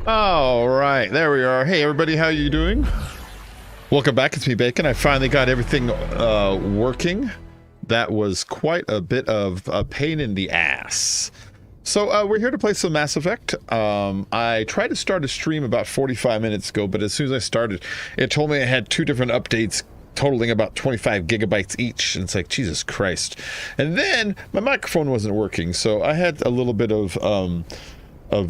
All right, there we are. Hey, everybody, how you doing? Welcome back. It's me, Bacon. I finally got everything working. That was quite a bit of a pain in the ass. So we're here to play some Mass Effect. I tried to start a stream about 45 minutes ago, but as soon as I started, it told me I had two different updates totaling about 25 gigabytes each. And it's like, Jesus Christ. And then my microphone wasn't working, so I had a little bit of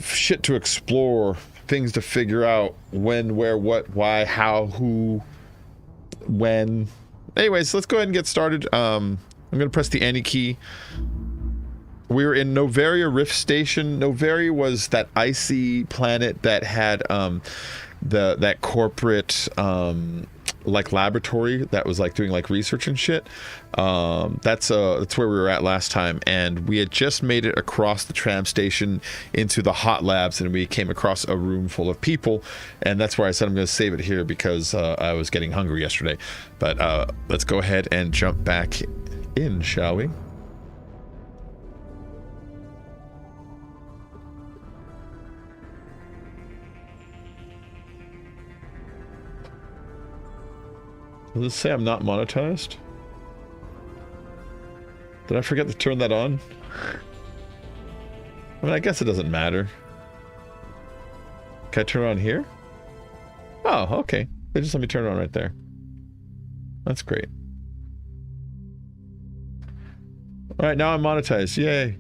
shit to explore, things to figure out, when, where, what, why, how, who, when. Anyways, let's go ahead and get started. I'm going to press the Any key. We were in Noveria Rift Station. Noveria was that icy planet that had that corporate like laboratory that was like doing like research and shit. That's where we were at last time, and we had just made it across the tram station into the hot labs, and we came across a room full of people, and that's where I said I'm going to save it here because I was getting hungry yesterday. But let's go ahead and jump back in, shall we? Does it say I'm not monetized? Did I forget to turn that on? I mean, I guess it doesn't matter. Can I turn it on here? Oh, okay. They just let me turn it on right there. That's great. Alright, now I'm monetized. Yay.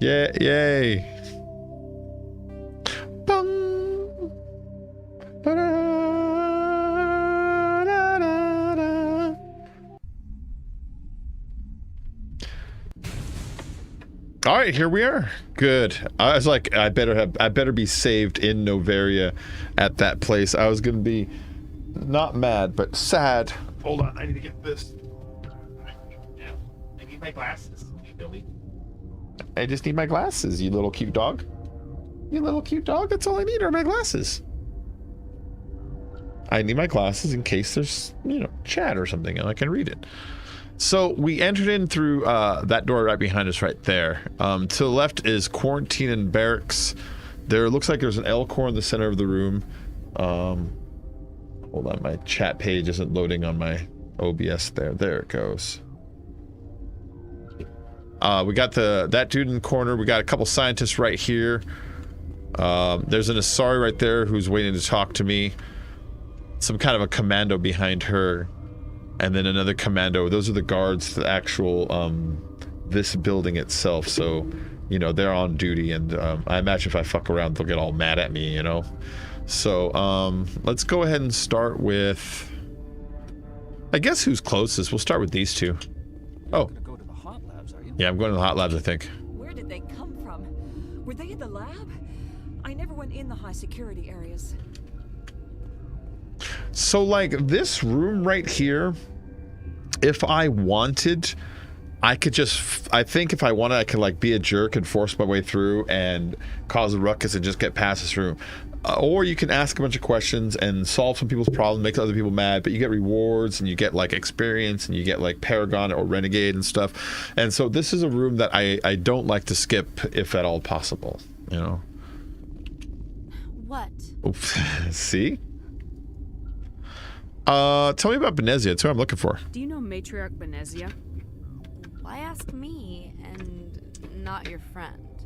Yay. Bum. Ba-da. All right, here we are. Good. I was like, I better be saved in Noveria at that place. I was gonna be not mad, but sad. Hold on, I need to get this. Yeah, I need my glasses, Billy. I just need my glasses, you little cute dog. You little cute dog. That's all I need are my glasses. I need my glasses in case there's, you know, chat or something, and I can read it. So we entered in through that door right behind us right there. To the left is quarantine and barracks. There looks like there's an L-core in the center of the room. Hold on, my chat page isn't loading on my OBS there. There it goes. We got that dude in the corner. We got a couple scientists right here. There's an Asari right there who's waiting to talk to me. Some kind of a commando behind her. And then another commando. Those are the guards, the actual, this building itself. So, you know, they're on duty. And I imagine if I fuck around, they'll get all mad at me, you know? So, let's go ahead and start with... I guess who's closest? We'll start with these two. Oh. You're gonna go to the hot labs, are you? Yeah, I'm going to the hot labs, I think. Where did they come from? Were they in the lab? I never went in the high security areas. So, like, this room right here, if I wanted, I could just, I think if I wanted, I could, like, be a jerk and force my way through and cause a ruckus and just get past this room. Or you can ask a bunch of questions and solve some people's problems, make other people mad, but you get rewards and you get, like, experience and you get, like, Paragon or Renegade and stuff. And so this is a room that I don't like to skip if at all possible, you know? What? Oops. See? Tell me about Benezia. That's who I'm looking for. Do you know Matriarch Benezia? Why ask me and not your friend?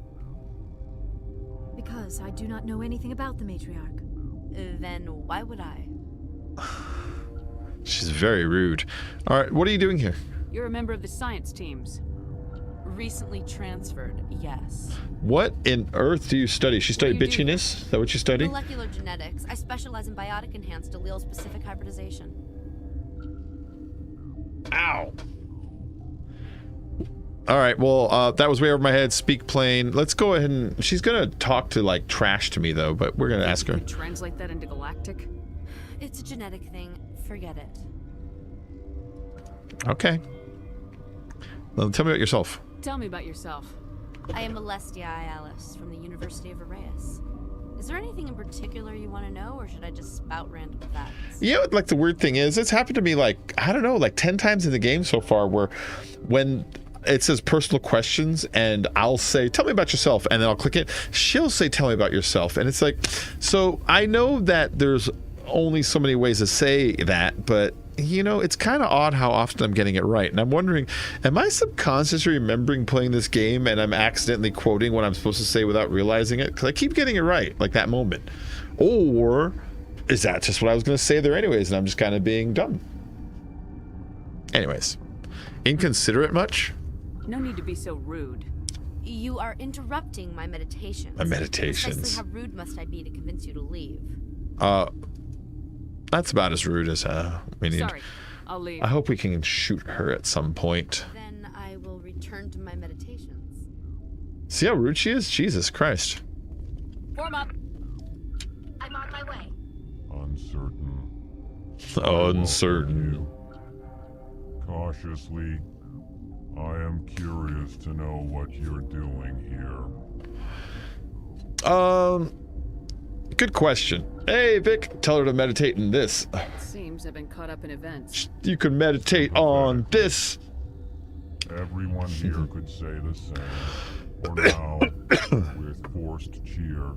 Because I do not know anything about the matriarch. Then why would I? She's very rude. All right, what are you doing here? You're a member of the science teams. Recently transferred, yes. What in earth do you study? She studied What do you do? bitchiness? Is that what you study? Molecular genetics. I specialize in biotic enhanced allele-specific hybridization. Ow. All right, well, that was way over my head. Speak plain. Let's go ahead and... She's going to talk to, like, trash to me, though, but we're going to ask her. Can you translate that into galactic? It's a genetic thing. Forget it. Okay. Well, tell me about yourself. Tell me about yourself. I am Alestia Alice from the University of Arraeus. Is there anything in particular you want to know, or should I just spout random facts? You know what, like, the weird thing is, it's happened to me, like, I don't know, like 10 times in the game so far, where when it says personal questions, and I'll say, tell me about yourself, and then I'll click it. She'll say, tell me about yourself, and it's like, so I know that there's only so many ways to say that, but you know, it's kind of odd how often I'm getting it right. And I'm wondering, am I subconsciously remembering playing this game and I'm accidentally quoting what I'm supposed to say without realizing it? Because I keep getting it right, like that moment. Or is that just what I was going to say there anyways, and I'm just kind of being dumb? Anyways, inconsiderate much? No need to be so rude. You are interrupting my meditations. My meditations. Precisely how rude must I be to convince you to leave? That's about as rude as we need. Sorry, I'll leave. I hope we can shoot her at some point. Then I will return to my meditations. See how rude she is? Jesus Christ. Form up. I'm on my way. Uncertain. Uncertain. Cautiously, I am curious to know what you're doing here. Good question. Hey, Vic, tell her to meditate in this. Seems I've been caught up in events. You can meditate on this. Everyone here could say the same. For now, with forced cheer,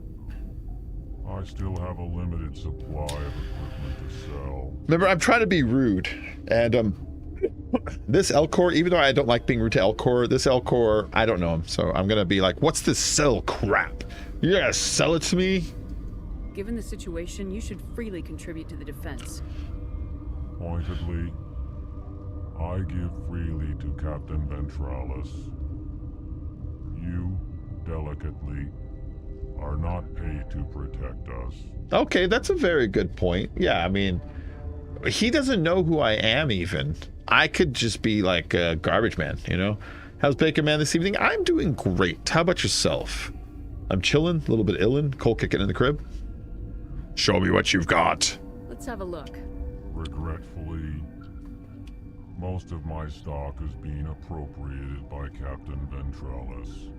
I still have a limited supply of equipment to sell. Remember, I'm trying to be rude, and this Elcor, even though I don't like being rude to Elcor, this Elcor, I don't know him, so I'm gonna be like, what's this sell crap? You gotta sell it to me? Given the situation, you should freely contribute to the defense. Pointedly, I give freely to Captain Ventralis. You, delicately, are not paid to protect us. Okay, that's a very good point. Yeah, I mean, he doesn't know who I am even. I could just be like a garbage man, you know? How's Baker Man this evening? I'm doing great. How about yourself? I'm chilling, a little bit illin', cold kicking in the crib. Show me what you've got. Let's have a look. Regretfully, most of my stock is being appropriated by Captain Ventralis.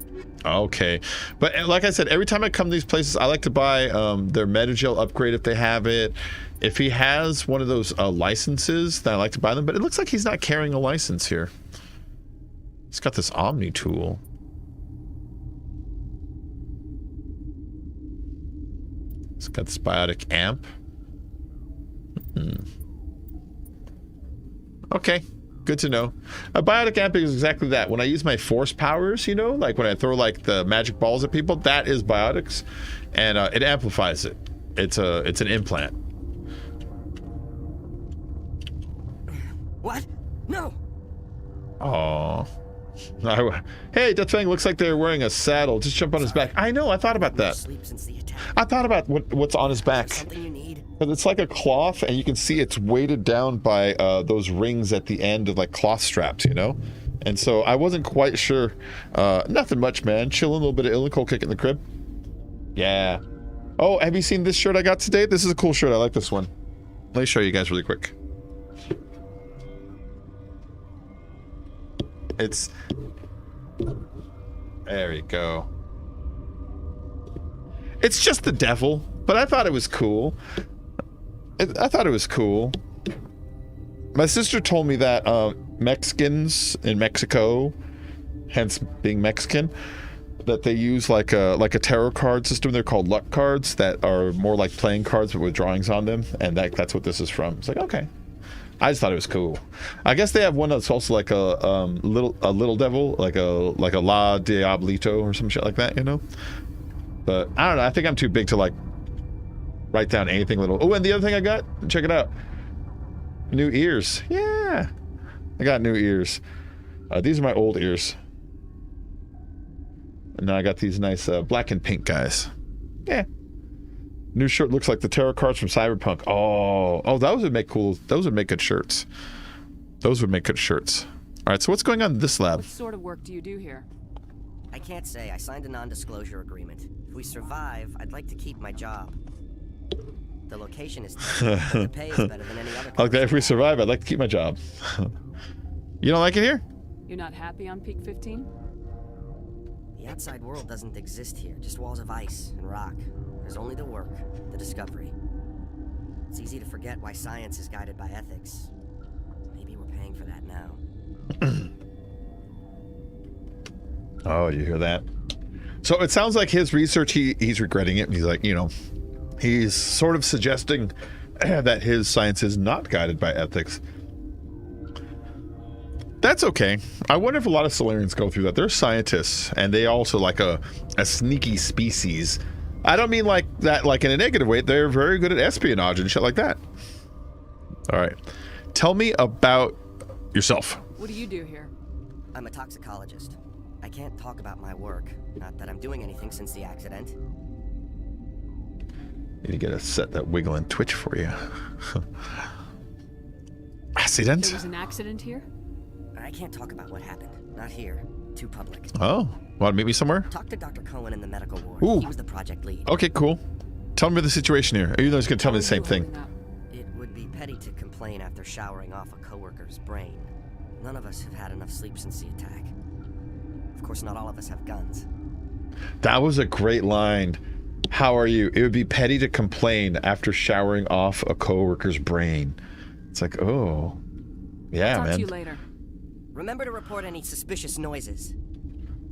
Okay, but like I said, every time I come to these places, I like to buy their Metagel upgrade if they have it. If he has one of those licenses, then I like to buy them, but it looks like he's not carrying a license here. He's got this Omni tool. He's got this biotic amp. Okay, good to know. A biotic amp is exactly that. When I use my force powers, you know, like when I throw like the magic balls at people, that is biotics, and it amplifies it. It's an implant. What? No! Oh. Hey, Death Fang looks like they're wearing a saddle. Just jump on his back. I know, I thought about that. Sleep since the attack. I thought about what's on his back. Something you need? But it's like a cloth, and you can see it's weighted down by those rings at the end of like cloth straps, you know? And so I wasn't quite sure. Nothing much, man. Chilling, a little bit of Illico cold kick in the crib. Yeah. Oh, have you seen this shirt I got today? This is a cool shirt. I like this one. Let me show you guys really quick. It's... There we go. It's just the devil, but I thought it was cool. I thought it was cool. My sister told me that Mexicans in Mexico, hence being Mexican, that they use like a tarot card system. They're called luck cards that are more like playing cards but with drawings on them, and that's what this is from. It's like, okay. I just thought it was cool. I guess they have one that's also like a little devil, like a La Diablito or some shit like that, you know. But I don't know. I think I'm too big to like write down anything little. Oh, and the other thing I got, check it out. New ears. Yeah, I got new ears. These are my old ears. And now I got these nice black and pink guys. Yeah. New shirt looks like the tarot cards from Cyberpunk. Oh, those would make cool. Those would make good shirts. Those would make good shirts. All right, so what's going on in this lab? What sort of work do you do here? I can't say. I signed a non-disclosure agreement. If we survive, I'd like to keep my job. The location is tough, but the pay is better than any other. Okay, if we survive, I'd like to keep my job. You don't like it here? You're not happy on Peak 15? The outside world doesn't exist here. Just walls of ice and rock. There's only the work, the discovery. It's easy to forget why science is guided by ethics. Maybe we're paying for that now. Oh, you hear that? So it sounds like his research, he's regretting it. He's like, you know, he's sort of suggesting that his science is not guided by ethics. That's okay. I wonder if a lot of Solarians go through that. They're scientists, and they also like a sneaky species. I don't mean like that, like in a negative way. They're very good at espionage and shit like that. All right. Tell me about yourself. What do you do here? I'm a toxicologist. I can't talk about my work. Not that I'm doing anything since the accident. Need to get a set that wiggle and twitch for you. There Accident? was an accident here? I can't talk about what happened. Not here. Too public. Oh, want to meet me somewhere? Talk to Dr. Cohen in the medical ward. Ooh. He was the project lead. Okay, cool. Tell me the situation here. Are you guys going to tell me the same thing? It would be petty to complain after showering off a coworker's brain. None of us have had enough sleep since the attack. Of course, not all of us have guns. That was a great line. How are you? It would be petty to complain after showering off a coworker's brain. It's like, oh, yeah, Talk man. to you later. Remember to report any suspicious noises.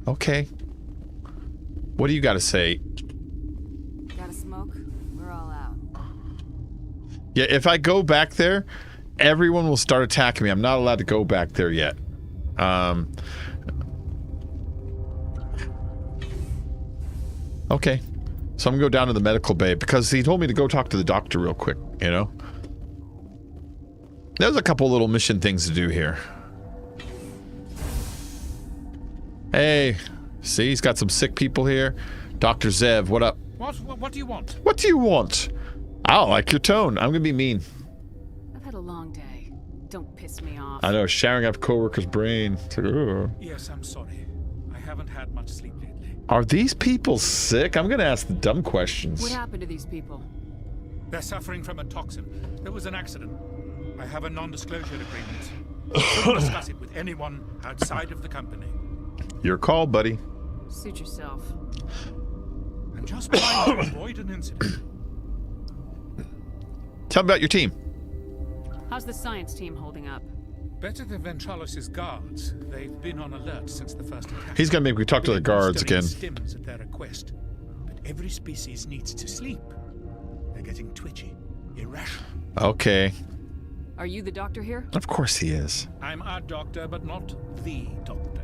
Okay. What do you got to say? Gotta smoke? We're all out. Yeah, if I go back there, everyone will start attacking me. I'm not allowed to go back there yet. Okay. So I'm gonna go down to the medical bay because he told me to go talk to the doctor real quick, you know? There's a couple little mission things to do here. Hey, see, he's got some sick people here. Dr. Zev, what up? What do you want? What do you want? I don't like your tone. I'm gonna be mean. I've had a long day. Don't piss me off. I know, showering up coworker's brain. It's like, ugh. Yes, I'm sorry. I haven't had much sleep lately. Are these people sick? I'm gonna ask the dumb questions. What happened to these people? They're suffering from a toxin. There was an accident. I have a non-disclosure agreement. Don't discuss it with anyone outside of the company. Your call, buddy. Suit yourself. I'm just trying to avoid an incident. Tell me about your team. How's the science team holding up? Better than Ventralos' guards. They've been on alert since the first attack. He's gonna make me talk to the guards again. Stims at their request. But every species needs to sleep. They're getting twitchy, irrational. Okay. Are you the doctor here? Of course he is. I'm a doctor, but not the doctor.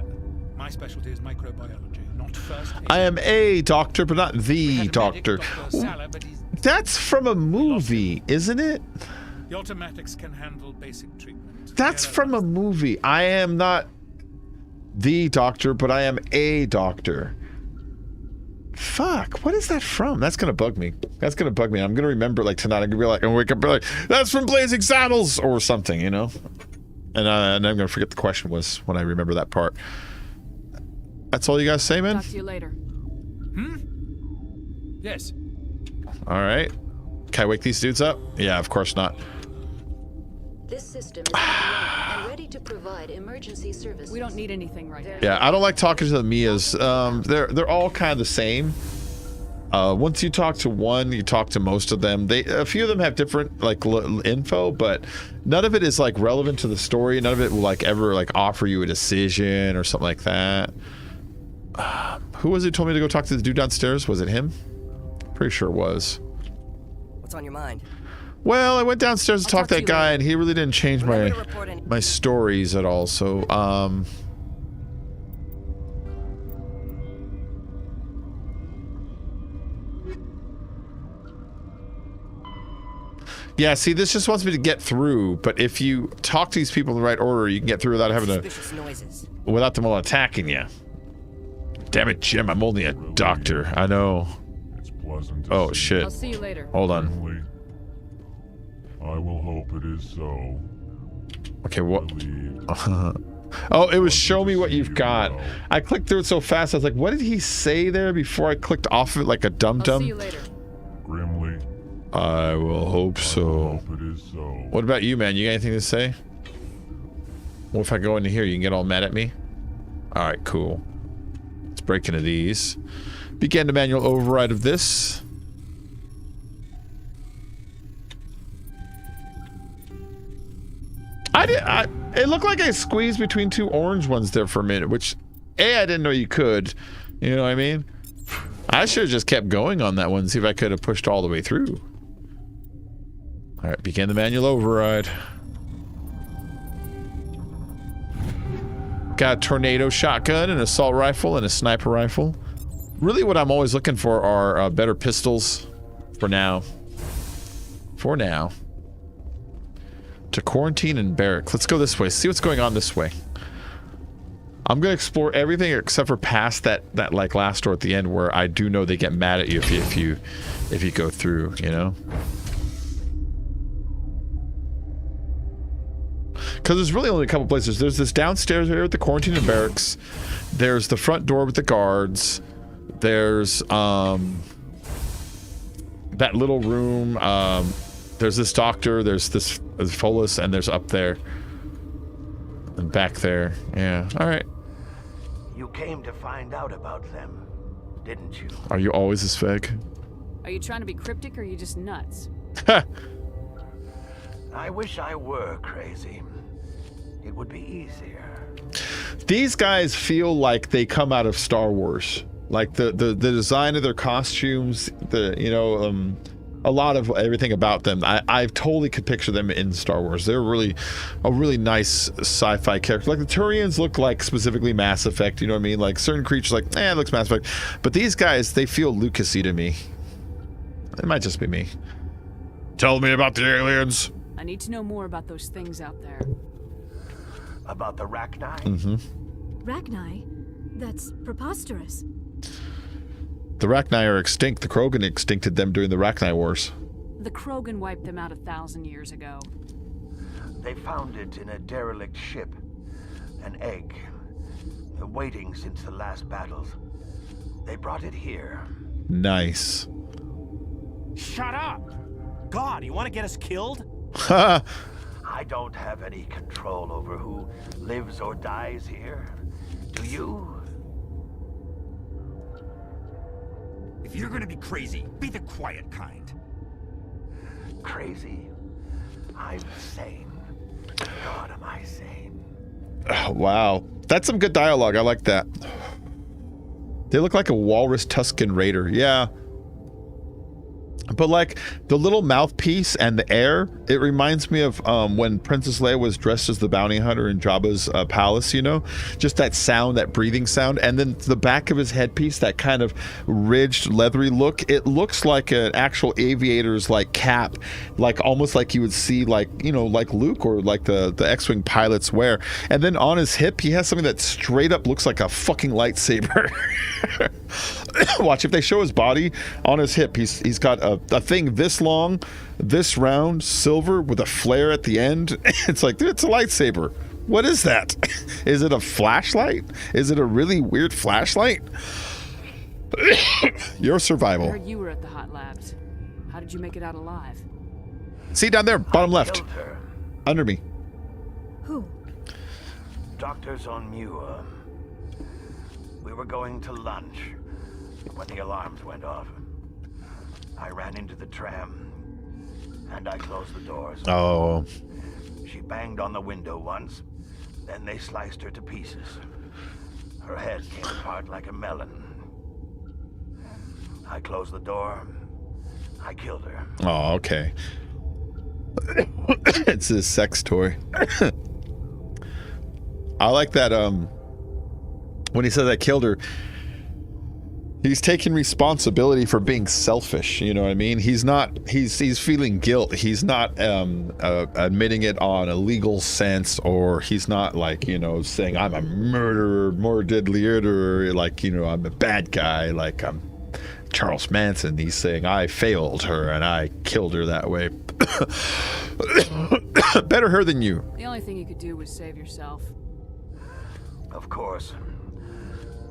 My specialty is microbiology, not first aid. I am a doctor, but not We the had a doctor. medic, Dr. Sala, but That's from a movie, isn't it? the automatics can handle basic treatment. That's They're from a movie. I am not the doctor, but I am a doctor. Fuck, what is that from? That's gonna bug me. That's gonna bug me. I'm gonna remember it like tonight. I'm gonna be like, I'm gonna wake up and be like, that's from Blazing Saddles or something, you know? And I'm gonna forget the question was when I remember that part. That's all you guys say, man? Talk to you later. Yes. All right. Can I wake these dudes up? Yeah, of course not. This system is online and ready to provide emergency services. We don't need anything right now. Yeah, I don't like talking to the Mias. They're all kind of the same. Once you talk to one, you talk to most of them. A few of them have different like info, but none of it is like relevant to the story. None of it will like ever like offer you a decision or something like that. Who was it who told me to go talk to the dude downstairs? Was it him? Pretty sure it was. What's on your mind? Well, I went downstairs to I'll talk talk to to that you guy, later. and he really didn't change Remember to report any- my stories at all. So, yeah, see, this just wants me to get through, but if you talk to these people in the right order, you can get through without having to, Suspicious noises. without them all attacking you. Damn it, Jim, I'm only a doctor. I know. It's pleasant to Oh, see shit. I'll see you later. Hold on. Grimly. I will hope it is so. Okay, what? Believe. Oh, it was show me what you've got. I clicked through it so fast, I was like, what did he say there before I clicked off of it like a I'll see you dum-dum? later. Grimly. I will hope I so. hope it is so. What about you, man? You got anything to say? What if I go into here? You can get all mad at me? Alright, cool. Let's break into these. Begin the manual override of this. It looked like I squeezed between two orange ones there for a minute, which I didn't know you could. You know what I mean? I should have just kept going on that one and see if I could have pushed all the way through. All right, begin the manual override. Got a tornado shotgun, an assault rifle, and a sniper rifle. Really what I'm always looking for are better pistols for now. For now. To quarantine and barrack. Let's go this way. See what's going on this way. I'm gonna explore everything except for past that like last door at the end where I do know they get mad at you if you go through, you know? Because there's really only a couple places. There's this downstairs area with the quarantine and barracks. There's the front door with the guards. There's that little room. There's this doctor. There's this Follis, and there's up there and back there. Yeah. All right. You came to find out about them, didn't you? Are you always this vague? Are you trying to be cryptic or are you just nuts? I wish I were crazy. It would be easier. These guys feel like they come out of Star Wars. Like the design of their costumes, a lot of everything about them. I totally could picture them in Star Wars. They're a really nice sci-fi character. Like the Turians look like specifically Mass Effect, you know what I mean? Like certain creatures like, it looks Mass Effect. But these guys, they feel Lucasy to me. It might just be me. Tell me about the aliens. I need to know more about those things out there. About the Rachni? Mm-hmm. Rachni? That's preposterous. The Rachni are extinct. The Krogan extincted them during the Rachni Wars. The Krogan wiped them out 1,000 years ago. They found it in a derelict ship. An egg. Waiting since the last battles. They brought it here. Nice. Shut up! God, you want to get us killed? I don't have any control over who lives or dies here. Do you? If you're gonna be crazy, be the quiet kind. Crazy? I'm sane. God, am I sane? Oh, wow. That's some good dialogue. I like that. They look like a walrus Tusken Raider. Yeah. But like the little mouthpiece and the air, it reminds me of when Princess Leia was dressed as the bounty hunter in Jabba's palace, you know? Just that sound, that breathing sound. And then the back of his headpiece, that kind of ridged, leathery look. It looks like an actual aviator's like cap, like almost like you would see like, you know, like Luke or like the X-Wing pilots wear. And then on his hip, he has something that straight up looks like a fucking lightsaber. Watch, if they show his body on his hip, he's got a thing this long, this round, silver with a flare at the end. It's like, dude, it's a lightsaber. What is that? Is it a flashlight? Is it a really weird flashlight? Your survival. I heard you were at the hot labs. How did you make it out alive? See down there, bottom left. Killed her. Under me. Who? Doctors on Muir. We were going to lunch when the alarms went off. I ran into the tram and I closed the doors. Oh. She banged on the window once, then they sliced her to pieces. Her head came apart like a melon. I closed the door. I killed her. Oh, okay. It's his sex toy. I like that when he says I killed her, he's taking responsibility for being selfish, you know what I mean? He's feeling guilt. He's not admitting it on a legal sense, or he's not like, you know, saying I'm a murderer, more deadly murderer, like, you know, I'm a bad guy, like I'm Charles Manson. He's saying I failed her and I killed her that way. Better her than you. The only thing you could do was save yourself. Of course.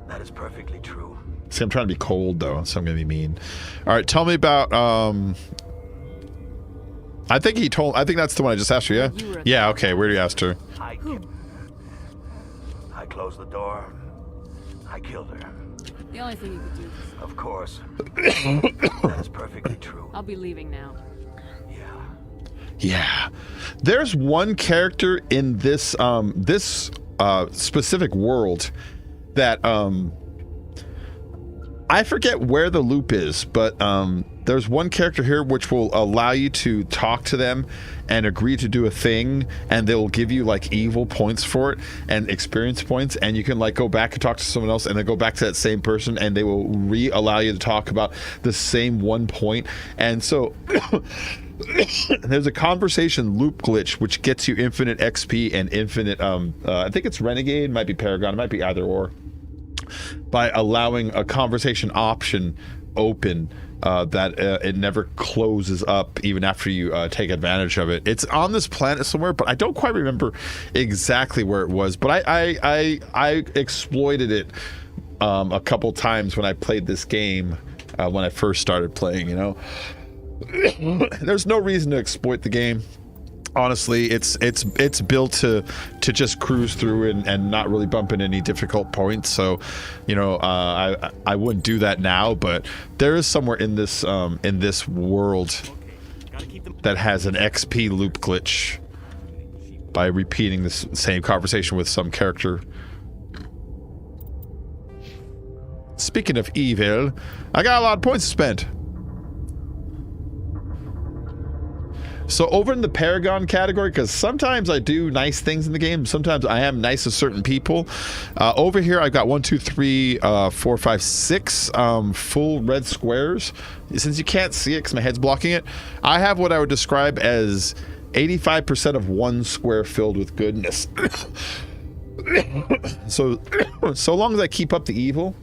That is perfectly true. See, I'm trying to be cold though, so I'm gonna be mean. All right, tell me about I think that's the one I just asked you, yeah? Yeah, okay, where do you ask her? I closed the door. I killed her. The only thing you could do. Of course. That is perfectly true. I'll be leaving now. Yeah. There's one character in this specific world that I forget where the loop is, but there's one character here which will allow you to talk to them and agree to do a thing, and they'll give you like evil points for it and experience points, and you can like go back and talk to someone else and then go back to that same person and they will allow you to talk about the same one point. And so there's a conversation loop glitch which gets you infinite XP and infinite I think it's Renegade, might be Paragon, it might be either or, by allowing a conversation option open that it never closes up even after you take advantage of it. It's on this planet somewhere, but I don't quite remember exactly where it was, but I exploited it a couple times when I played this game when I first started playing, you know. There's no reason to exploit the game. Honestly, it's built to just cruise through and not really bump into any difficult points. So, you know, I wouldn't do that now. But there is somewhere in this world that has an XP loop glitch by repeating this same conversation with some character. Speaking of evil, I got a lot of points to spend. So over in the Paragon category, because sometimes I do nice things in the game, sometimes I am nice to certain people. Over here, I've got 1, 2, 3, 4, 5, 6 full red squares. Since you can't see it because my head's blocking it, I have what I would describe as 85% of one square filled with goodness. So long as I keep up the evil,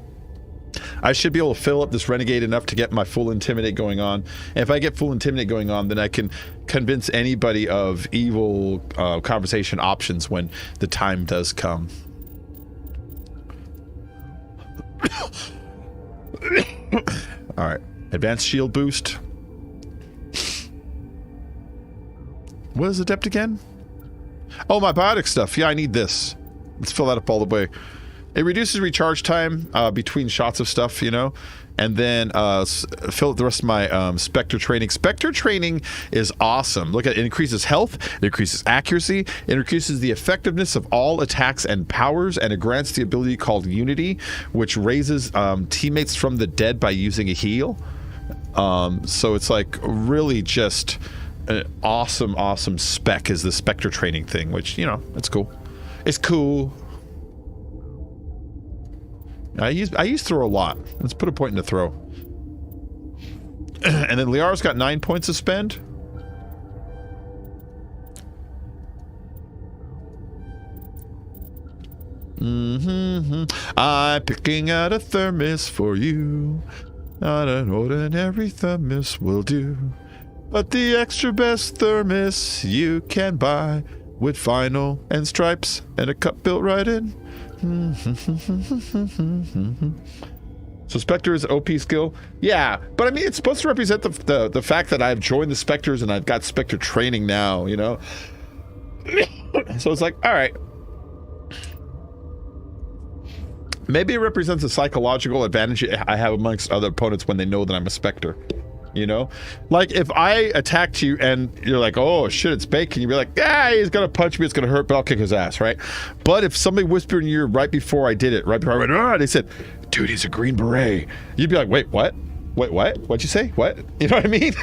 I should be able to fill up this Renegade enough to get my full Intimidate going on. And if I get full Intimidate going on, then I can convince anybody of evil conversation options when the time does come. Alright, advanced shield boost. What is Adept again? Oh, my biotic stuff. Yeah, I need this. Let's fill that up all the way. It reduces recharge time between shots of stuff, you know, and then fill up the rest of my Spectre training. Spectre training is awesome. Look at it, it increases health, it increases accuracy, it increases the effectiveness of all attacks and powers, and it grants the ability called Unity, which raises teammates from the dead by using a heal. So it's like really just an awesome spec is the Spectre training thing, which, you know, it's cool. It's cool. I use throw a lot. Let's put a point into throw. And then Liara's got 9 points to spend. I'm picking out a thermos for you. Not an ordinary thermos will do, but the extra best thermos you can buy with vinyl and stripes and a cup built right in. So Spectre is OP skill. Yeah, but I mean, it's supposed to represent the fact that I've joined the Spectres and I've got Spectre training now, you know? So it's like, all right. Maybe it represents a psychological advantage I have amongst other opponents when they know that I'm a Spectre. You know, like if I attacked you and you're like, oh shit, it's Bacon, you'd be like, ah, he's gonna punch me, it's gonna hurt, but I'll kick his ass, right? But if somebody whispered in your ear right before I did it, right before I went, oh, they said, dude, he's a Green Beret, you'd be like, wait, what? Wait, what? What'd you say? What? You know what I mean?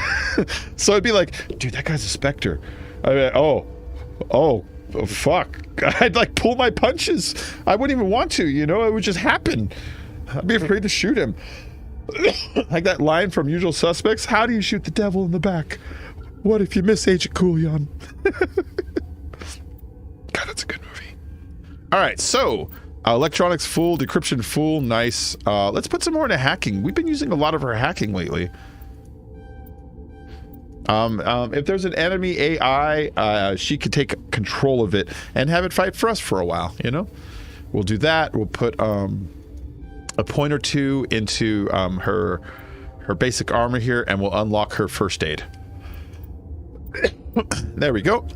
So it'd be like, dude, that guy's a Spectre. I mean, oh, fuck. I'd like pull my punches. I wouldn't even want to, you know, it would just happen. I'd be afraid to shoot him. Like that line from Usual Suspects, how do you shoot the devil in the back? What if you miss Agent Coolion? God, that's a good movie. All right, so electronics full, decryption full, nice. Let's put some more into hacking. We've been using a lot of our hacking lately. If there's an enemy AI, she could take control of it and have it fight for us for a while, you know? We'll do that. We'll put a point or two into her basic armor here, and we'll unlock her first aid. There we go.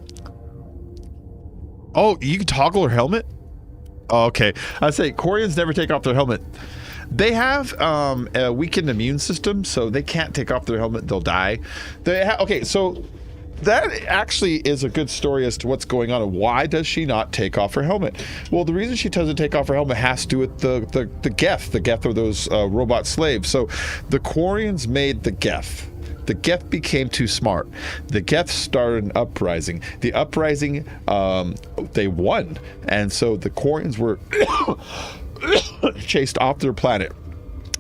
Oh, you can toggle her helmet? Oh, okay. I say Quarians never take off their helmet. They have a weakened immune system, so they can't take off their helmet. They'll die. Okay, so that actually is a good story as to what's going on and why does she not take off her helmet. Well, the reason she doesn't take off her helmet has to do with the Geth. The Geth are those robot slaves. So the Quarians made the Geth. The Geth became too smart. The Geth started an uprising. The uprising, they won. And so the Quarians were chased off their planet.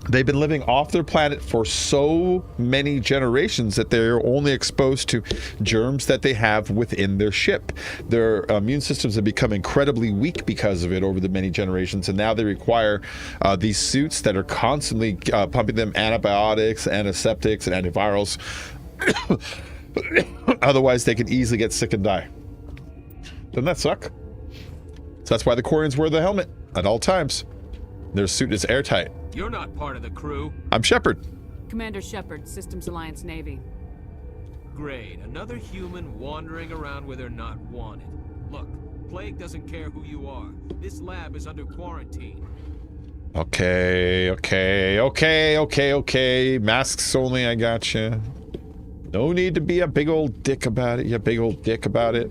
They've been living off their planet for so many generations that they're only exposed to germs that they have within their ship. Their immune systems have become incredibly weak because of it over the many generations, and now they require these suits that are constantly pumping them antibiotics, antiseptics, and antivirals. Otherwise, they can easily get sick and die. Doesn't that suck? So that's why the Quarians wear the helmet at all times. Their suit is airtight. You're not part of the crew. I'm Shepard. Commander Shepard, Systems Alliance Navy. Great. Another human wandering around where they're not wanted. Look, Plague doesn't care who you are. This lab is under quarantine. Okay. Masks only, I gotcha. No need to be a big old dick about it, you big old dick about it.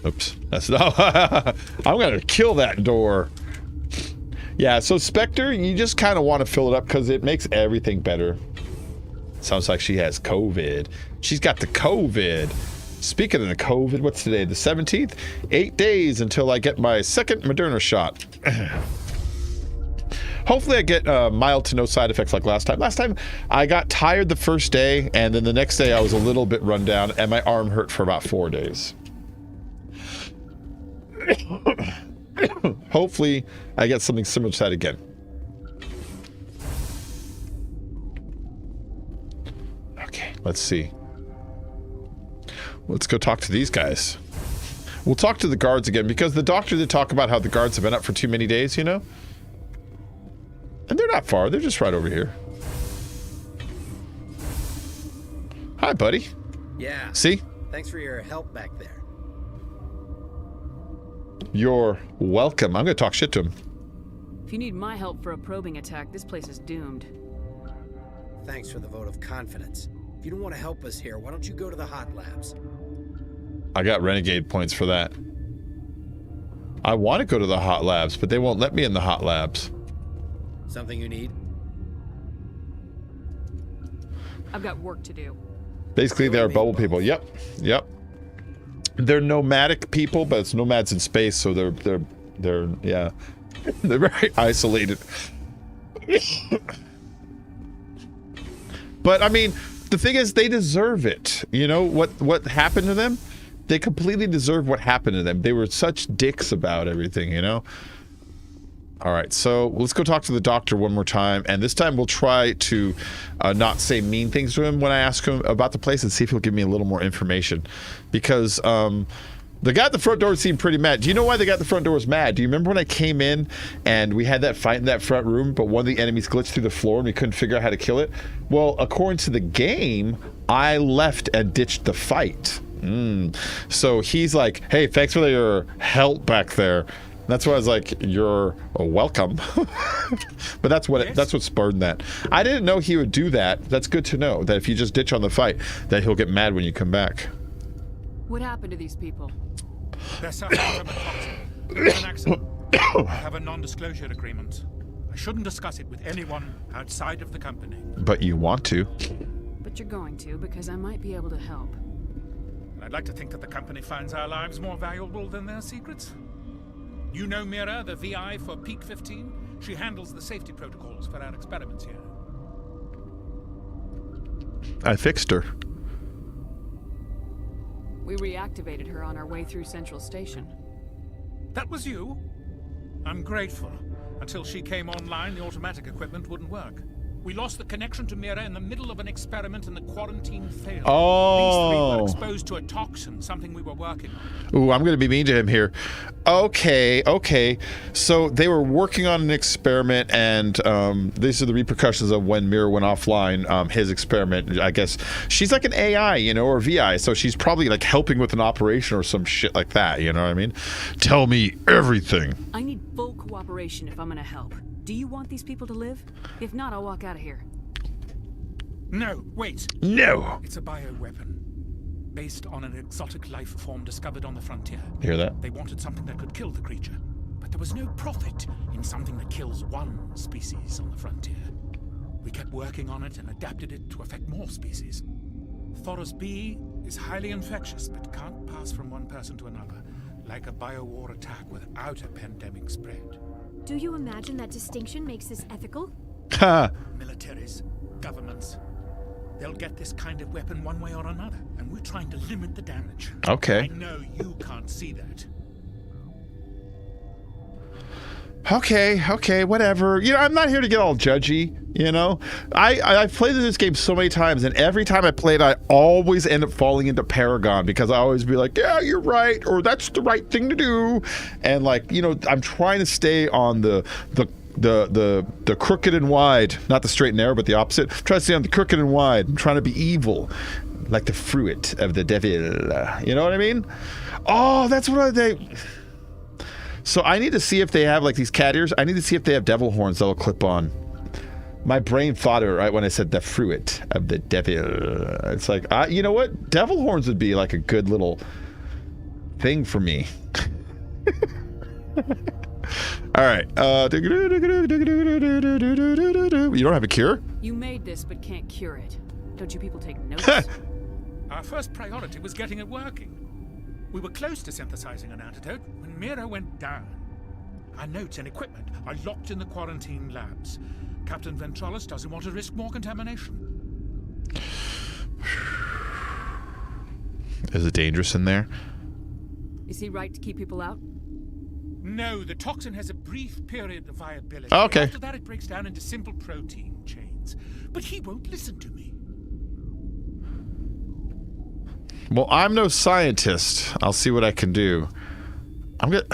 Oops. That's not... I'm gonna kill that door. Yeah, so Spectre, you just kind of want to fill it up because it makes everything better. Sounds like she has COVID. She's got the COVID. Speaking of the COVID, what's today? The 17th? 8 days until I get my second Moderna shot. Hopefully I get mild to no side effects like last time. Last time I got tired the first day, and then the next day I was a little bit run down, and my arm hurt for about 4 days. Hopefully I get something similar to that again. Okay, let's see. Let's go talk to these guys. We'll talk to the guards again because the doctor did talk about how the guards have been up for too many days, you know? And they're not far, they're just right over here. Hi, buddy. Yeah. See? Thanks for your help back there. You're welcome. I'm gonna talk shit to him. If you need my help for a probing attack, this place is doomed. Thanks for the vote of confidence. If you don't want to help us here, why don't you go to the hot labs? I got renegade points for that. I want to go to the hot labs, but they won't let me in the hot labs. Something you need? I've got work to do. Basically, they're bubble people. Yep. They're nomadic people, but it's nomads in space, so they're yeah, they're very isolated. But I mean, the thing is, they deserve it. You know what happened to them? They completely deserve what happened to them. They were such dicks about everything, you know? All right, so let's go talk to the doctor one more time, and this time we'll try to not say mean things to him when I ask him about the place and see if he'll give me a little more information. Because the guy at the front door seemed pretty mad. Do you know why the guy at the front door was mad? Do you remember when I came in and we had that fight in that front room, but one of the enemies glitched through the floor and we couldn't figure out how to kill it? Well, according to the game, I left and ditched the fight. So he's like, hey, thanks for your help back there. That's why I was like, you're welcome. But that's what spurred that. I didn't know he would do that. That's good to know, that if you just ditch on the fight, that he'll get mad when you come back. What happened to these people? They're suffering from a toxin. There was an accident. I have a non-disclosure agreement. I shouldn't discuss it with anyone outside of the company. But you want to. But you're going to, because I might be able to help. I'd like to think that the company finds our lives more valuable than their secrets. You know Mira, the VI for Peak 15? She handles the safety protocols for our experiments here. I fixed her. We reactivated her on our way through Central Station. That was you? I'm grateful. Until she came online, the automatic equipment wouldn't work. We lost the connection to Mira in the middle of an experiment and the quarantine failed. Oh. These three were exposed to a toxin, something we were working on. Ooh, I'm going to be mean to him here. Okay. So they were working on an experiment, and these are the repercussions of when Mira went offline, his experiment. I guess she's like an AI, you know, or VI, so she's probably like helping with an operation or some shit like that, you know what I mean? Tell me everything. I need full cooperation if I'm going to help. Do you want these people to live? If not, I'll walk out of here. No, wait. No. It's a bioweapon. based on an exotic life form discovered on the frontier. Hear that? They wanted something that could kill the creature, but there was no profit in something that kills one species on the frontier. We kept working on it and adapted it to affect more species. Thoros B is highly infectious, but can't pass from one person to another, like a biowar attack without a pandemic spread. Do you imagine that distinction makes this ethical? Militaries, governments, they'll get this kind of weapon one way or another, and we're trying to limit the damage. Okay. I know you can't see that. Okay, whatever. You know, I'm not here to get all judgy, you know? I've played this game so many times, and every time I played, I always end up falling into Paragon, because I always be like, yeah, you're right, or that's the right thing to do. And like, you know, I'm trying to stay on the crooked and wide, not the straight and narrow, but the opposite. I'm trying to stay on the crooked and wide. I'm trying to be evil, like the fruit of the devil. You know what I mean? Oh, that's what they... So I need to see if they have like these cat ears. I need to see if they have devil horns that'll clip on. My brain thought it right when I said the fruit of the devil. It's like, you know what? Devil horns would be like a good little thing for me. All right. You don't have a cure? You made this, but can't cure it. Don't you people take notes? Our first priority was getting it working. We were close to synthesizing an antidote when Mira went down. Our notes and equipment are locked in the quarantine labs. Captain Ventralis doesn't want to risk more contamination. Is it dangerous in there? Is he right to keep people out? No, the toxin has a brief period of viability. Okay. After that, it breaks down into simple protein chains. But he won't listen to me. Well, I'm no scientist. I'll see what I can do. I'm gonna...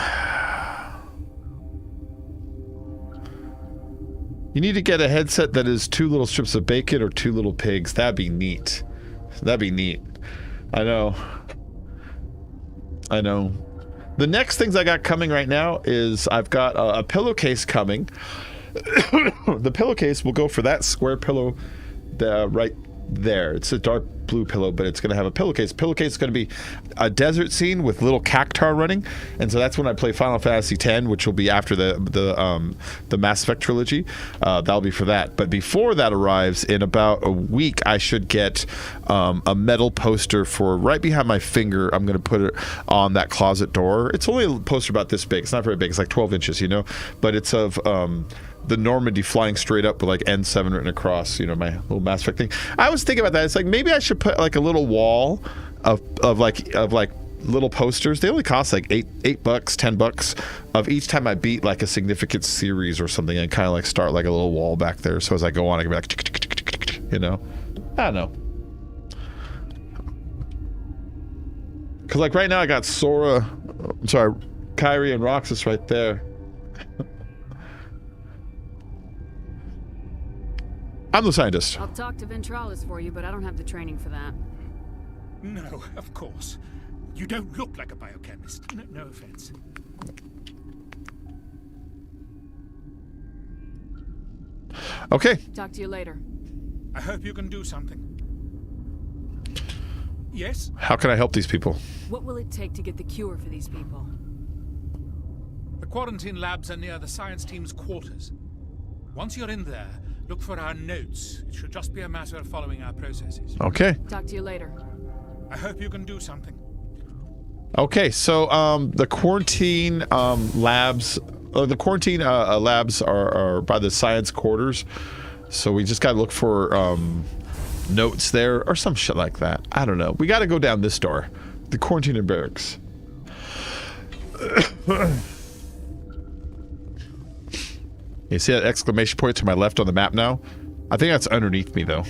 You need to get a headset that is 2 little strips of bacon or 2 little pigs. That'd be neat. That'd be neat. I know. The next things I got coming right now is I've got a pillowcase coming. The pillowcase will go for that square pillow right there. It's a dark blue pillow, but it's going to have a pillowcase. Pillowcase is going to be a desert scene with little cactuar running, and so that's when I play Final Fantasy X, which will be after the Mass Effect trilogy. That'll be for that. But before that arrives, in about a week, I should get a metal poster for right behind my finger. I'm going to put it on that closet door. It's only a poster about this big. It's not very big. It's like 12 inches, you know, but it's of the Normandy flying straight up with like N7 written across, you know, my little Mass Effect thing. I was thinking about that. It's like maybe I should put like a little wall of little posters. They only cost like $8, $10 of each time I beat like a significant series or something, and kind of like start like a little wall back there. So as I go on, I can be like, you know, I don't know. Because like right now I got Kyrie and Roxas right there. I'm the scientist. I'll talk to Ventralis for you, but I don't have the training for that. No, of course. You don't look like a biochemist. No offense. Okay. Talk to you later. I hope you can do something. Yes? How can I help these people? What will it take to get the cure for these people? The quarantine labs are near the science team's quarters. Once you're in there, look for our notes. It should just be a matter of following our processes. Okay. Talk to you later. I hope you can do something. Okay, so the quarantine labs, labs are by the science quarters. So we just got to look for notes there or some shit like that. I don't know. We got to go down this door, the quarantine and barracks. You see that exclamation point to my left on the map now? I think that's underneath me, though.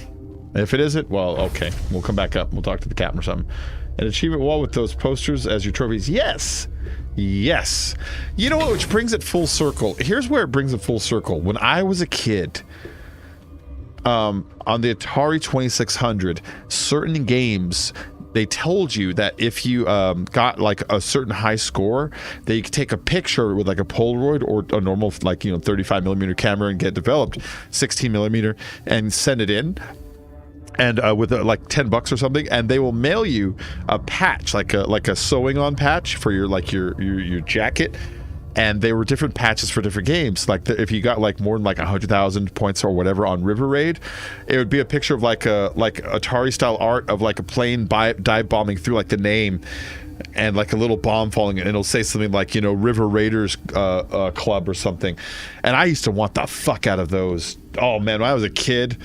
If it isn't, well, okay. We'll come back up. We'll talk to the captain or something. An achievement wall with those posters as your trophies. Yes! Yes! You know what? Which brings it full circle. Here's where it brings it full circle. When I was a kid, on the Atari 2600, certain games... They told you that if you got like a certain high score, that you could take a picture with like a Polaroid or a normal, like, you know, 35mm camera and get developed 16mm and send it in. and with like $10 or something, and they will mail you a patch, like a sewing on patch for your your jacket. And they were different patches for different games. Like if you got like more than like 100,000 points or whatever on River Raid, it would be a picture of like Atari style art of like a plane dive bombing through like the name, and like a little bomb falling, and it'll say something like, you know, River Raiders Club or something. And I used to want the fuck out of those. Oh man, when I was a kid.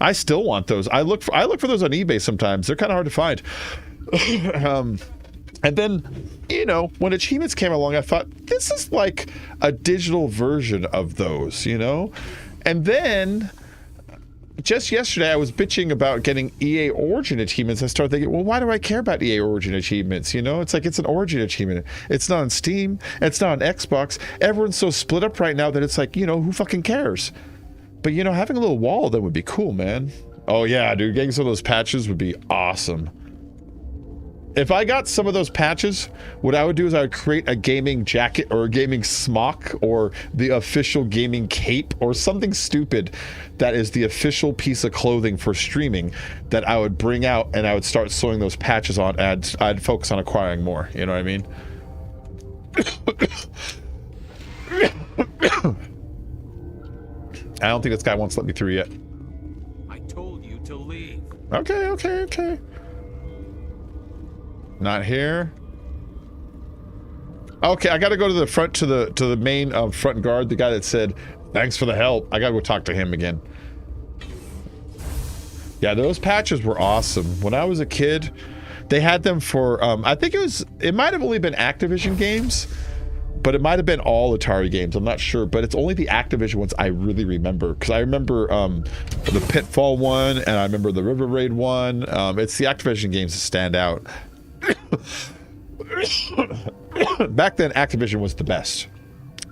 I still want those. I look for those on eBay sometimes. They're kind of hard to find. And then, you know, when achievements came along, I thought, this is like a digital version of those, you know? And then, just yesterday, I was bitching about getting EA Origin achievements. I started thinking, well, why do I care about EA Origin achievements? You know, it's like, it's an Origin achievement. It's not on Steam. It's not on Xbox. Everyone's so split up right now that it's like, you know, who fucking cares? But, you know, having a little wall of them would be cool, man. Oh, yeah, dude. Getting some of those patches would be awesome. If I got some of those patches, what I would do is I would create a gaming jacket or a gaming smock or the official gaming cape or something stupid that is the official piece of clothing for streaming that I would bring out, and I would start sewing those patches on, and I'd focus on acquiring more. You know what I mean? I don't think this guy wants to let me through yet. I told you to leave. Okay. Not here. Okay, I gotta go to the front, to the main front guard, the guy that said, thanks for the help. I gotta go talk to him again. Yeah, those patches were awesome. When I was a kid, they had them for, I think it might have only been Activision games, but it might have been all Atari games. I'm not sure, but it's only the Activision ones I really remember. Because I remember the Pitfall one, and I remember the River Raid one. It's the Activision games that stand out. Back then, Activision was the best.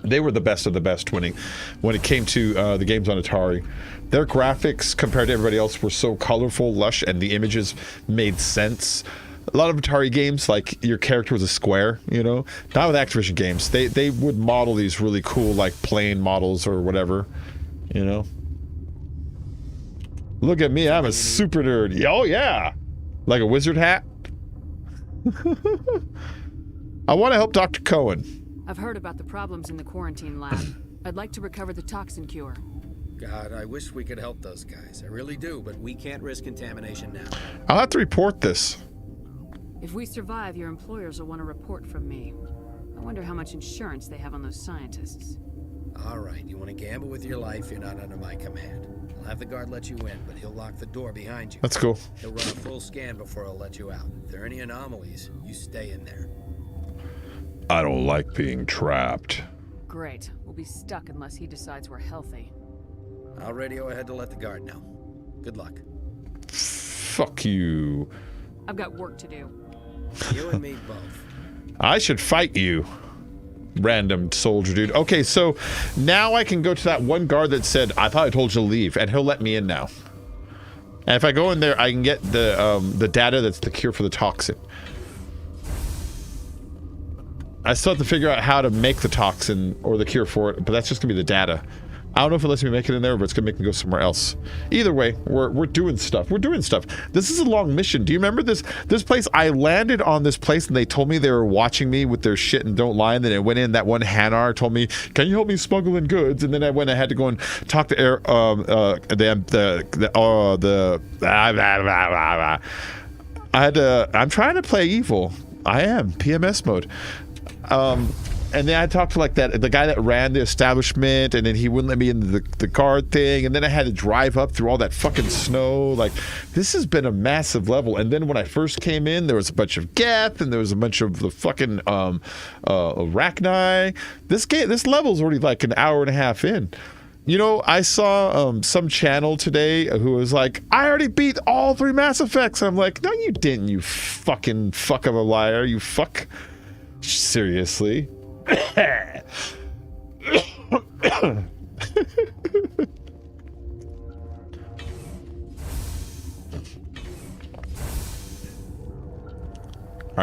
They were the best of the best when it came to the games on Atari. Their graphics compared to everybody else were so colorful, lush, and the images made sense. A lot of Atari games, like your character was a square, you know. Not with Activision games. They would model these really cool, like plane models or whatever, you know. Look at me, I'm a super nerd. Oh yeah, like a wizard hat. I want to help Dr. Cohen. I've heard about the problems in the quarantine lab. I'd like to recover the toxin cure. God, I wish we could help those guys. I really do, but we can't risk contamination now. I'll have to report this. If we survive, your employers will want a report from me. I wonder how much insurance they have on those scientists. All right, you want to gamble with your life, you're not under my command. I'll have the guard let you in, but he'll lock the door behind you. That's cool. He'll run a full scan before he'll let you out. If there are any anomalies, you stay in there. I don't like being trapped. Great. We'll be stuck unless he decides we're healthy. I'll radio ahead to let the guard know. Good luck. Fuck you. I've got work to do. You and me both. I should fight you, random soldier dude. Okay, so now I can go to that one guard that said, I thought I told you to leave, and he'll let me in now. And if I go in there, I can get the data that's the cure for the toxin. I still have to figure out how to make the toxin or the cure for it, but that's just gonna be the data. I don't know if it lets me make it in there, but it's gonna make me go somewhere else. Either way, we're doing stuff. We're doing stuff. This is a long mission. Do you remember this place? I landed on this place and they told me they were watching me with their shit and don't lie. And then I went in. That one Hanar told me, "Can you help me smuggle in goods?" And then I had to go and talk to I'm trying to play evil. I am PMS mode. And then I talked to like the guy that ran the establishment, and then he wouldn't let me into the guard thing, and then I had to drive up through all that fucking snow. Like, this has been a massive level. And then when I first came in, there was a bunch of Geth, and there was a bunch of the fucking Arachni. This level's already like an hour and a half in. You know, I saw some channel today who was like, I already beat all 3 Mass Effects. I'm like, no, you didn't, you fucking fuck of a liar, you fuck. Seriously. Alright,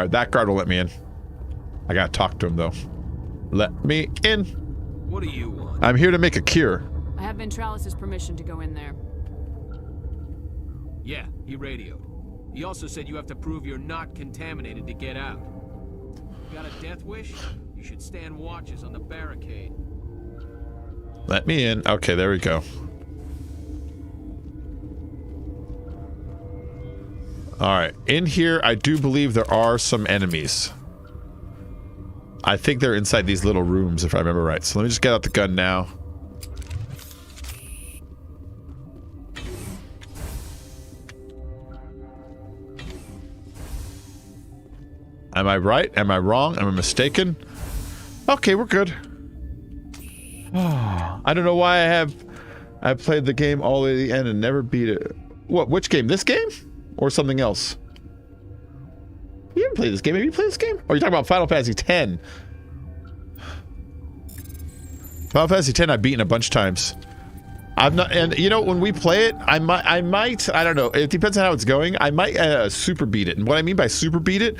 that guard will let me in. I gotta talk to him though. Let me in. What do you want? I'm here to make a cure. I have Ventralis' permission to go in there. Yeah, he radioed. He also said you have to prove you're not contaminated to get out. Got a death wish? You should stand watches on the barricade. Let me in. Okay, there we go. Alright, in here I do believe there are some enemies. I think they're inside these little rooms if I remember right. So let me just get out the gun now. Am I right? Am I wrong? Am I mistaken? Okay, we're good. I don't know why I played the game all the way to the end and never beat it. What? Which game? This game? Or something else? You didn't play this game. Have you played this game? Or are you talking about Final Fantasy X? Final Fantasy X I've beaten a bunch of times. I've not, and you know, when we play it, I might, I don't know. It depends on how it's going. I might super beat it. And what I mean by super beat it,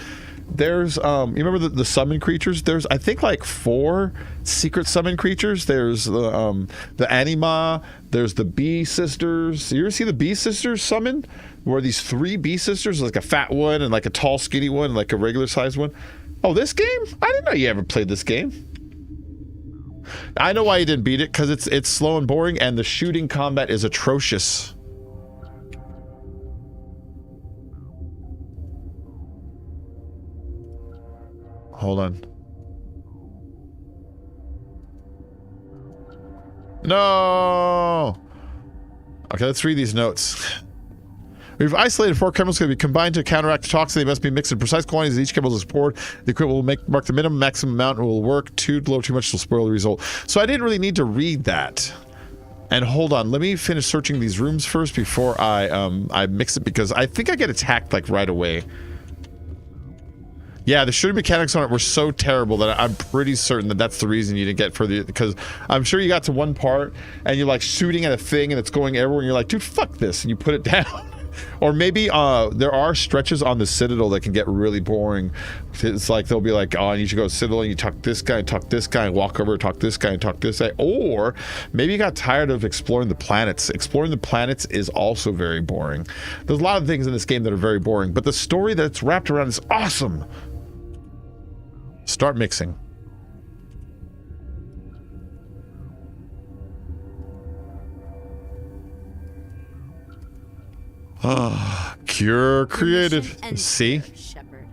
there's, you remember the summon creatures? There's, I think, like 4 secret summon creatures. There's the Anima. There's the Bee Sisters. You ever see the Bee Sisters summon? Where these 3 Bee Sisters, like a fat one and like a tall, skinny one, and like a regular sized one. Oh, this game? I didn't know you ever played this game. I know why you didn't beat it, because it's slow and boring, and the shooting combat is atrocious. Hold on. No! Okay, let's read these notes. We've isolated 4 chemicals that can be combined to counteract the toxin. They must be mixed in precise quantities. Each chemical is poured. The equipment will mark the minimum, maximum amount, and will work. Too low, too much will spoil the result. So I didn't really need to read that. And hold on, let me finish searching these rooms first before I mix it, because I think I get attacked like right away. Yeah, the shooting mechanics on it were so terrible that I'm pretty certain that that's the reason you didn't get further, because I'm sure you got to one part and you're like shooting at a thing and it's going everywhere and you're like, dude, fuck this, and you put it down. Or maybe there are stretches on the Citadel that can get really boring. It's like they'll be like, oh, I need you to go to Citadel and you talk this guy, walk over, talk this guy, and talk this guy. Or maybe you got tired of exploring the planets. Exploring the planets is also very boring. There's a lot of things in this game that are very boring, but the story that's wrapped around is awesome. Start mixing. Ah, cure created. See? Shepard.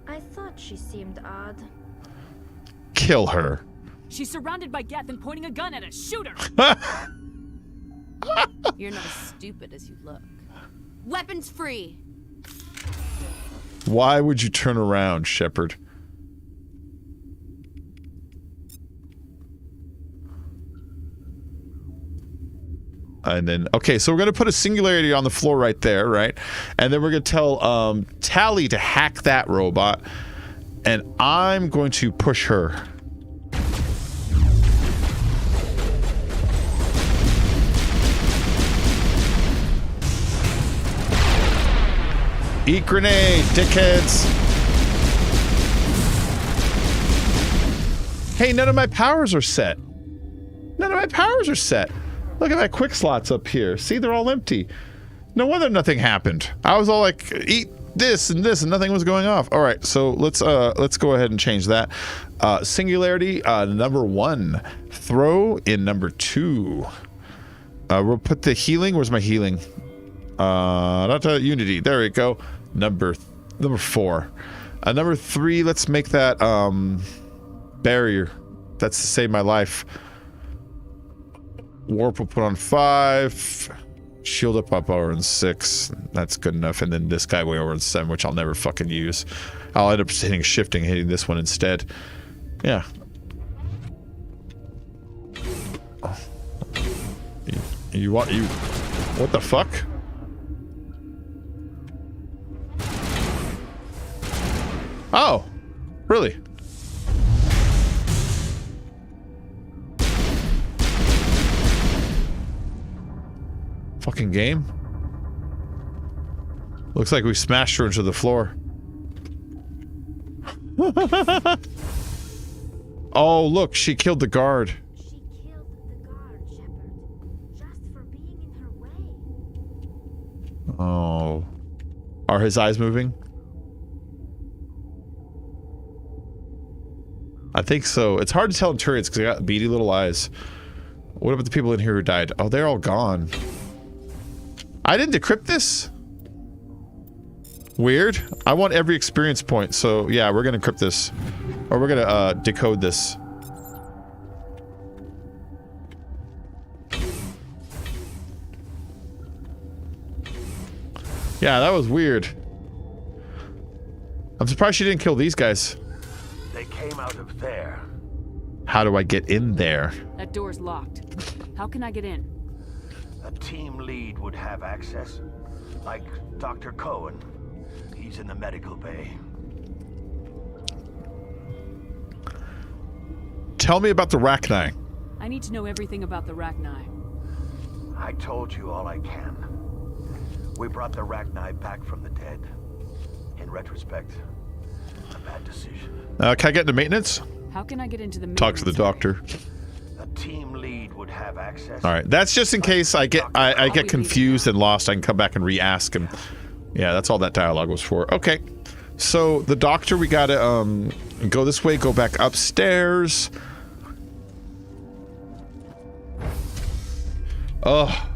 I thought she seemed odd. Kill her. She's surrounded by Geth and pointing a gun at us. Shoot her! You're not as stupid as you look. Weapons free. Why would you turn around, Shepard? And then, okay, so we're going to put a singularity on the floor right there, right? And then we're going to tell Tali to hack that robot. And I'm going to push her. Eat grenade, dickheads. Hey, none of my powers are set. None of my powers are set. Look at my quick slots up here. See, they're all empty. No wonder nothing happened. I was all like, eat this and this, and nothing was going off. All right, so let's go ahead and change that. Singularity, number 1. Throw in number 2. We'll put the healing. Where's my healing? Not Unity. There we go. Number 4. Number 3. Let's make that barrier. That's to save my life. Warp will put on 5. Shield up over in 6. That's good enough. And then this guy way over in 7, which I'll never fucking use. I'll end up hitting this one instead. Yeah. What the fuck? Oh, really? Fucking game. Looks like we smashed her into the floor. Oh, look, she killed the guard. She killed the guard, Shepard, just for being in her way. Are his eyes moving? I think so. It's hard to tell in turrets because they got beady little eyes. What about the people in here who died? Oh, they're all gone. I didn't decrypt this? Weird. I want every experience point, so yeah, we're gonna encrypt this. Or we're gonna decode this. Yeah, that was weird. I'm surprised she didn't kill these guys. They came out of there. How do I get in there? That door's locked. How can I get in? A team lead would have access. Like Dr. Cohen. He's in the medical bay. Tell me about the Rachni. I need to know everything about the Rachni. I told you all I can. We brought the Rachni back from the dead. In retrospect, a bad decision. Can I get into maintenance? How can I get into the Talk to the doctor. A team lead would have access. All right, that's just in case I get confused and lost. I can come back and re-ask him. Yeah, that's all that dialogue was for. Okay, so the doctor, we gotta go this way, go back upstairs. Oh,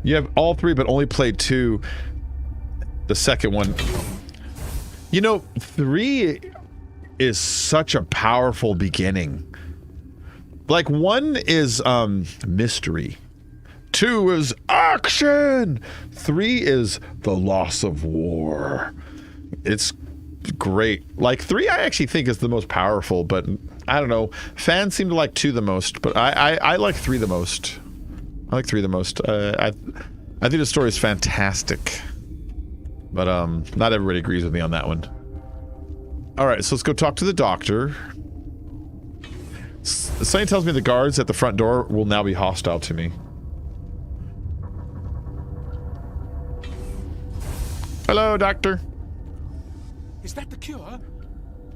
you have all three, but only played 2. The second one, you know, 3 is such a powerful beginning. Like 1 is mystery, 2 is action, 3 is the loss of war. It's great. Like 3 I actually think is the most powerful, but I don't know, fans seem to like 2 the most, but I like 3 the most. I like 3 the most. I think the story is fantastic, but not everybody agrees with me on that one. All right, so let's go talk to the doctor. Something tells me the guards at the front door will now be hostile to me. Hello, doctor. Is that the cure?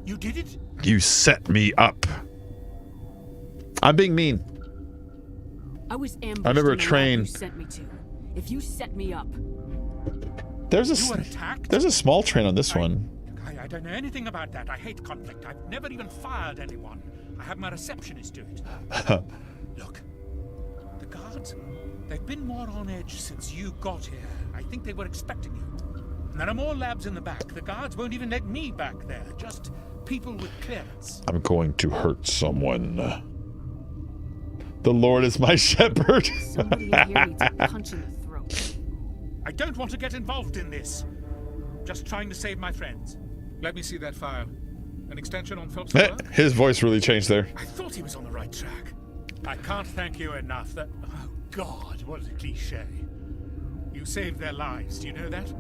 You did it? You set me up. I'm being mean. I was ambushed. I remember a in the lab train. you sent me to. If you set me up, There's a small train on this one. I don't know anything about that. I hate conflict. I've never even fired anyone. I have my receptionist do it. Look, the guards, they've been more on edge since you got here. I think they were expecting you. And there are more labs in the back. The guards won't even let me back there. Just people with clearance. I'm going to hurt someone. The Lord is my shepherd. somebody in here needs a punch in the throat. I don't want to get involved in this. Just trying to save my friends. Let me see that file. An extension on Phelps' work? His voice really changed there. I thought he was on the right track. I can't thank you enough. That, oh God, what a cliche. You saved their lives. Do you know that?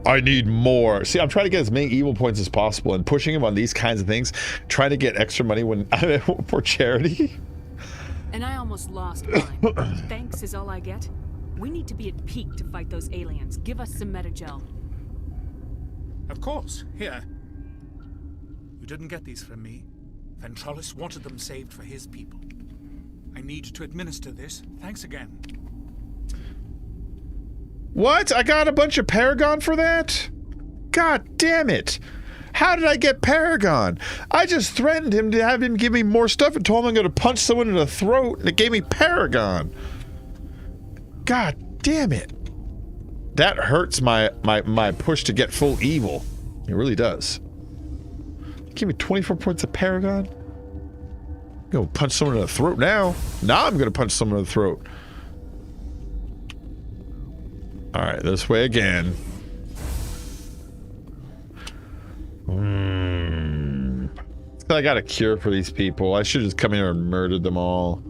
I need more. See, I'm trying to get as many evil points as possible and pushing him on these kinds of things, trying to get extra money when for charity. And I almost lost mine. Thanks is all I get. We need to be at peak to fight those aliens. Give us some Metagel. Of course. Here. You didn't get these from me. Ventrolis wanted them saved for his people. I need to administer this. Thanks again. What? I got a bunch of Paragon for that? God damn it. How did I get Paragon? I just threatened him to have him give me more stuff and told him I'm going to punch someone in the throat, and it gave me Paragon. God damn it. That hurts my push to get full evil. It really does. Give me 24 points of Paragon. I'm going to punch someone in the throat now. Now I'm going to punch someone in the throat. Alright, this way again. I got a cure for these people. I should just come here and murdered them all.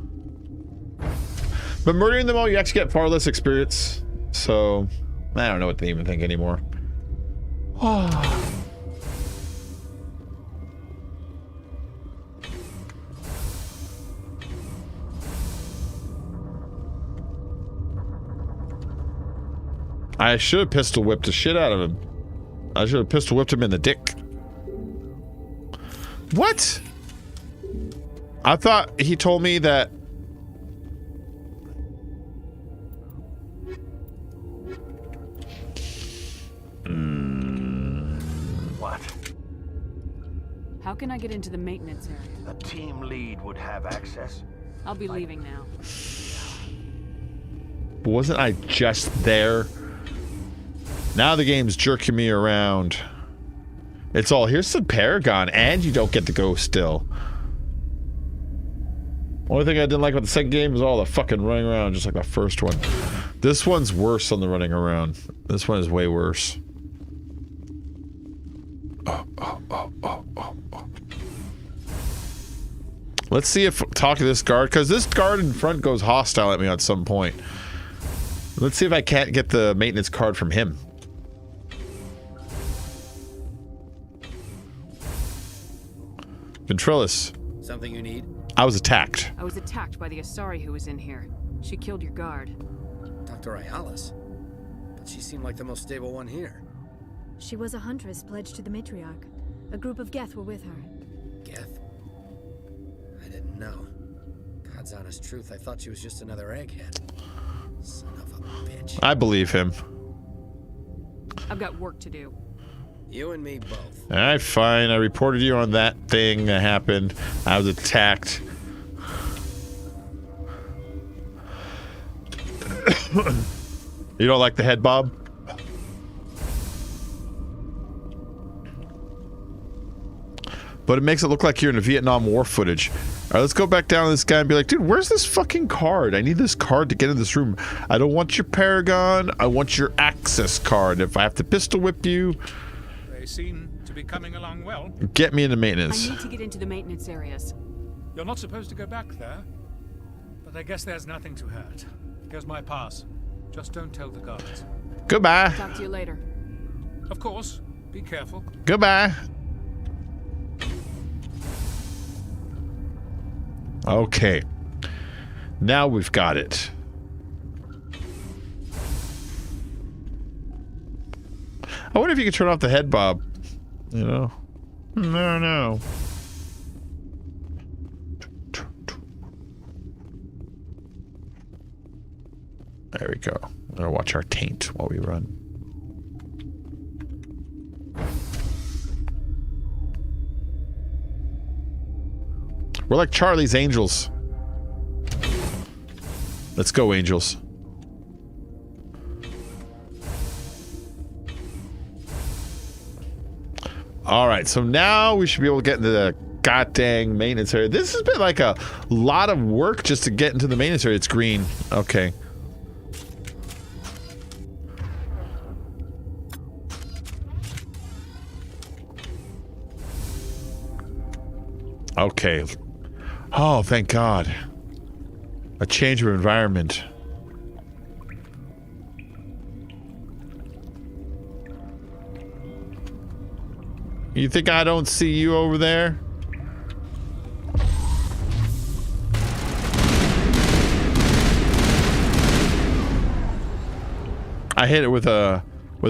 But murdering them all, you actually get far less experience. So, I don't know what to even think anymore. I should have pistol whipped the shit out of him. I should have pistol whipped him in the dick. What? I thought he told me that. How can I get into the maintenance area? A team lead would have access. I'll be leaving now. Wasn't I just there? Now the game's jerking me around. It's all, here's some Paragon, and you don't get to go still. Only thing I didn't like about the second game was all the fucking running around, just like the first one. This one's worse on the running around. This one is way worse. Oh. Let's see if talk to this guard, because this guard in front goes hostile at me at some point. Let's see if I can't get the maintenance card from him. Ventrilis. Something you need? I was attacked. I was attacked by the Asari who was in here. She killed your guard. Dr. Ayalis? But she seemed like the most stable one here. She was a huntress pledged to the matriarch. A group of Geth were with her. Geth? I didn't know. God's honest truth, I thought she was just another egghead. Son of a bitch. I believe him. I've got work to do. You and me both. Alright, fine. I reported you on that thing that happened. I was attacked. You don't like the head bob? But it makes it look like you're in a Vietnam War footage. Alright, let's go back down to this guy and be like, dude, where's this fucking card? I need this card to get in this room. I don't want your Paragon. I want your access card. If I have to pistol whip you... They seem to be coming along well. Get me into maintenance. I need to get into the maintenance areas. You're not supposed to go back there, but I guess there's nothing to hurt. Here's my pass. Just don't tell the guards. Goodbye. Talk to you later. Of course. Be careful. Goodbye. Okay. Now we've got it. I wonder if you could turn off the head bob. You know? No. There we go. I'm gonna watch our taint while we run. We're like Charlie's Angels. Let's go, Angels. Alright, so now we should be able to get into the goddamn maintenance area. This has been like a lot of work just to get into the maintenance area. It's green. Okay. Okay. Oh, thank God. A change of environment. You think I don't see you over there? I hit it with a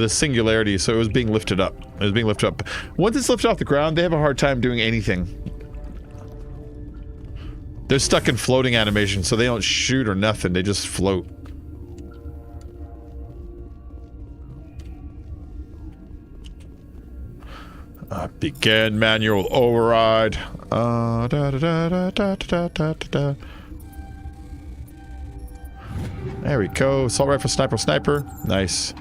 singularity, so it was being lifted up. It was being lifted up. Once it's lifted off the ground, they have a hard time doing anything. They're stuck in floating animation, so they don't shoot or nothing. They just float. Begin manual override. There we go. Assault rifle, sniper. Nice.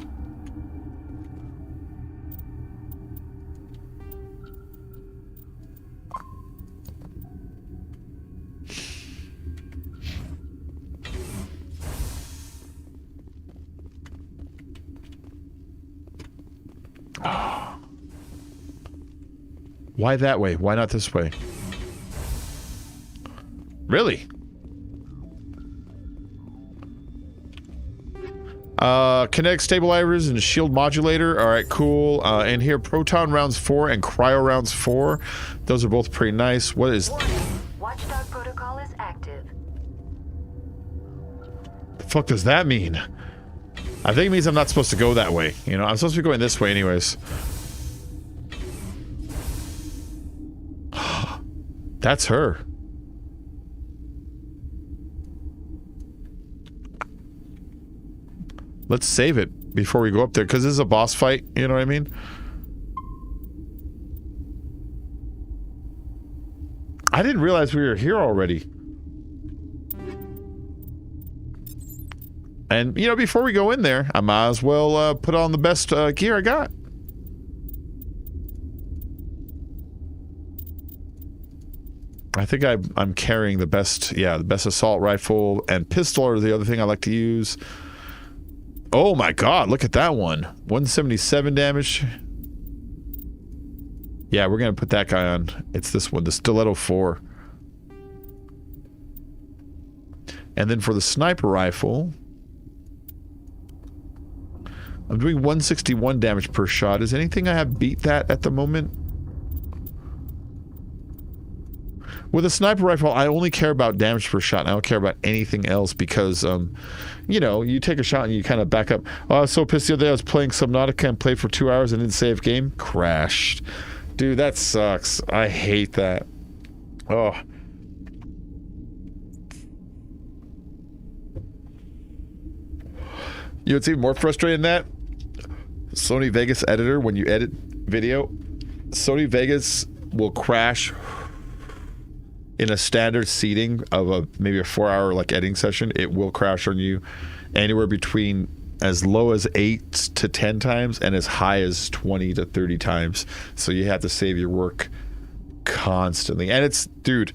Why that way? Why not this way? Really? Kinetic stabilizers and shield modulator. Alright, cool. And here, proton rounds 4 and cryo rounds 4. Those are both pretty nice. What is... Watchdog protocol is active. The fuck does that mean? I think it means I'm not supposed to go that way. You know, I'm supposed to be going this way anyways. That's her. Let's save it before we go up there, because this is a boss fight, you know what I mean? I didn't realize we were here already. And, you know, before we go in there, I might as well put on the best gear I got. I think I'm carrying the best, yeah, the best assault rifle and pistol are the other thing I like to use. Oh my god, look at that one. 177 damage. Yeah, we're going to put that guy on. It's this one, the Stiletto 4. And then for the sniper rifle, I'm doing 161 damage per shot. Is anything I have beat that at the moment? With a sniper rifle, I only care about damage per shot. I don't care about anything else because, you know, you take a shot and you kind of back up. Oh, I was so pissed the other day. I was playing Subnautica and played for 2 hours and didn't save game. Crashed. Dude, that sucks. I hate that. Oh. You know what's even more frustrating than that? Sony Vegas editor, when you edit video, Sony Vegas will crash in a standard seating of maybe a 4-hour like editing session. It will crash on you anywhere between as low as 8 to 10 times and as high as 20 to 30 times. So you have to save your work constantly. And it's, dude,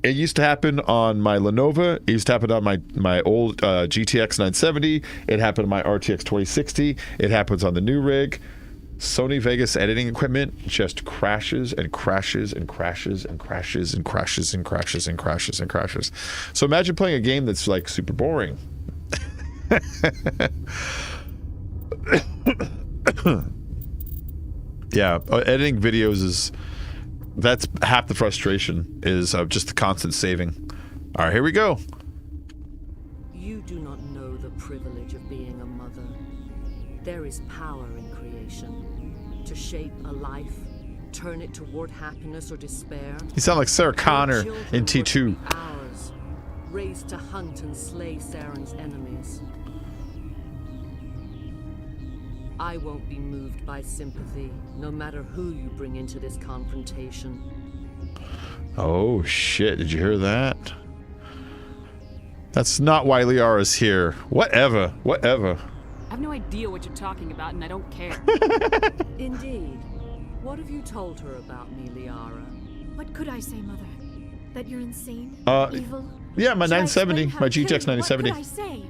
it used to happen on my Lenovo. It used to happen on my old GTX 970. It happened on my RTX 2060. It happens on the new rig. Sony Vegas editing equipment just crashes and crashes and crashes and crashes and crashes and crashes and crashes and crashes. So imagine playing a game that's like super boring. Yeah, editing videos that's half the frustration is just the constant saving. All right, here we go. You do not know the privilege of being a mother. There is power in creation. To shape a life, turn it toward happiness or despair. You sound like Sarah Connor in T2. Ours, raised to hunt and slay Saren's enemies. I won't be moved by sympathy, no matter who you bring into this confrontation. Oh shit, did you hear that? That's not why Liara's here. Whatever, whatever. I have no idea what you're talking about, and I don't care. Indeed. What have you told her about me, Liara? What could I say, Mother? That you're insane? Evil? Yeah, my 970, my GTX 970. What could I say?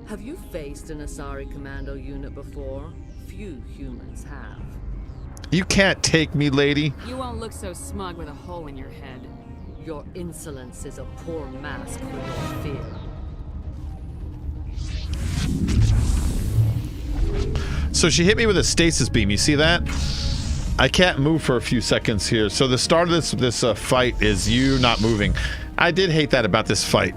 Have you faced an Asari commando unit before? Few humans have. You can't take me, lady. You won't look so smug with a hole in your head. Your insolence is a poor mask for your fear. So she hit me with a stasis beam. You see that? I can't move for a few seconds here. So the start of this fight is you not moving. I did hate that about this fight.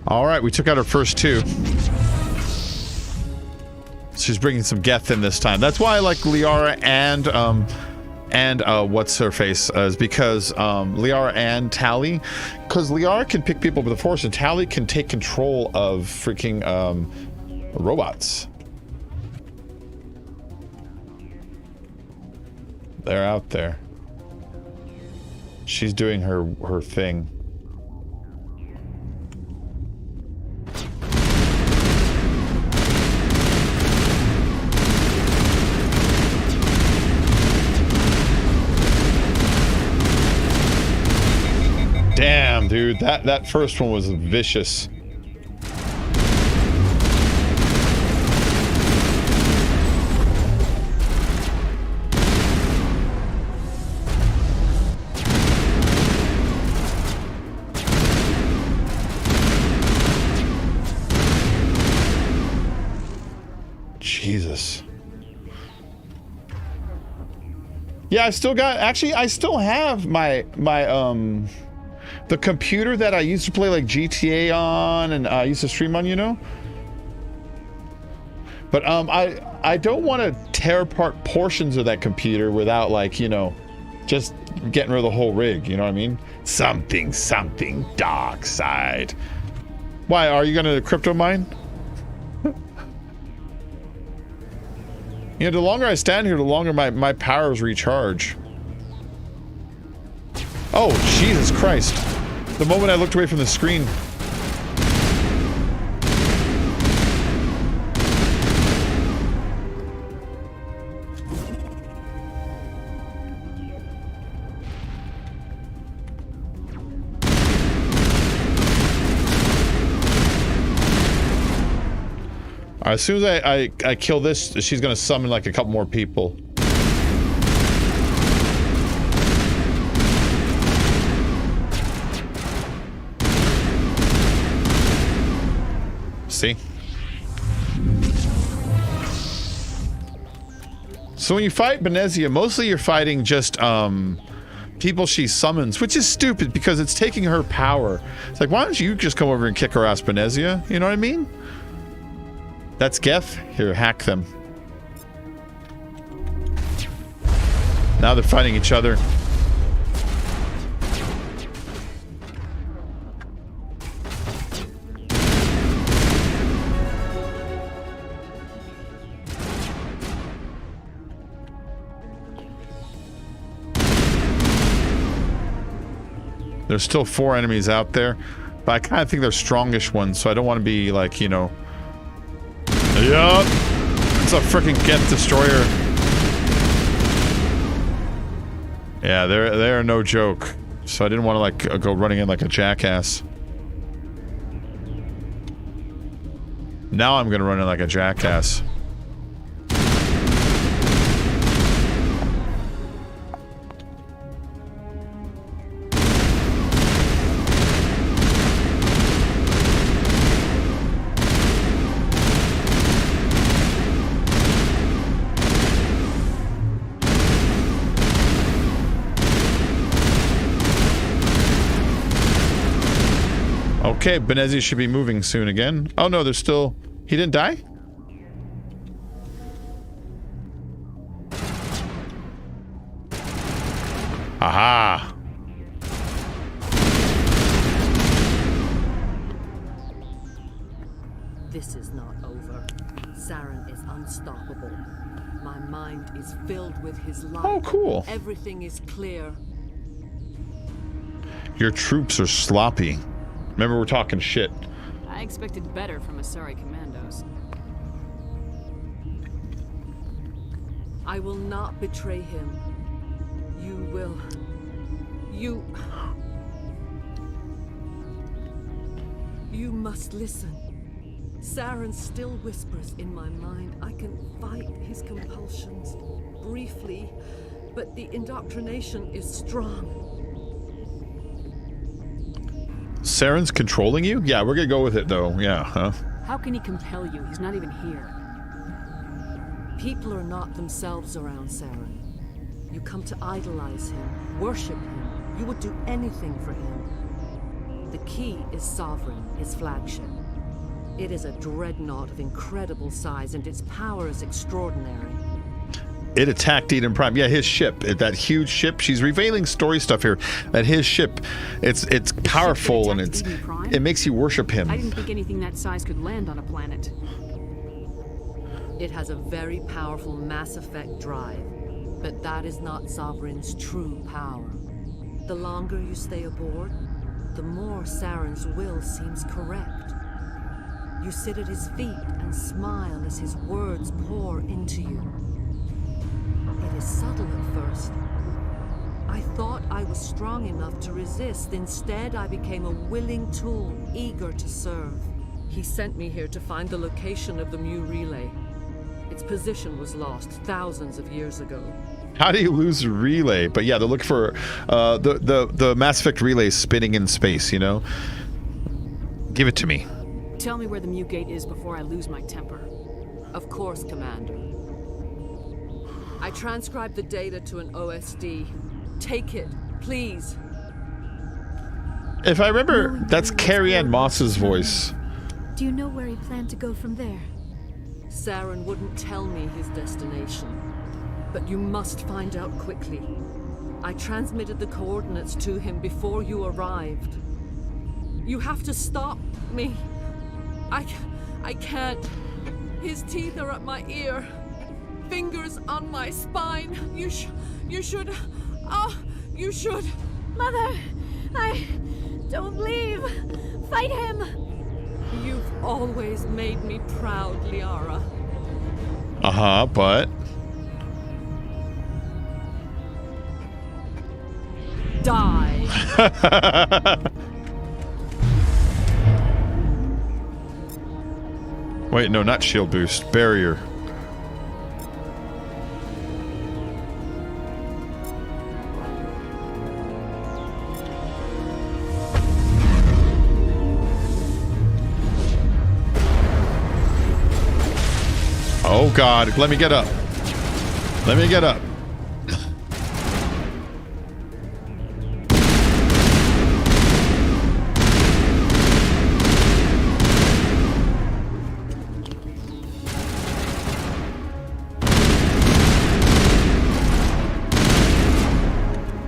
All right, we took out our first two. She's bringing some Geth in this time. That's why I like Liara and what's her face is because Liara and Tali, because Liara can pick people up with the Force and Tali can take control of freaking robots. They're out there. She's doing her thing. Damn, dude, that first one was vicious. Jesus. Yeah, I still have my the computer that I used to play like GTA on and I used to stream on, you know? But I don't want to tear apart portions of that computer without, like, you know, just getting rid of the whole rig, you know what I mean? Something dark side. Why, are you gonna crypto mine? You know, the longer I stand here, the longer my powers recharge. Oh, Jesus Christ. The moment I looked away from the screen. As soon as I kill this, she's gonna summon like a couple more people. See? So when you fight Benezia, mostly you're fighting just people she summons, which is stupid because it's taking her power. It's like, why don't you just come over and kick her ass, Benezia? You know what I mean? That's Geth. Here, hack them. Now they're fighting each other. There's still 4 enemies out there, but I kind of think they're strongish ones, so I don't want to be like, you know... Yup! It's a freaking Geth destroyer. Yeah, they're no joke. So I didn't want to like go running in like a jackass. Now I'm gonna run in like a jackass. Okay, Benezia should be moving soon again. Oh no, there's still... He didn't die? Aha! This is not over. Saren is unstoppable. My mind is filled with his light. Oh, cool. Everything is clear. Your troops are sloppy. Remember, we're talking shit. I expected better from Asari commandos. I will not betray him. You will. You must listen. Saren still whispers in my mind. I can fight his compulsions briefly, but the indoctrination is strong. Saren's controlling you? Yeah, we're gonna go with it though. Yeah, huh? How can he compel you? He's not even here. People are not themselves around Saren. You come to idolize him, worship him. You would do anything for him. The key is Sovereign, his flagship. It is a dreadnought of incredible size, and its power is extraordinary. It attacked Eden Prime. Yeah, his ship. That huge ship. She's revealing story stuff here. That his ship, it's powerful and it makes you worship him. I didn't think anything that size could land on a planet. It has a very powerful Mass Effect drive, but that is not Sovereign's true power. The longer you stay aboard, the more Saren's will seems correct. You sit at his feet and smile as his words pour into you. It is subtle at first. I thought I was strong enough to resist. Instead, I became a willing tool, eager to serve. He sent me here to find the location of the Mu relay. Its position was lost thousands of years ago. How do you lose a relay? But yeah, they're looking for the Mass Effect relay spinning in space, you know? Give it to me. Tell me where the Mu gate is before I lose my temper. Of course, Commander. I transcribed the data to an OSD. Take it, please. If I remember, that's Carrie Ann Moss's voice. Do you know where he planned to go from there? Saren wouldn't tell me his destination. But you must find out quickly. I transmitted the coordinates to him before you arrived. You have to stop me. I can't. His teeth are at my ear. Fingers on my spine. You should. Oh, you should. Mother, don't leave. Fight him. You've always made me proud, Liara. Uh-huh, but... Die. Wait, no, not shield boost. Barrier. Oh God, let me get up. Let me get up.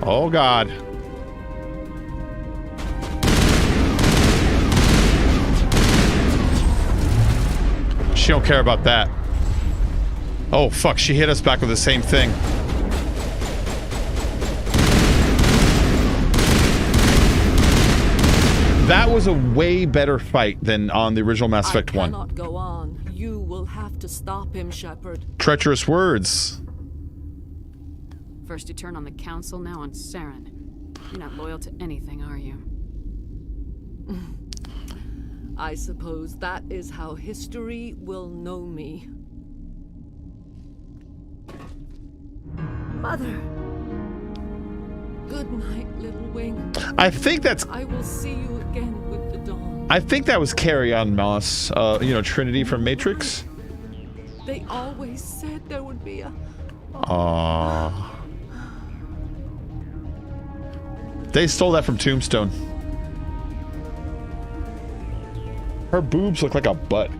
Oh God. She don't care about that. Oh fuck, she hit us back with the same thing. That was a way better fight than on the original Mass Effect 1. I cannot go on. You will have to stop him, Shepard. Treacherous words. First you turn on the Council, now on Saren. You're not loyal to anything, are you? I suppose that is how history will know me. Mother. Good night, little wing. I think that's... I will see you again with the dawn. I think that was Carrie-On Moss, you know, Trinity from Matrix. They always said there would be a... Aww. They stole that from Tombstone. Her boobs look like a butt.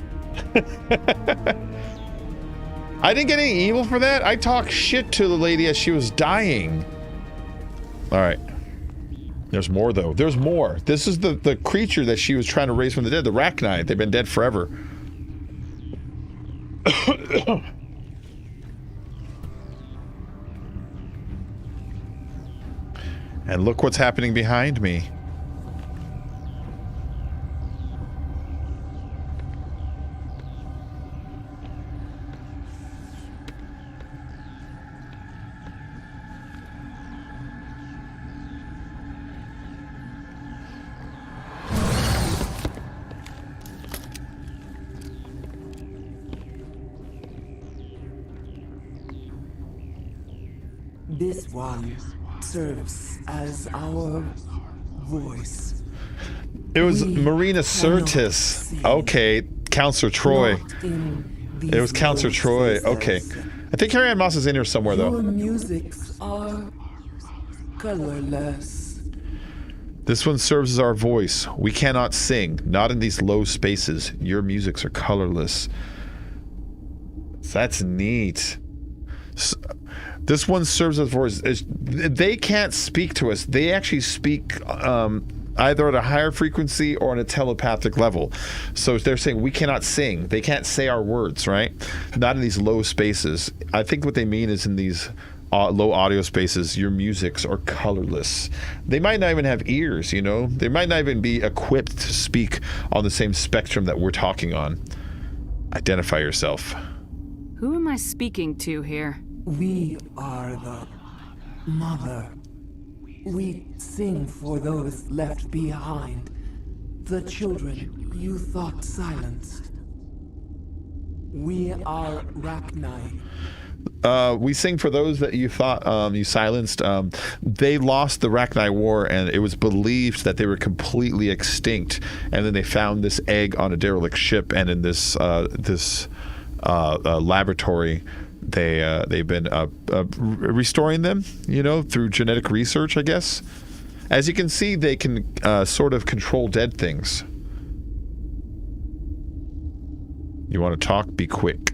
I didn't get any evil for that. I talked shit to the lady as she was dying. Alright. There's more, though. There's more. This is the creature that she was trying to raise from the dead. The Rachni. They've been dead forever. And look what's happening behind me. This one serves as our voice. It was Marina Sirtis. Okay, Counselor Troy. It was Counselor Troy. Okay. I think Carrie-On Moss is in here somewhere, though. Your musics are colorless. This one serves as our voice. We cannot sing, not in these low spaces. Your musics are colorless. That's neat. This one serves as voice. They can't speak to us. They actually speak either at a higher frequency or on a telepathic level. So they're saying we cannot sing. They can't say our words, right? Not in these low spaces. I think what they mean is in these low audio spaces, your musics are colorless. They might not even have ears, you know? They might not even be equipped to speak on the same spectrum that we're talking on. Identify yourself. Who am I speaking to here? We are the mother. We sing for those left behind. The children you thought silenced. We are Rachni. We sing for those that you thought you silenced. They lost the Rachni War, and it was believed that they were completely extinct. And then they found this egg on a derelict ship, and in this laboratory, they've been restoring them, you know, through genetic research, I guess. As you can see, they can sort of control dead things. You want to talk? Be quick.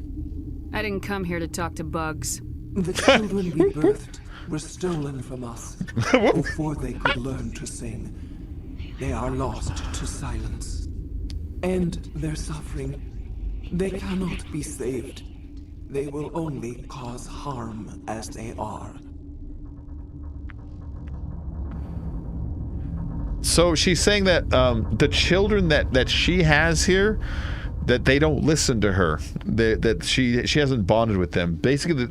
I didn't come here to talk to bugs. The children we birthed were stolen from us before they could learn to sing. They are lost to silence. And their suffering, they cannot be saved. They will only cause harm as they are. So she's saying that the children that she has here, that they don't listen to her, that she hasn't bonded with them. Basically,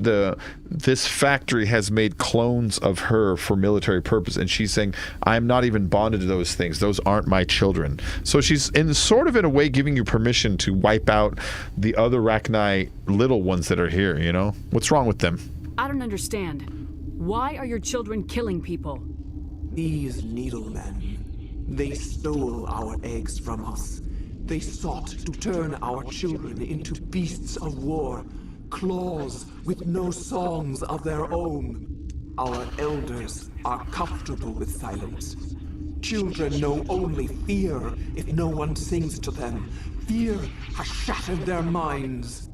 this factory has made clones of her for military purpose, and she's saying, I'm not even bonded to those things. Those aren't my children. So she's in a way giving you permission to wipe out the other Rachni little ones that are here, you know? What's wrong with them? I don't understand. Why are your children killing people? These needlemen, they stole our eggs from us. They sought to turn our children into beasts of war, claws with no songs of their own. Our elders are comfortable with silence. Children know only fear if no one sings to them. Fear has shattered their minds.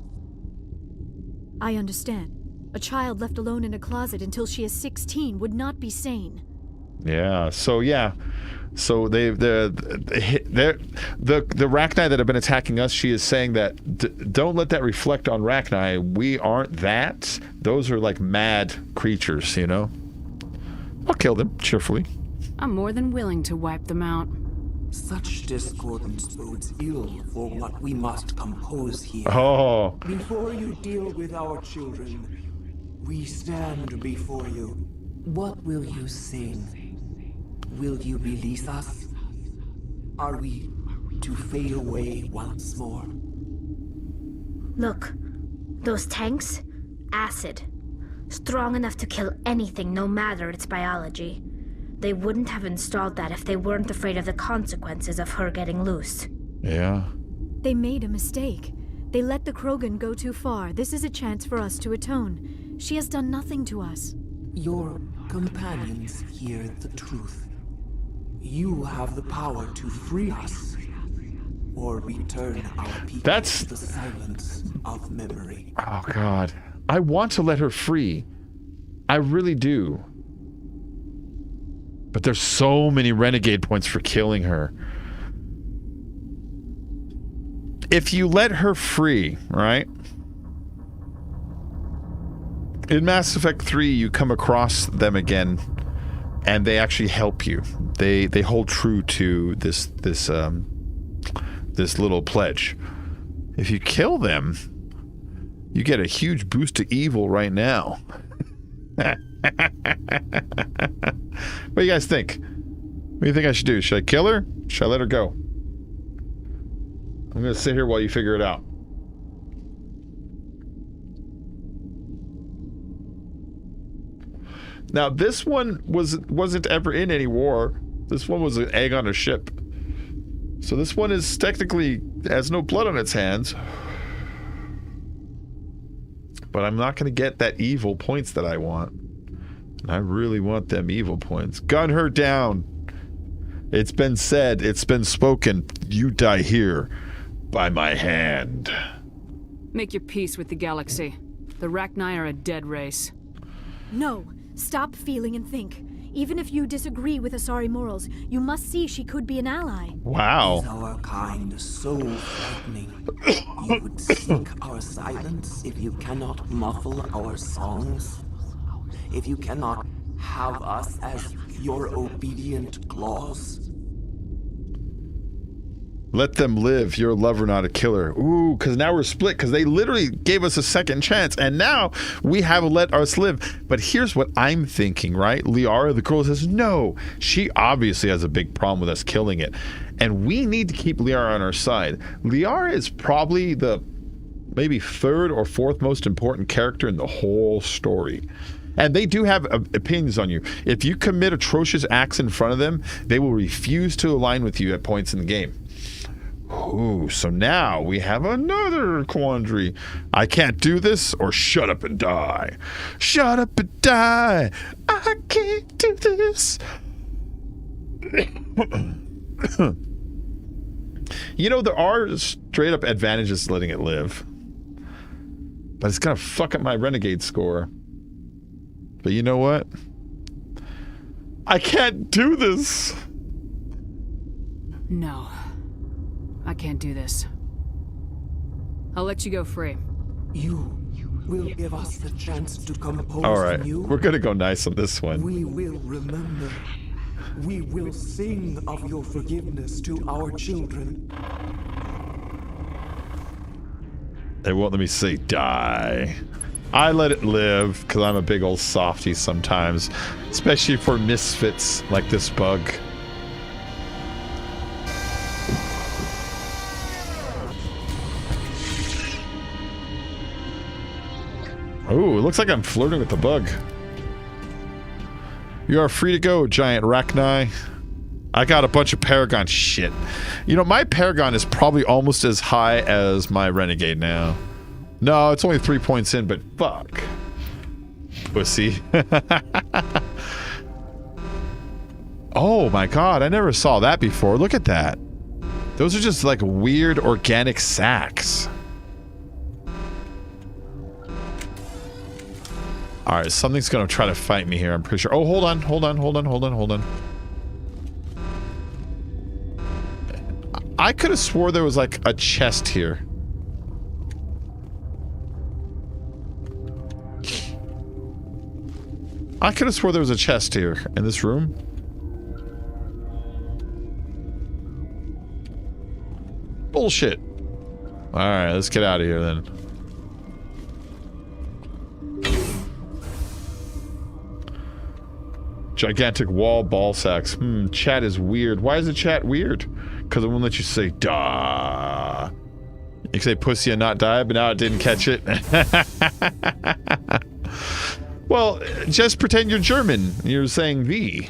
I understand. A child left alone in a closet until she is 16 would not be sane. Yeah. So the Rachni that have been attacking us, she is saying that don't let that reflect on Rachni. We aren't that. Those are like mad creatures, you know. I'll kill them cheerfully. I'm more than willing to wipe them out. Such discordance bodes ill for what we must compose here. Oh. Before you deal with our children, we stand before you. What will you sing? Will you release us? Are we to fade away once more? Look, those tanks? Acid. Strong enough to kill anything, no matter its biology. They wouldn't have installed that if they weren't afraid of the consequences of her getting loose. Yeah. They made a mistake. They let the Krogan go too far. This is a chance for us to atone. She has done nothing to us. Your companions hear the truth. You have the power to free us, or return our people to the silence of memory. Oh, God. I want to let her free. I really do. But there's so many renegade points for killing her. If you let her free, right? In Mass Effect 3, you come across them again, and they actually help you. They hold true to this little pledge. If you kill them, you get a huge boost to evil right now. What do you guys think? What do you think I should do? Should I kill her? Should I let her go? I'm gonna sit here while you figure it out. Now, this one wasn't ever in any war. This one was an egg on a ship. So this one is technically has no blood on its hands. But I'm not going to get that evil points that I want. And I really want them evil points. Gun her down. It's been said, it's been spoken. You die here by my hand. Make your peace with the galaxy. The Rachni are a dead race. No. Stop feeling and think. Even if you disagree with Asari morals, you must see she could be an ally. Wow. Is our kind so frightening? You would seek our silence if you cannot muffle our songs? If you cannot have us as your obedient claws? Let them live. You're a lover, not a killer. Ooh, because now we're split, because they literally gave us a second chance, and now we haven't let us live. But here's what I'm thinking, right? Liara, the girl, says, no. She obviously has a big problem with us killing it. And we need to keep Liara on our side. Liara is probably the maybe third or fourth most important character in the whole story. And they do have opinions on you. If you commit atrocious acts in front of them, they will refuse to align with you at points in the game. Ooh, so now we have another quandary. I can't do this or shut up and die. Shut up and die. I can't do this. You know, there are straight up advantages to letting it live. But it's gonna fuck up my renegade score. But you know what? I can't do this. No. I can't do this. I'll let you go free. You will give us the chance to compose All right, anew. we're gonna go nice on this one. We will remember. We will sing of your forgiveness to our children. They won't let me say die. I let it live because I'm a big old softie sometimes, especially for misfits like this bug. Oh, it looks like I'm flirting with the bug. You are free to go, giant Rachni. I got a bunch of Paragon shit. You know, my Paragon is probably almost as high as my Renegade now. No, it's only 3 points in, but fuck. Pussy. Oh my god, I never saw that before. Look at that. Those are just like weird organic sacks. Alright, something's gonna try to fight me here, I'm pretty sure. Oh, hold on. I could have swore there was like a chest here. I could have swore there was a chest here in this room. Bullshit. Alright, let's get out of here then. Gigantic wall ball sacks. Chat is weird. Why is the chat weird? Because it won't let you say "duh." You can say pussy and not die, but now it didn't catch it. Well, just pretend you're German. You're saying "the."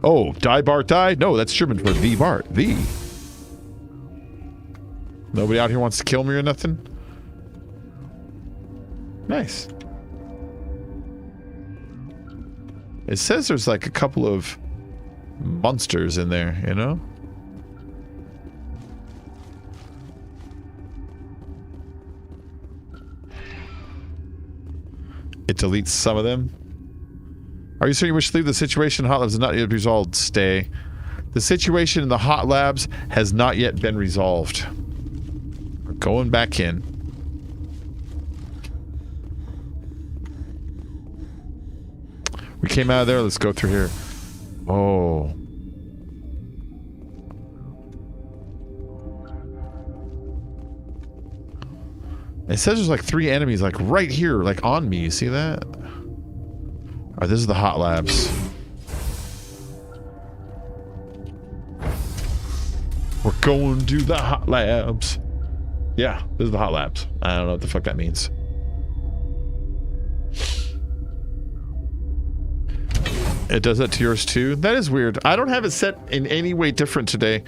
Oh, die Bart die? No, that's German for "the Bart." The. Nobody out here wants to kill me or nothing? Nice. It says there's like a couple of monsters in there, you know? It deletes some of them. Are you certain you wish to leave? The situation in Hot Labs is not yet resolved. Stay. The situation in the Hot Labs has not yet been resolved. We're going back in. We came out of there. Let's go through here. Oh. It says there's like 3 enemies like right here, like on me. You see that? Alright, this is the Hot Labs. We're going to the Hot Labs. Yeah, this is the Hot Labs. I don't know what the fuck that means. It does that to yours too? That is weird. I don't have it set in any way different today.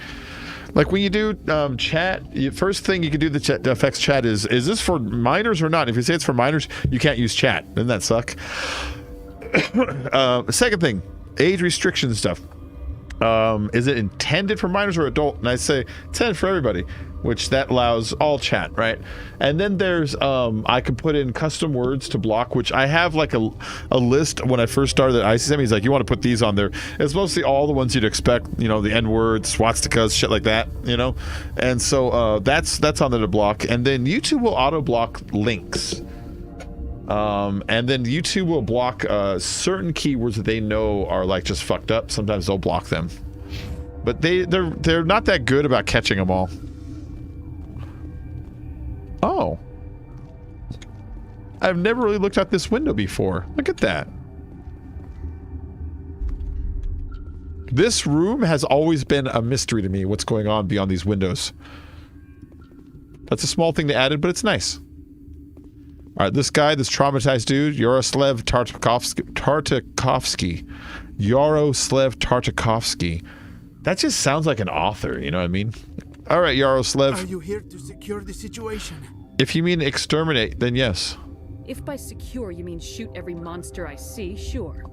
Like when you do chat, first thing you can do that affects chat is this for minors or not? If you say it's for minors, you can't use chat. Doesn't that suck? Second thing, age restriction stuff. Is it intended for minors or adult? And I say intended for everybody, which that allows all chat, right? And then there's I can put in custom words to block, which I have like a list. When I first started at ICSM, he's like, you want to put these on there. It's mostly all the ones you'd expect, you know, the N-word, swastikas, shit like that, you know. And so that's on there to block. And then YouTube will auto block links. And then YouTube will block certain keywords that they know are like just fucked up. Sometimes they'll block them, but they're not that good about catching them all. Oh, I've never really looked out this window before. Look at that. This room has always been a mystery to me. What's going on beyond these windows? That's a small thing they added, but it's nice. All right, this guy, this traumatized dude, Yaroslav Tartakovsky. Yaroslav Tartakovsky. That just sounds like an author, you know what I mean? All right, Yaroslav. Are you here to secure the situation? If you mean exterminate, then yes. If by secure you mean shoot every monster I see, sure.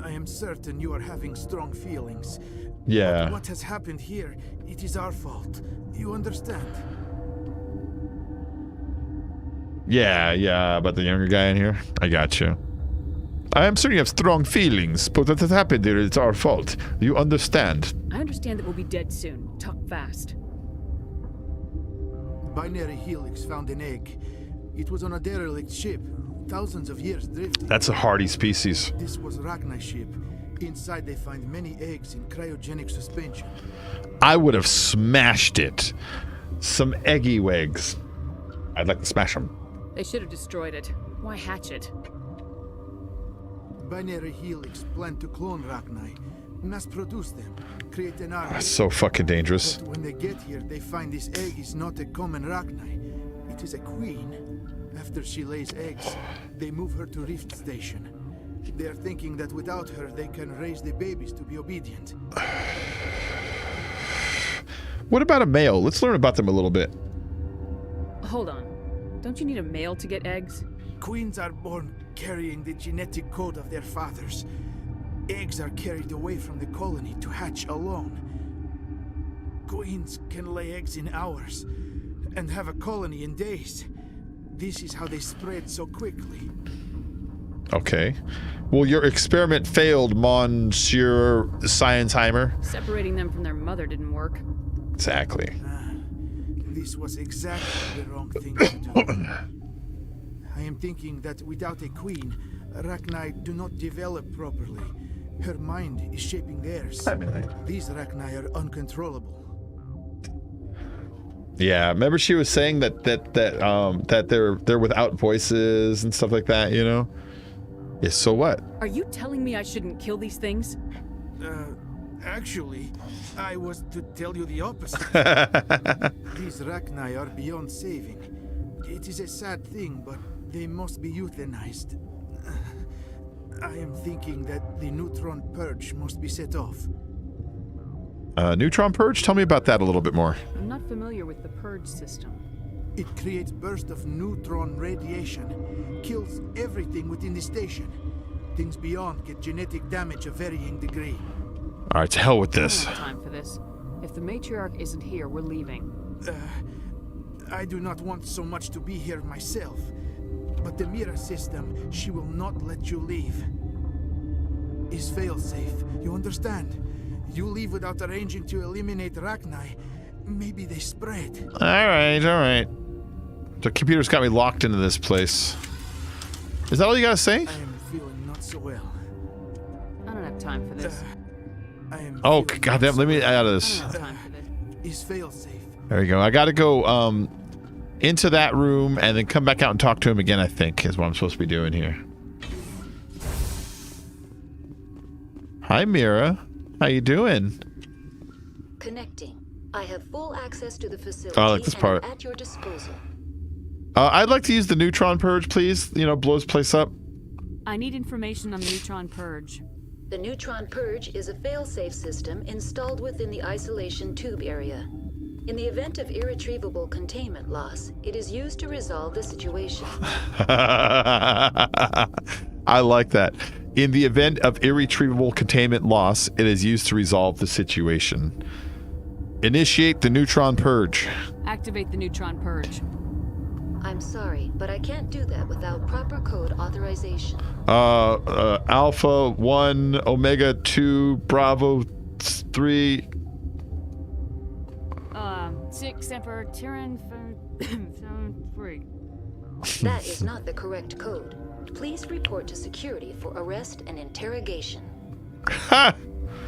I am certain you are having strong feelings. Yeah. But what has happened here, it is our fault. You understand? Yeah, about the younger guy in here. I got you. I am certain you have strong feelings, but what has happened here is our fault. You understand? I understand that we'll be dead soon. Talk fast. Binary Helix found an egg. It was on a derelict ship, thousands of years drifting. That's a hardy species. This was Rachni's ship. Inside they find many eggs in cryogenic suspension. I would have smashed it. Some eggy wigs. I'd like to smash them. They should have destroyed it. Why hatch it? Binary Helix planned to clone Rachni, mass-produce them, create an army. That's so fucking dangerous. But when they get here, they find this egg is not a common Rachni. It is a queen. After she lays eggs, they move her to Rift Station. They are thinking that without her, they can raise the babies to be obedient. What about a male? Let's learn about them a little bit. Hold on. Don't you need a male to get eggs? Queens are born carrying the genetic code of their fathers. Eggs are carried away from the colony to hatch alone. Queens can lay eggs in hours and have a colony in days. This is how they spread so quickly. Okay. Well, your experiment failed, Monsieur Sciensheimer. Separating them from their mother didn't work. Exactly. This was exactly the wrong thing to do. I am thinking that without a queen, Rachni do not develop properly. Her mind is shaping theirs. These Rachni are uncontrollable. Yeah, remember she was saying that they're without voices and stuff like that, you know? Yeah, so what? Are you telling me I shouldn't kill these things? Actually, I was to tell you the opposite. These Rachni are beyond saving. It is a sad thing, but they must be euthanized. I am thinking that the neutron purge must be set off. Neutron purge? Tell me about that a little bit more. I'm not familiar with the purge system. It creates bursts of neutron radiation, kills everything within the station. Things beyond get genetic damage of varying degree. All right, to hell with this. I don't have time for this. If the matriarch isn't here, we're leaving. I do not want so much to be here myself, but the Mira system, she will not let you leave. Is failsafe, you understand? You leave without arranging to eliminate Rachni, maybe they spread. All right. The computer's got me locked into this place. Is that all you gotta say? I am feeling not so well. I don't have time for this. Oh, goddamn, let me out of this. Is failsafe. There we go. I gotta go into that room and then come back out and talk to him again, I think, is what I'm supposed to be doing here. Hi, Mira. How you doing? Connecting. I have full access to the facility Oh, I like this part. and at your disposal. I'd like to use the neutron purge, please. You know, blow this place up. I need information on the neutron purge. The neutron purge is a failsafe system installed within the isolation tube area. In the event of irretrievable containment loss, it is used to resolve the situation. I like that. In the event of irretrievable containment loss, it is used to resolve the situation. Initiate the neutron purge. Activate the neutron purge. I'm sorry, but I can't do that without proper code authorization. Alpha 1, Omega 2, Bravo 3. 6 Emperor Tyrann 3. That is not the correct code. Please report to security for arrest and interrogation.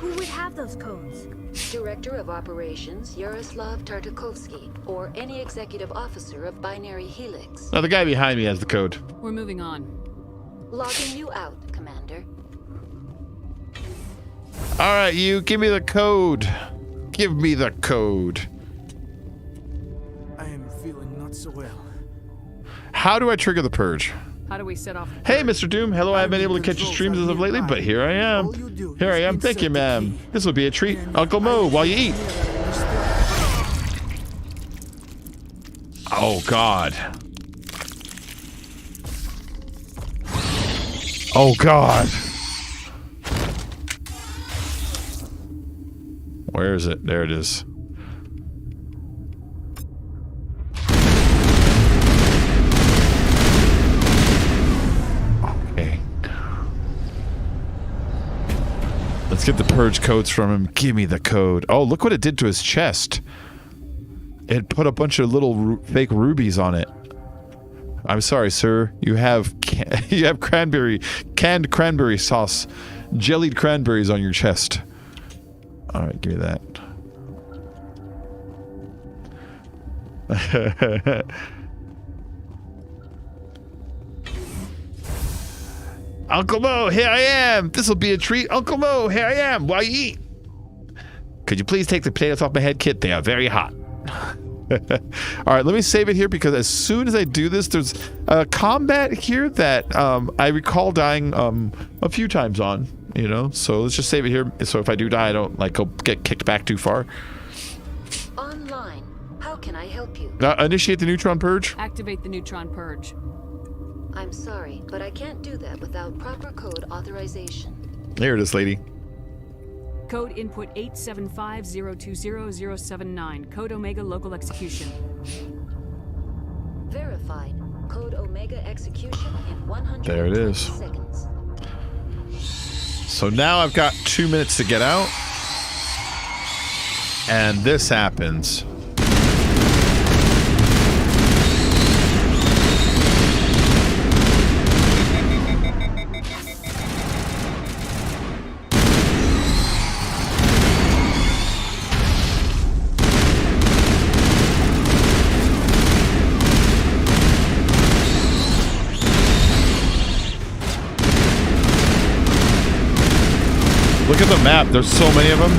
Who would have those codes? Director of Operations Yaroslav Tartakovsky, or any executive officer of Binary Helix. Now the guy behind me has the code. We're moving on. Logging you out, Commander. All right, you give me the code. Give me the code. I am feeling not so well. How do I trigger the purge? How do we set off? Hey, Mr. Doom. Hello, I haven't been able to catch your streams as of lately, but here I am. Here I am. Thank you, ma'am. This will be a treat. Uncle Mo, while you eat. Oh, God. Oh, God. Where is it? There it is. Let's get the purge codes from him. Give me the code. Oh, look what it did to his chest. It put a bunch of little fake rubies on it. I'm sorry, sir. You have canned cranberry sauce, jellied cranberries on your chest. All right, give me that. Uncle Mo, here I am. This will be a treat. Uncle Mo, here I am. While you eat. Could you please take the potatoes off my head, kid? They are very hot. All right, let me save it here because as soon as I do this, there's a combat here that I recall dying a few times on, you know? So let's just save it here. So if I do die, I don't like go get kicked back too far. Online. How can I help you? Initiate the neutron purge. Activate the neutron purge. I'm sorry, but I can't do that without proper code authorization. There it is, lady. Code input 875020079. Code Omega local execution. Verified. Code Omega execution in 100 There it is. seconds. So now I've got 2 minutes to get out. And this happens. Look at the map. There's so many of them.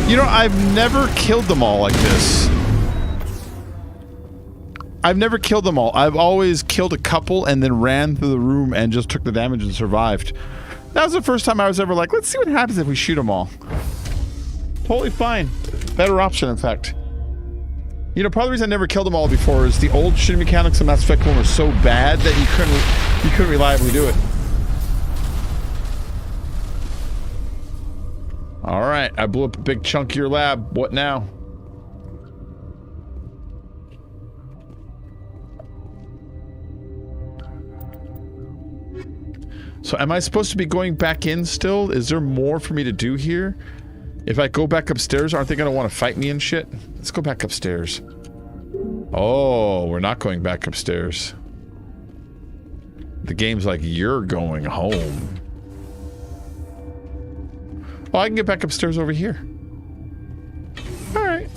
You know, I've never killed them all like this. I've never killed them all. I've always killed a couple and then ran through the room and just took the damage and survived. That was the first time I was ever like, let's see what happens if we shoot them all. Totally fine. Better option, in fact. You know, part of the reason I never killed them all before is the old shooting mechanics of Mass Effect 1 were so bad that you couldn't reliably do it. All right, I blew up a big chunk of your lab. What now? So am I supposed to be going back in still? Is there more for me to do here? If I go back upstairs, aren't they going to want to fight me and shit? Let's go back upstairs. Oh, we're not going back upstairs. The game's like, you're going home. Oh, I can get back upstairs over here. Alright.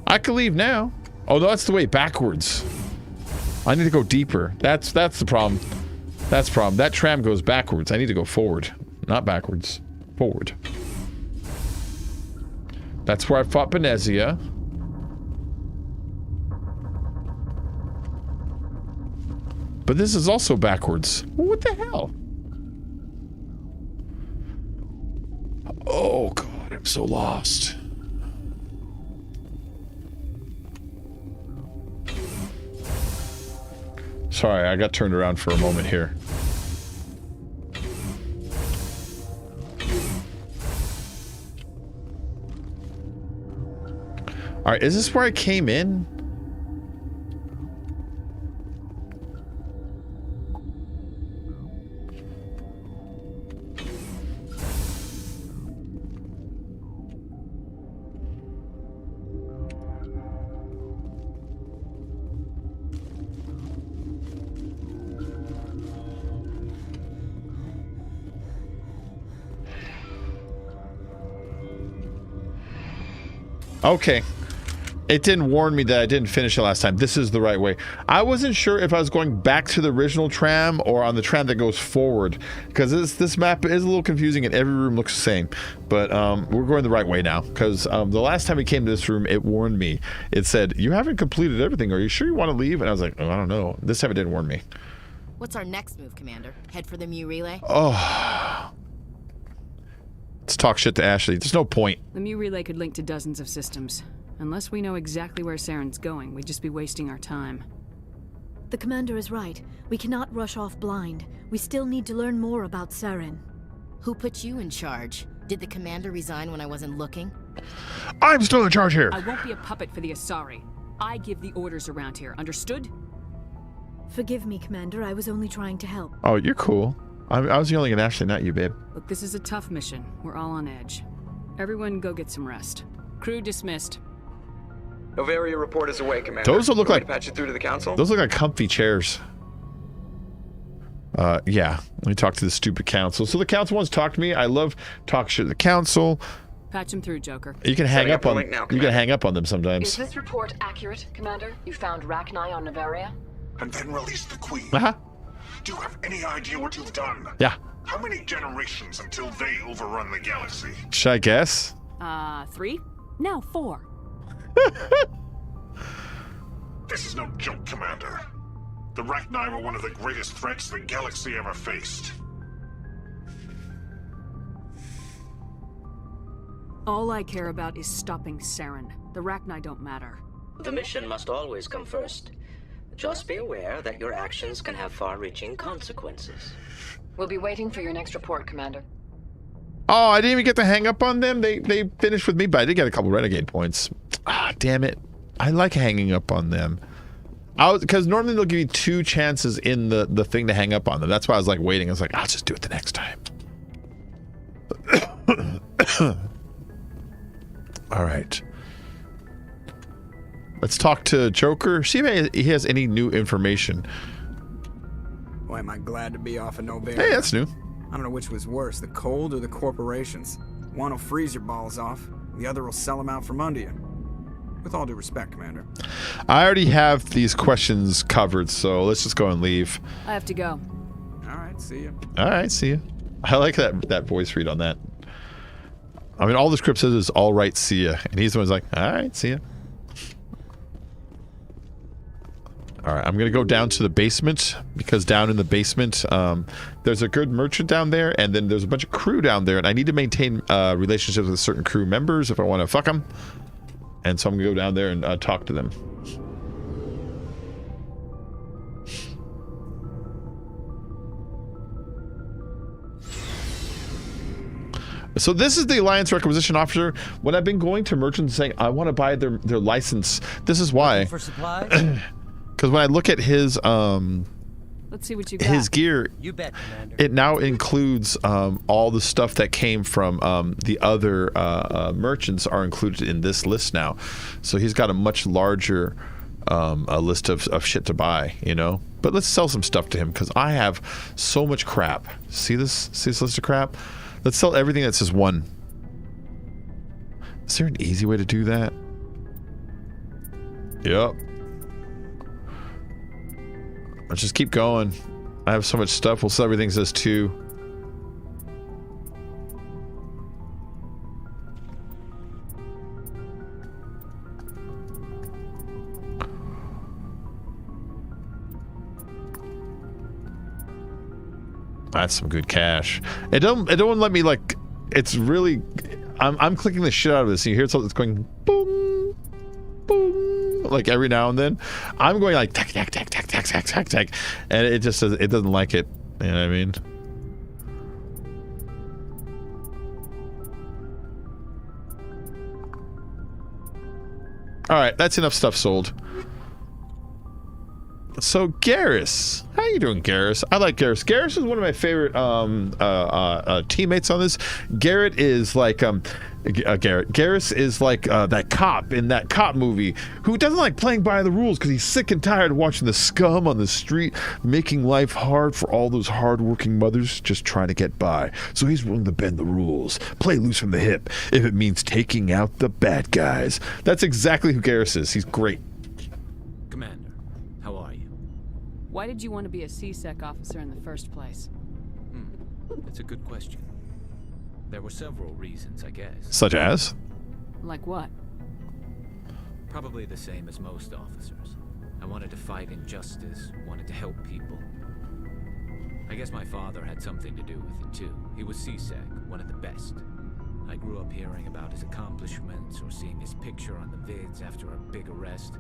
I can leave now. Oh, no, that's the way backwards. I need to go deeper. That's the problem. That's the problem. That tram goes backwards. I need to go forward. Not backwards. Forward. That's where I fought Benezia. But this is also backwards. What the hell? Oh god, I'm so lost. Sorry, I got turned around for a moment here. Alright, is this where I came in? Okay. It didn't warn me that I didn't finish it last time. This is the right way. I wasn't sure if I was going back to the original tram or on the tram that goes forward, because this map is a little confusing and every room looks the same. But we're going the right way now, because the last time we came to this room, it warned me. It said, you haven't completed everything. Are you sure you want to leave? And I was like, oh, I don't know. This time it didn't warn me. What's our next move, Commander? Head for the Mu relay? Oh. Let's talk shit to Ashley. There's no point. The Mu relay could link to dozens of systems. Unless we know exactly where Saren's going, we'd just be wasting our time. The commander is right. We cannot rush off blind. We still need to learn more about Saren. Who put you in charge? Did the commander resign when I wasn't looking? I'm still in charge here. I won't be a puppet for the Asari. I give the orders around here, understood? Forgive me, Commander. I was only trying to help. Oh, you're cool. I was yelling at Ashley, not you, babe. Look, this is a tough mission. We're all on edge. Everyone go get some rest. Crew dismissed. Novaria report is away, Commander. Those look like patch it through to the council. Those look like comfy chairs. Yeah. Let me talk to the stupid council. So the council wants to talk to me. I love talk shit to the council. Patch him through, Joker. You can hang up on them sometimes. Is this report accurate, Commander? You found Rachni on Novaria? And then released the Queen. Uh-huh. Do you have any idea what you've done? Yeah. How many generations until they overrun the galaxy? Should I guess? 3? No, 4. This is no joke, Commander. The Rachni were one of the greatest threats the galaxy ever faced. All I care about is stopping Saren. The Rachni don't matter. The mission must always come first. Just be aware that your actions can have far-reaching consequences. We'll be waiting for your next report, Commander. Oh, I didn't even get to hang up on them. They finished with me, but I did get a couple renegade points. Ah, damn it. I like hanging up on them. Because normally they'll give you 2 chances in the thing to hang up on them. That's why I was like waiting. I was like, I'll just do it the next time. All right. Let's talk to Joker. See if he has any new information. Boy, am I glad to be off of Novaria. Hey, that's new. I don't know which was worse, the cold or the corporations. One will freeze your balls off, the other will sell them out from under you. With all due respect, Commander. I already have these questions covered, so let's just go and leave. I have to go. All right, see you. All right, see you. I like that voice read on that. I mean, all the script says is "all right, see ya," and he's the one who's like, "All right, see ya." All right, I'm gonna go down to the basement because down in the basement, there's a good merchant down there, and then there's a bunch of crew down there, and I need to maintain relationships with certain crew members if I want to fuck them. And so I'm gonna go down there and talk to them. So this is the Alliance Requisition Officer. When I've been going to merchants saying I want to buy their license, this is why. For supplies? Because when I look at his let's see what you got. His gear, you bet, Commander. It now includes all the stuff that came from the other merchants are included in this list now. So he's got a much larger a list of shit to buy, you know. But let's sell some stuff to him because I have so much crap. See this list of crap? Let's sell everything that says 1. Is there an easy way to do that? Yep. Let's just keep going. I have so much stuff. We'll sell everything that says 2. That's some good cash. It don't let me like. It's really. I'm clicking the shit out of this. And you hear something that's going boom, boom, like every now and then. I'm going like tack tack tack tack tack tack tack tack, and it just says it doesn't like it. You know what I mean? All right, that's enough stuff sold. So Garrus, how you doing, Garrus? I like Garrus. Garrus is one of my favorite teammates on this. Garrett is like Garrus is like that cop in that cop movie who doesn't like playing by the rules because he's sick and tired of watching the scum on the street making life hard for all those hardworking mothers just trying to get by. So he's willing to bend the rules, play loose from the hip if it means taking out the bad guys. That's exactly who Garrus is. He's great. Commander, how are you? Why did you want to be a C-Sec officer in the first place? That's a good question. There were several reasons, I guess. Such as? Like what? Probably the same as most officers. I wanted to fight injustice, wanted to help people. I guess my father had something to do with it too. He was C-Sec, one of the best. I grew up hearing about his accomplishments or seeing his picture on the vids after a big arrest.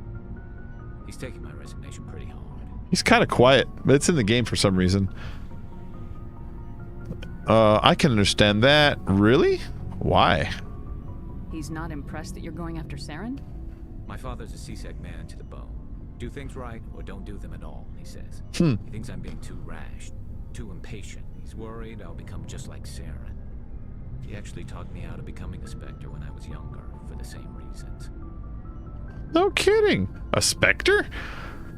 He's taking my resignation pretty hard. He's kind of quiet, but it's in the game for some reason. I can understand that. Really? Why? He's not impressed that you're going after Saren? My father's a CSEC man to the bone. Do things right or don't do them at all, he says. He thinks I'm being too rash, too impatient. He's worried I'll become just like Saren. He actually talked me out of becoming a Spectre when I was younger for the same reasons. No kidding. A Spectre?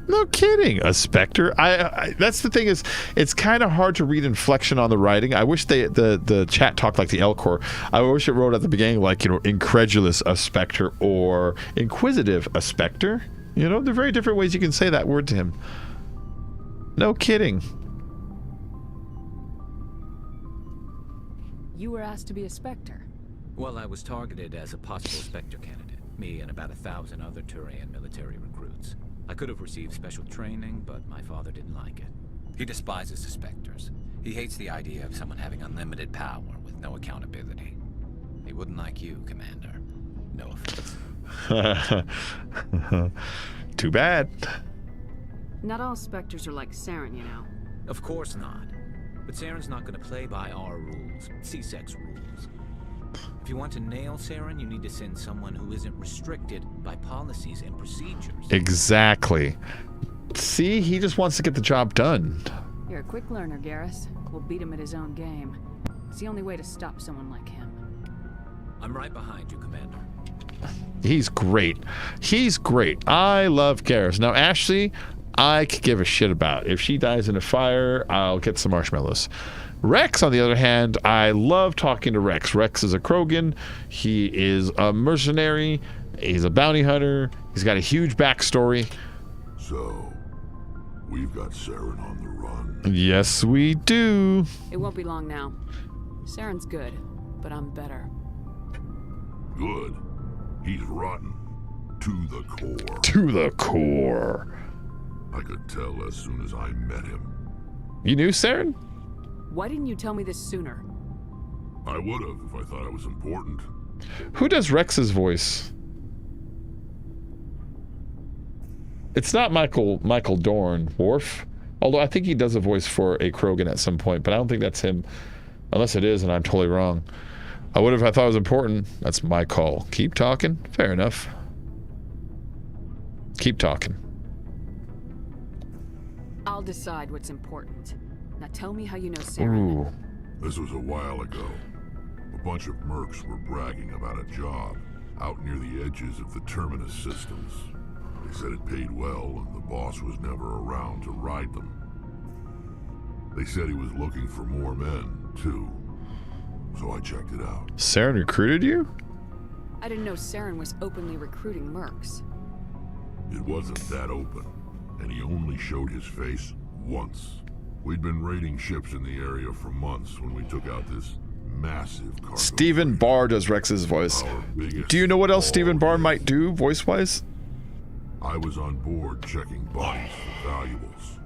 No kidding. A Spectre? That's the thing, is it's kind of hard to read inflection on the writing. I wish the chat talked like the Elcor. I wish it wrote at the beginning like, you know, incredulous a Spectre or inquisitive a Spectre. You know, there are very different ways you can say that word to him. No kidding. You were asked to be a Spectre. Well, I was targeted as a possible Spectre candidate. Me and about 1,000 other Turian military recruits. I could have received special training, but my father didn't like it. He despises the Spectres. He hates the idea of someone having unlimited power with no accountability. He wouldn't like you, Commander. No offense. Too bad. Not all Spectres are like Saren, you know. Of course not. But Saren's not going to play by our rules, CSEC's rules. If you want to nail Saren, you need to send someone who isn't restricted by policies and procedures. Exactly. See, he just wants to get the job done. You're a quick learner, Garrus. We'll beat him at his own game. It's the only way to stop someone like him. I'm right behind you, Commander. He's great. He's great. I love Garrus. Now, Ashley, I could give a shit about. If she dies in a fire, I'll get some marshmallows. Rex, on the other hand, I love talking to Rex. Rex is a Krogan. He is a mercenary. He's a bounty hunter. He's got a huge backstory. So, we've got Saren on the run. Yes, we do. It won't be long now. Saren's good, but I'm better. Good. He's rotten. To the core. To the core. I could tell as soon as I met him. You knew Saren? Why didn't you tell me this sooner? I would have if I thought it was important. Who does Rex's voice? It's not Michael Dorn, Worf. Although I think he does a voice for a Krogan at some point, but I don't think that's him. Unless it is, and I'm totally wrong. I would have if I thought it was important. That's my call. Keep talking? Fair enough. Keep talking. I'll decide what's important. Now tell me how you know Saren. Ooh. This was a while ago. A bunch of mercs were bragging about a job out near the edges of the Terminus systems. They said it paid well and the boss was never around to ride them. They said he was looking for more men, too. So I checked it out. Saren recruited you? I didn't know Saren was openly recruiting mercs. It wasn't that open, and he only showed his face once. We'd been raiding ships in the area for months when we took out this massive cargo. Stephen Barr does Rex's voice. Do you know what else Stephen Barr might do, voice-wise? I was on board checking bodies for valuables,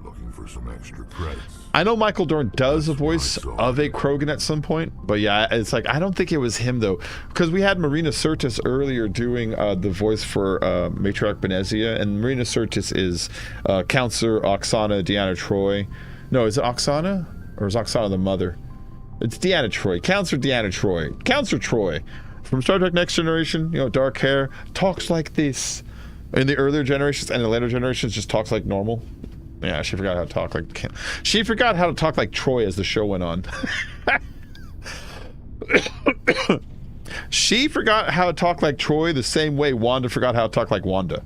looking for some extra credits. I know Michael Dorn does a voice of a Krogan at some point, but yeah, it's like, I don't think it was him though, because we had Marina Sirtis earlier doing the voice for Matriarch Benezia, and Marina Sirtis is Counselor Oksana Deanna Troi. No, is it Oksana? Or is Oksana the mother? It's Deanna Troi. Counselor Deanna Troi. Counselor Troi from Star Trek Next Generation, you know, dark hair, talks like this. In the earlier generations and the later generations, just talks like normal. Yeah, she forgot how to talk like... She forgot how to talk like Troy as the show went on. She forgot how to talk like Troy the same way Wanda forgot how to talk like Wanda.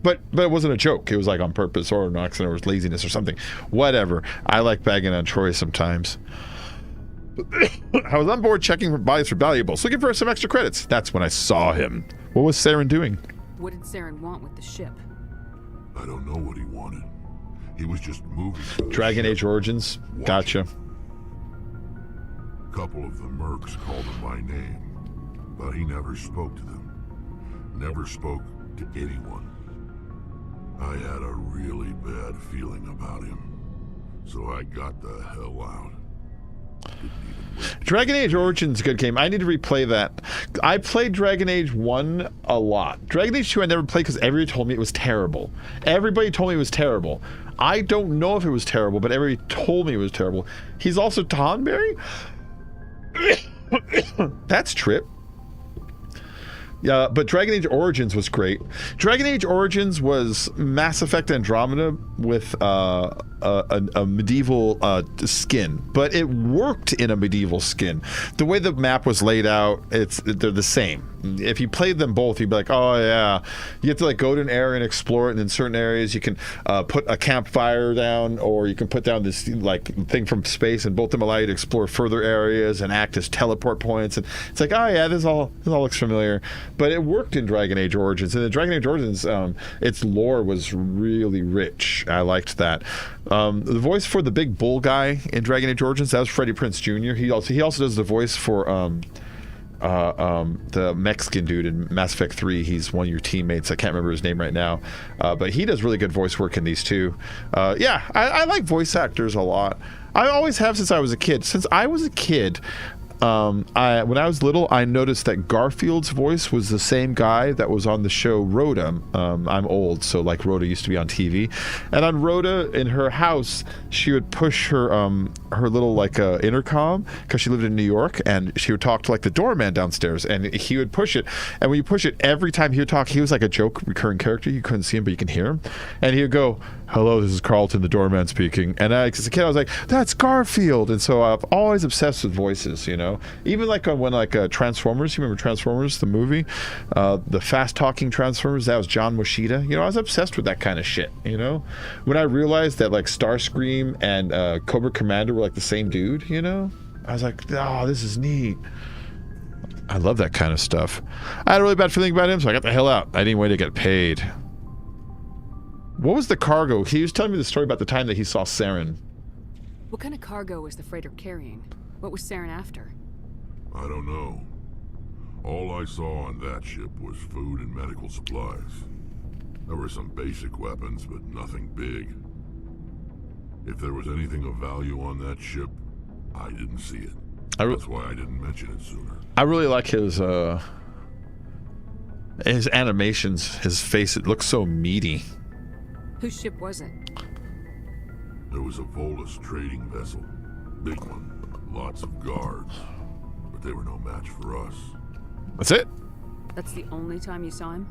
but it wasn't a joke. It was like on purpose or an accident or it was laziness or something. Whatever. I like bagging on Troy sometimes. I was on board checking for bodies for valuables, looking for some extra credits. That's when I saw him. What was Saren doing? What did Saren want with the ship? I don't know what he wanted. He was just moving. Dragon Age Origins. Gotcha. A couple of the mercs called him by name, but he never spoke to them. Never spoke to anyone. I had a really bad feeling about him, so I got the hell out. Dragon Age Origins is a good game. I need to replay that. I played Dragon Age 1 a lot. Dragon Age 2 I never played because everybody told me it was terrible. Everybody told me it was terrible. I don't know if it was terrible, but everybody told me it was terrible. He's also Tonberry? That's Trip. Yeah, but Dragon Age Origins was great. Dragon Age Origins was Mass Effect Andromeda with a medieval skin, but it worked in a medieval skin. The way the map was laid out, they're the same. If you played them both, you'd be like, oh yeah. You have to like go to an area and explore it, and in certain areas you can put a campfire down, or you can put down this like thing from space, and both of them allow you to explore further areas and act as teleport points. And it's like, oh yeah, this all looks familiar. But it worked in Dragon Age Origins. And in Dragon Age Origins, its lore was really rich. I liked that. The voice for the big bull guy in Dragon Age Origins, that was Freddie Prinze Jr. He also does the voice for the Mexican dude in Mass Effect 3. He's one of your teammates. I can't remember his name right now. But he does really good voice work in these too. Yeah, I like voice actors a lot. I always have since I was a kid. Since I was a kid, when I was little, I noticed that Garfield's voice was the same guy that was on the show Rhoda. I'm old, so like Rhoda used to be on TV, and on Rhoda in her house, she would push her little like intercom because she lived in New York, and she would talk to like the doorman downstairs, and he would push it, and when you push it, every time he would talk, he was like a joke recurring character. You couldn't see him, but you can hear him, and he would go, "Hello, this is Carlton, the doorman speaking." And as a kid, I was like, "That's Garfield," and so I've always obsessed with voices, you know. Even like when Transformers, you remember Transformers, the movie, the fast talking Transformers, that was John Moshida. You know, I was obsessed with that kind of shit, you know. When I realized that like Starscream and Cobra Commander were like the same dude, you know, I was like, oh, this is neat. I love that kind of stuff. I had a really bad feeling about him, so I got the hell out. I didn't wait to get paid. What was the cargo? He was telling me the story about the time that he saw Saren. What kind of cargo was the freighter carrying? What was Saren after? I don't know. All I saw on that ship was food and medical supplies. There were some basic weapons, but nothing big. If there was anything of value on that ship, I didn't see it. That's why I didn't mention it sooner. I really like his animations, his face. It looks so meaty. Whose ship was it? It was a Volus trading vessel. Big one. Lots of guards. But they were no match for us. That's it? That's the only time you saw him?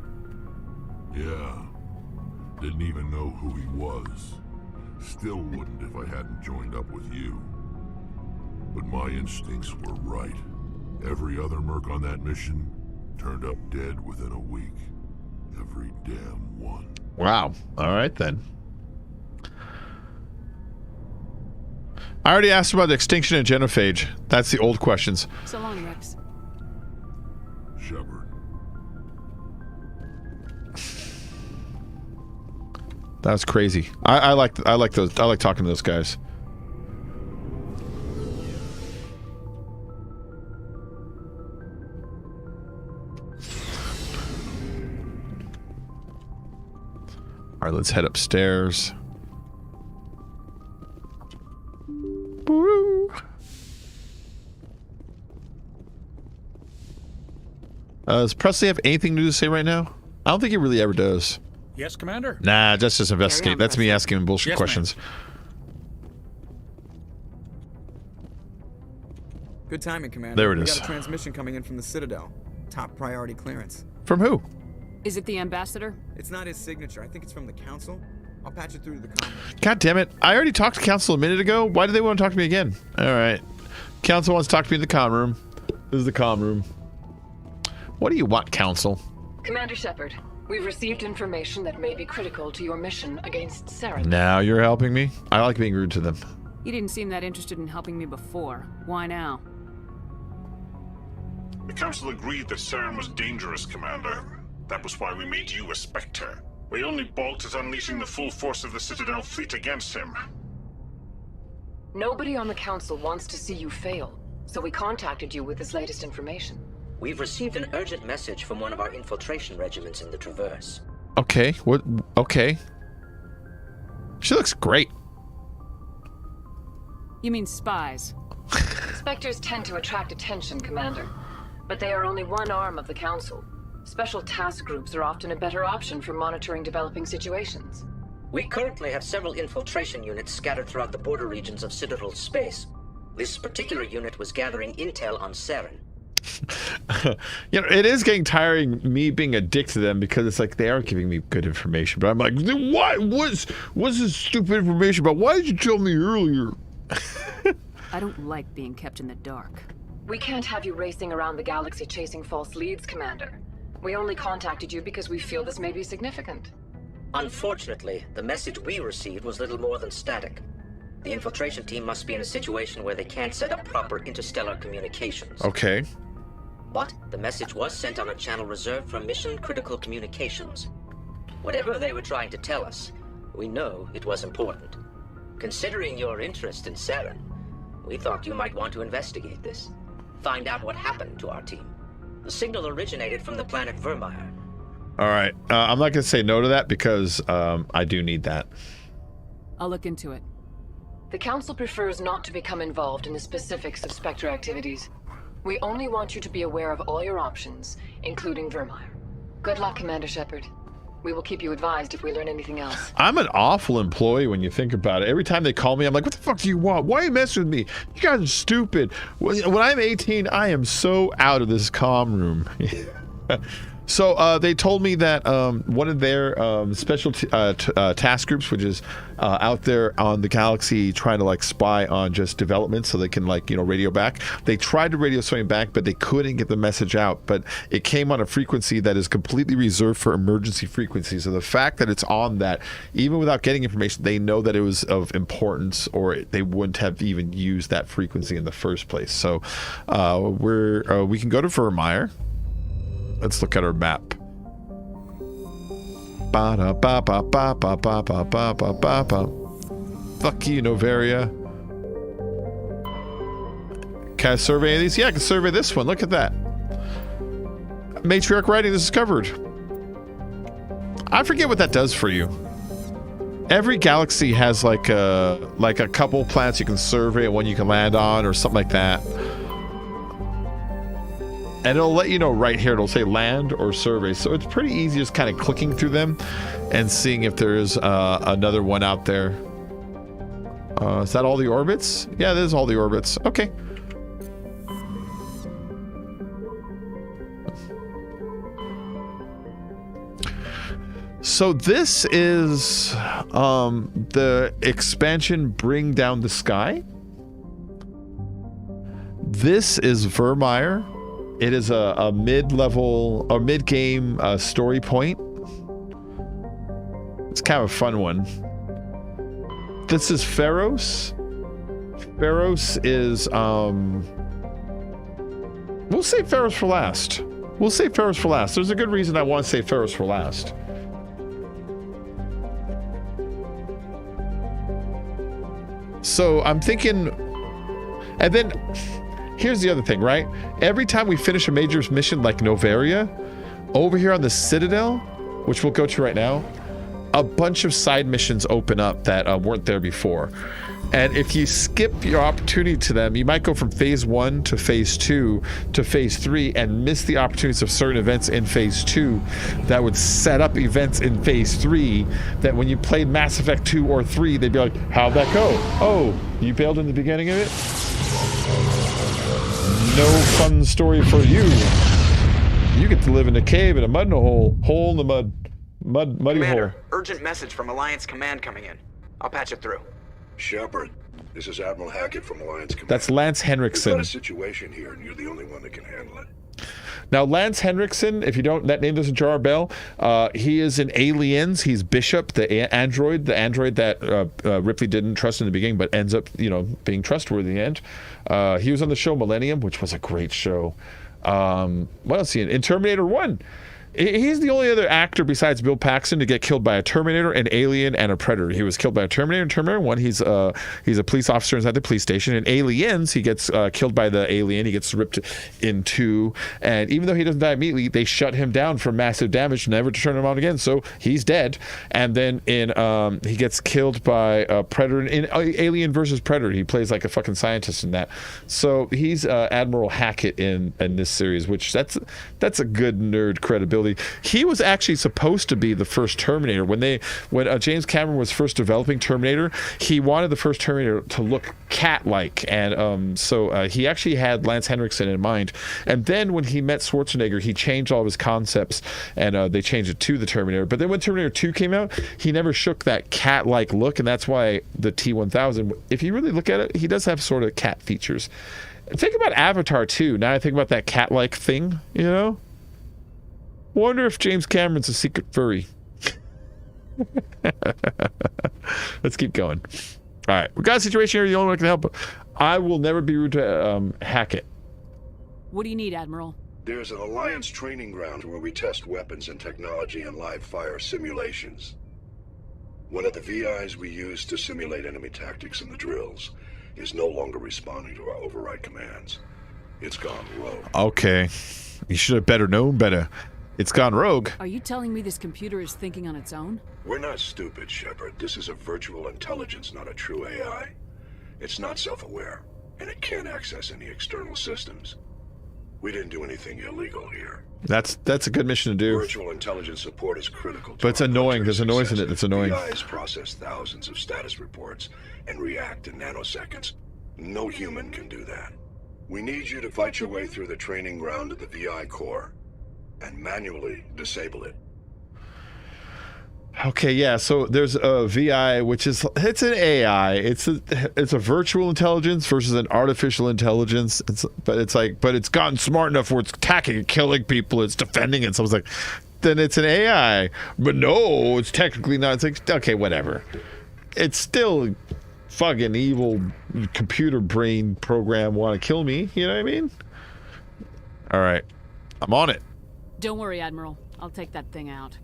Yeah. Didn't even know who he was. Still wouldn't if I hadn't joined up with you. But my instincts were right. Every other merc on that mission turned up dead within a week. Every damn one. Wow. All right then. I already asked about the extinction and genophage. That's the old questions. So long, Rex. Shepard. That was crazy. I like those. I like talking to those guys. All right, let's head upstairs. Does Presley have anything new to say right now? I don't think he really ever does. Yes, Commander? Nah, that's just investigate. That's me asking him bullshit questions. Good timing, Commander. There it we is. got a transmission coming in from the Citadel. Top priority clearance. From who? Is it the ambassador? It's not his signature. I think it's from the council. I'll patch it through to the comm. God damn it. I already talked to Council a minute ago. Why do they want to talk to me again? Alright. Council wants to talk to me in the comm room. This is the comm room. What do you want, Council? Commander Shepard, we've received information that may be critical to your mission against Saren. Now you're helping me? I like being rude to them. You didn't seem that interested in helping me before. Why now? The Council agreed that Saren was dangerous, Commander. That was why we made you a Spectre. We only balked at unleashing the full force of the Citadel fleet against him. Nobody on the Council wants to see you fail, so we contacted you with this latest information. We've received an urgent message from one of our infiltration regiments in the Traverse. Okay, what? Okay. She looks great. You mean spies? Spectres tend to attract attention, Commander. But they are only one arm of the Council. Special task groups are often a better option for monitoring developing situations. We currently have several infiltration units scattered throughout the border regions of Citadel space. This particular unit was gathering intel on Saren. You know, it is getting tiring me being a dick to them because it's like they are giving me good information, but I'm like, what? What's this stupid information about? Why did you tell me earlier? I don't like being kept in the dark. We can't have you racing around the galaxy chasing false leads, Commander. We only contacted you because we feel this may be significant. Unfortunately, the message we received was little more than static. The infiltration team must be in a situation where they can't set up proper interstellar communications. Okay. But the message was sent on a channel reserved for mission-critical communications. Whatever they were trying to tell us, we know it was important. Considering your interest in Saren, we thought you might want to investigate this. Find out what happened to our team. The signal originated from the planet Vermeer. All right. I'm not going to say no to that because I do need that. I'll look into it. The Council prefers not to become involved in the specifics of Spectre activities. We only want you to be aware of all your options, including Vermeer. Good luck, Commander Shepard. We will keep you advised if we learn anything else. I'm an awful employee when you think about it. Every time they call me, I'm like, what the fuck do you want? Why are you messing with me? You guys are stupid. When I'm 18, I am so out of this comm room. So they told me that one of their special task groups, which is out there on the galaxy trying to like spy on just developments so they can like, you know, radio back. They tried to radio something back, but they couldn't get the message out. But it came on a frequency that is completely reserved for emergency frequencies. So the fact that it's on that, even without getting information, they know that it was of importance or they wouldn't have even used that frequency in the first place. So we can go to Vermeer. Let's look at our map. Fuck you, Noveria. Can I survey any of these? Yeah, I can survey this one. Look at that. Matriarch writing, this is covered. I forget what that does for you. Every galaxy has like a couple planets you can survey and one you can land on or something like that. And it'll let you know right here. It'll say land or survey. So it's pretty easy just kind of clicking through them and seeing if there's another one out there. Is that all the orbits? Yeah, that is all the orbits. Okay. So this is the expansion Bring Down the Sky. This is Vermeer. It is a mid-level or mid-game story point. It's kind of a fun one. This is Pharos. Pharos is we'll save Pharos for last. We'll save Pharos for last. There's a good reason I want to save Pharos for last. So I'm thinking, and then here's the other thing, right? Every time we finish a major mission like Noveria, over here on the Citadel, which we'll go to right now, a bunch of side missions open up that weren't there before. And if you skip your opportunity to them, you might go from phase 1 to phase 2 to phase 3 and miss the opportunities of certain events in phase 2 that would set up events in phase 3 that when you played Mass Effect 2 or 3, they'd be like, how'd that go? Oh, you bailed in the beginning of it? No fun story for you. You get to live in a cave in a mud hole. Hole in the mud. Muddy Commander, hole. Urgent message from Alliance Command coming in. I'll patch it through. Shepard, this is Admiral Hackett from Alliance Command. That's Lance Henriksen. We've got a situation here, and you're the only one that can handle it. Now, Lance Henriksen, if you don't, that name doesn't jar a bell. He is in Aliens. He's Bishop, the android that Ripley didn't trust in the beginning, but ends up, being trustworthy in the end. He was on the show Millennium, which was a great show. What else? In Terminator 1. He's the only other actor besides Bill Paxton to get killed by a Terminator, an Alien, and a Predator. He was killed by a Terminator in Terminator 1. He's a police officer inside the police station. In Aliens, he gets killed by the alien. He gets ripped in two. And even though he doesn't die immediately, they shut him down from massive damage, never to turn him on again. So he's dead. And then he gets killed by a Predator. In Alien versus Predator, he plays like a fucking scientist in that. So he's Admiral Hackett in this series, which that's a good nerd credibility. He was actually supposed to be the first Terminator. When James Cameron was first developing Terminator, he wanted the first Terminator to look cat-like, and so he actually had Lance Henriksen in mind. And then when he met Schwarzenegger, he changed all of his concepts, and they changed it to the Terminator. But then when Terminator 2 came out, he never shook that cat-like look, and that's why the T-1000, if you really look at it, he does have sort of cat features. Think about Avatar 2. Now I think about that cat-like thing, you know? Wonder if James Cameron's a secret furry. Let's keep going. All right, we got a situation here. The only one that can help. I will never be rude to Hackett. What do you need, Admiral? There's an Alliance training ground where we test weapons and technology in live fire simulations. One of the VIs we use to simulate enemy tactics in the drills is no longer responding to our override commands. It's gone rogue. Okay, you should have better known better. It's gone rogue. Are you telling me this computer is thinking on its own? We're not stupid, Shepard. This is a virtual intelligence, not a true AI. It's not self-aware, and it can't access any external systems. We didn't do anything illegal here. That's a good mission to do. Virtual intelligence support is critical to but it's annoying. There's a noise in it that's annoying. VIs process thousands of status reports and react in nanoseconds. No human can do that. We need you to fight your way through the training ground of the VI core and manually disable it. Okay, yeah. So there's a VI, which it's an AI. It's a virtual intelligence versus an artificial intelligence. But it's gotten smart enough where it's attacking and killing people. It's defending it. So I was like, then it's an AI. But no, it's technically not. It's like, okay, whatever. It's still fucking evil computer brain program want to kill me. You know what I mean? All right, I'm on it. Don't worry, Admiral. I'll take that thing out.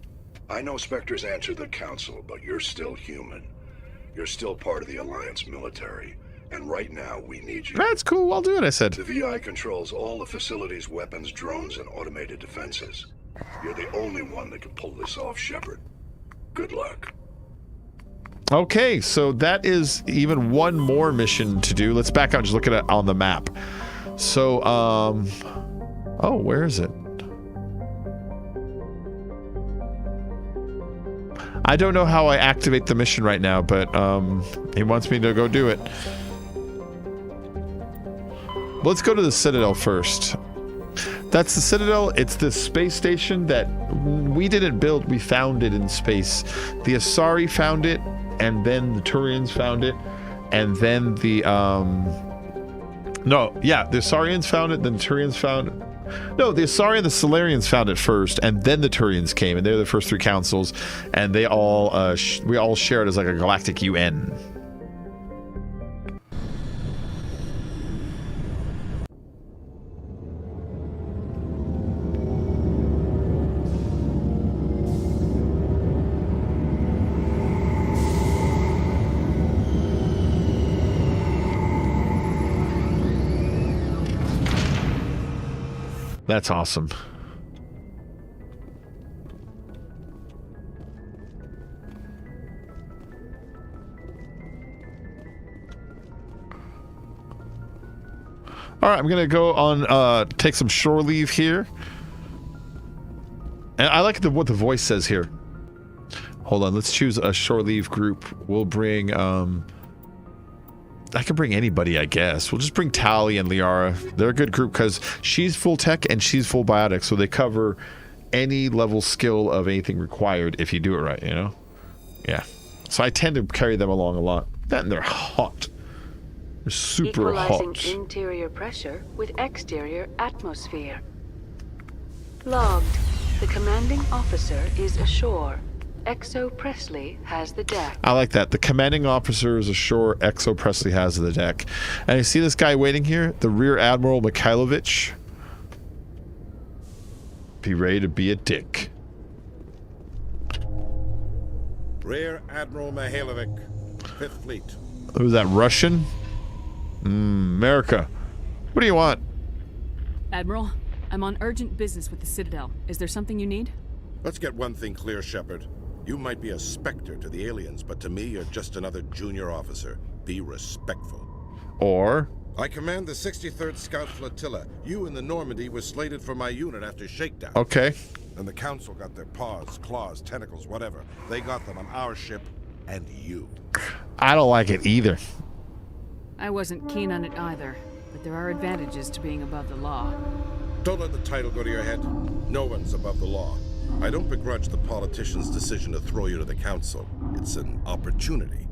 I know Spectres answer the Council, but you're still human. You're still part of the Alliance military, and right now we need you. That's cool, I'll do it, I said. The VI controls all the facility's weapons, drones, and automated defenses. You're the only one that can pull this off, Shepard. Good luck. Okay, so that is even one more mission to do. Let's back out and just look at it on the map. So, oh, where is it? I don't know how I activate the mission right now, but he wants me to go do it. Let's go to the Citadel first. That's the Citadel. It's the space station that we didn't build. We found it in space. The Asari found it, and then the Turians found it, and then the the Asarians found it, then the Turians found it. No, the Asari and the Solarians found it first, and then the Turians came, and they're the first three councils, and they all we all share it as like a galactic UN. That's awesome. All right, I'm gonna go on take some shore leave here, and I like what the voice says here. Hold on, let's choose a shore leave group. We'll bring I can bring anybody, I guess. We'll just bring Tali and Liara. They're a good group because she's full tech and she's full biotic, so they cover any level skill of anything required if you do it right, you know? Yeah. So I tend to carry them along a lot. And they're hot. They're super Equalizing hot. interior pressure with exterior atmosphere. Logged. The commanding officer is ashore. Exo Presley has the deck. I like that. The commanding officer is ashore. Exo Presley has the deck. And you see this guy waiting here? The Rear Admiral Mikhailovich. be ready to be a dick. Rear Admiral Mihailovic, 5th Fleet. Who's that, Russian? America. What do you want? Admiral, I'm on urgent business with the Citadel. Is there something you need? Let's get one thing clear, Shepard. You might be a Spectre to the aliens, but to me, you're just another junior officer. Be respectful. Or? I command the 63rd Scout Flotilla. You and the Normandy were slated for my unit after shakedown. Okay. And the Council got their paws, claws, tentacles, whatever. They got them on our ship and you. I don't like it either. I wasn't keen on it either, but there are advantages to being above the law. Don't let the title go to your head. No one's above the law. I don't begrudge the politician's decision to throw you to the Council. It's an opportunity.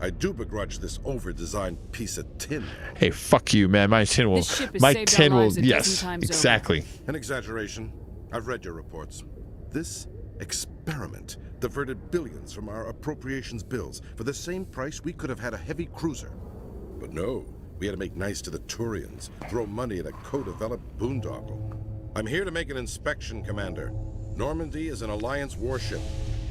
I do begrudge this over-designed piece of tin. Hey, fuck you, man. My tin will. This ship has My saved tin our will. lives a Yes, dozen times exactly. An exaggeration. I've read your reports. This experiment diverted billions from our appropriations bills. For the same price, we could have had a heavy cruiser. But no, we had to make nice to the Turians, throw money at a co-developed boondoggle. I'm here to make an inspection, Commander. Normandy is an Alliance warship.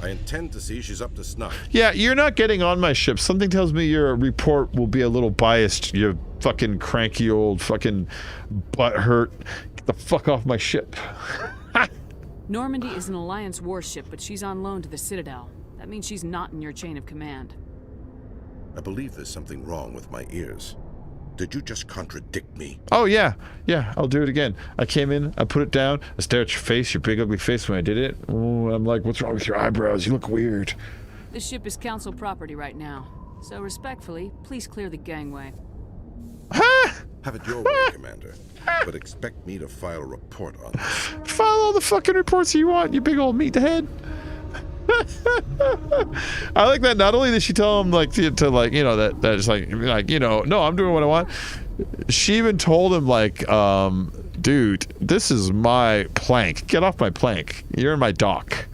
I intend to see she's up to snuff. Yeah, you're not getting on my ship. Something tells me your report will be a little biased. You fucking cranky old fucking butthurt. Get the fuck off my ship. Normandy is an Alliance warship, but she's on loan to the Citadel. That means she's not in your chain of command. I believe there's something wrong with my ears. Did you just contradict me? Oh, yeah. Yeah, I'll do it again. I came in, I put it down, I stared at your face, your big ugly face when I did it. Oh, I'm like, what's wrong with your eyebrows? You look weird. This ship is Council property right now. So respectfully, please clear the gangway. Have it your way, Commander. But expect me to file a report on this. File all the fucking reports you want, you big old meathead. I like that. Not only did she tell him like to like, you know, that it's like, you know, no, I'm doing what I want. She even told him like, dude, this is my plank. Get off my plank. You're in my dock.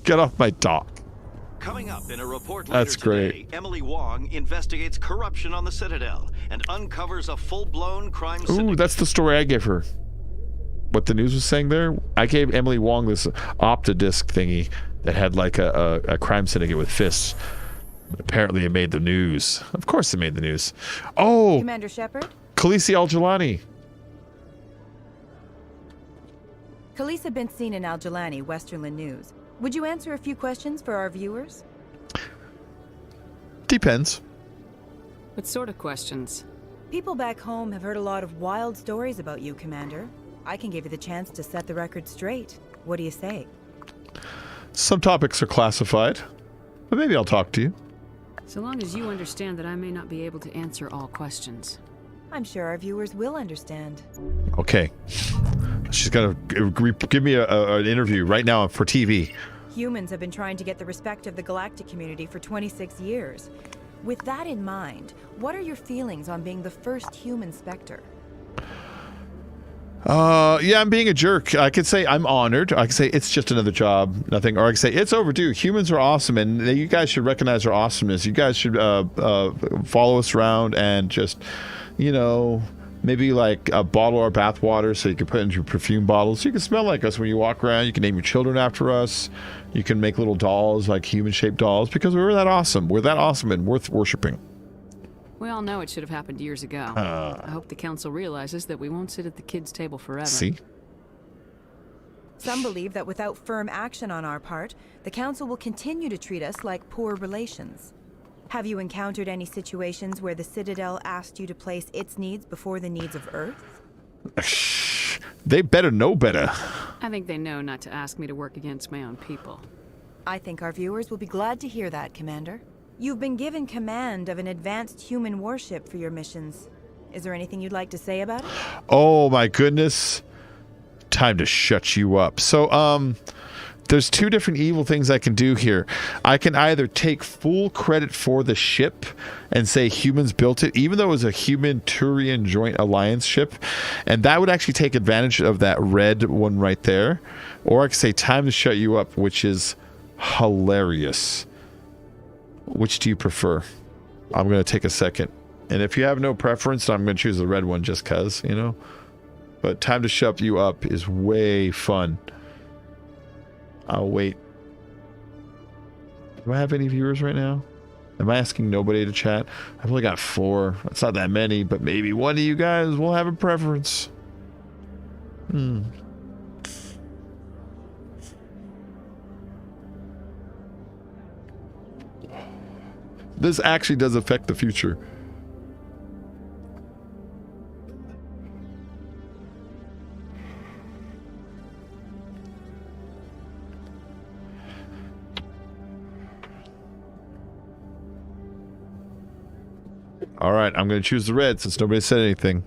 Get off my dock. Coming up in a report later That's great. today, Emily Wong investigates corruption on the Citadel and uncovers a full-blown crime syndicate. Ooh, that's the story I gave her. What the news was saying there, I gave Emily Wong this Optodisc thingy that had like a crime syndicate with fists. Apparently it made the news. Of course it made the news. Oh! Commander Shepard? Khaleesi Al-Jalani. Khaleesi been seen in Al-Jalani, Westerland News. Would you answer a few questions for our viewers? Depends. What sort of questions? People back home have heard a lot of wild stories about you, Commander. I can give you the chance to set the record straight. What do you say? Some topics are classified, but maybe I'll talk to you. So long as you understand that I may not be able to answer all questions. I'm sure our viewers will understand. Okay. She's gonna give me an interview right now for TV. Humans have been trying to get the respect of the galactic community for 26 years. With that in mind, what are your feelings on being the first human Spectre? Yeah, I'm being a jerk. I could say I'm honored. I could say it's just another job, nothing. Or I could say it's overdue. Humans are awesome, and you guys should recognize our awesomeness. You guys should follow us around and just, you know, maybe like bottle our bath water so you can put it into your perfume bottles. So you can smell like us when you walk around. You can name your children after us. You can make little dolls, like human-shaped dolls, because we're that awesome. We're that awesome and worth worshiping. We all know it should have happened years ago. I hope the Council realizes that we won't sit at the kids' table forever. See? Some believe that without firm action on our part, the Council will continue to treat us like poor relations. Have you encountered any situations where the Citadel asked you to place its needs before the needs of Earth? They better know better. I think they know not to ask me to work against my own people. I think our viewers will be glad to hear that, Commander. You've been given command of an advanced human warship for your missions. Is there anything you'd like to say about it? Oh my goodness. Time to shut you up. So, there's two different evil things I can do here. I can either take full credit for the ship and say humans built it, even though it was a human-Turian joint alliance ship, and that would actually take advantage of that red one right there. Or I could say time to shut you up, which is hilarious. Which do you prefer? I'm going to take a second. And if you have no preference, I'm going to choose the red one just because, you know. But Time to Shut You Up is way fun. I'll wait. Do I have any viewers right now? Am I asking nobody to chat? I've only got 4. That's not that many, but maybe one of you guys will have a preference. This actually does affect the future. All right, I'm going to choose the red since nobody said anything.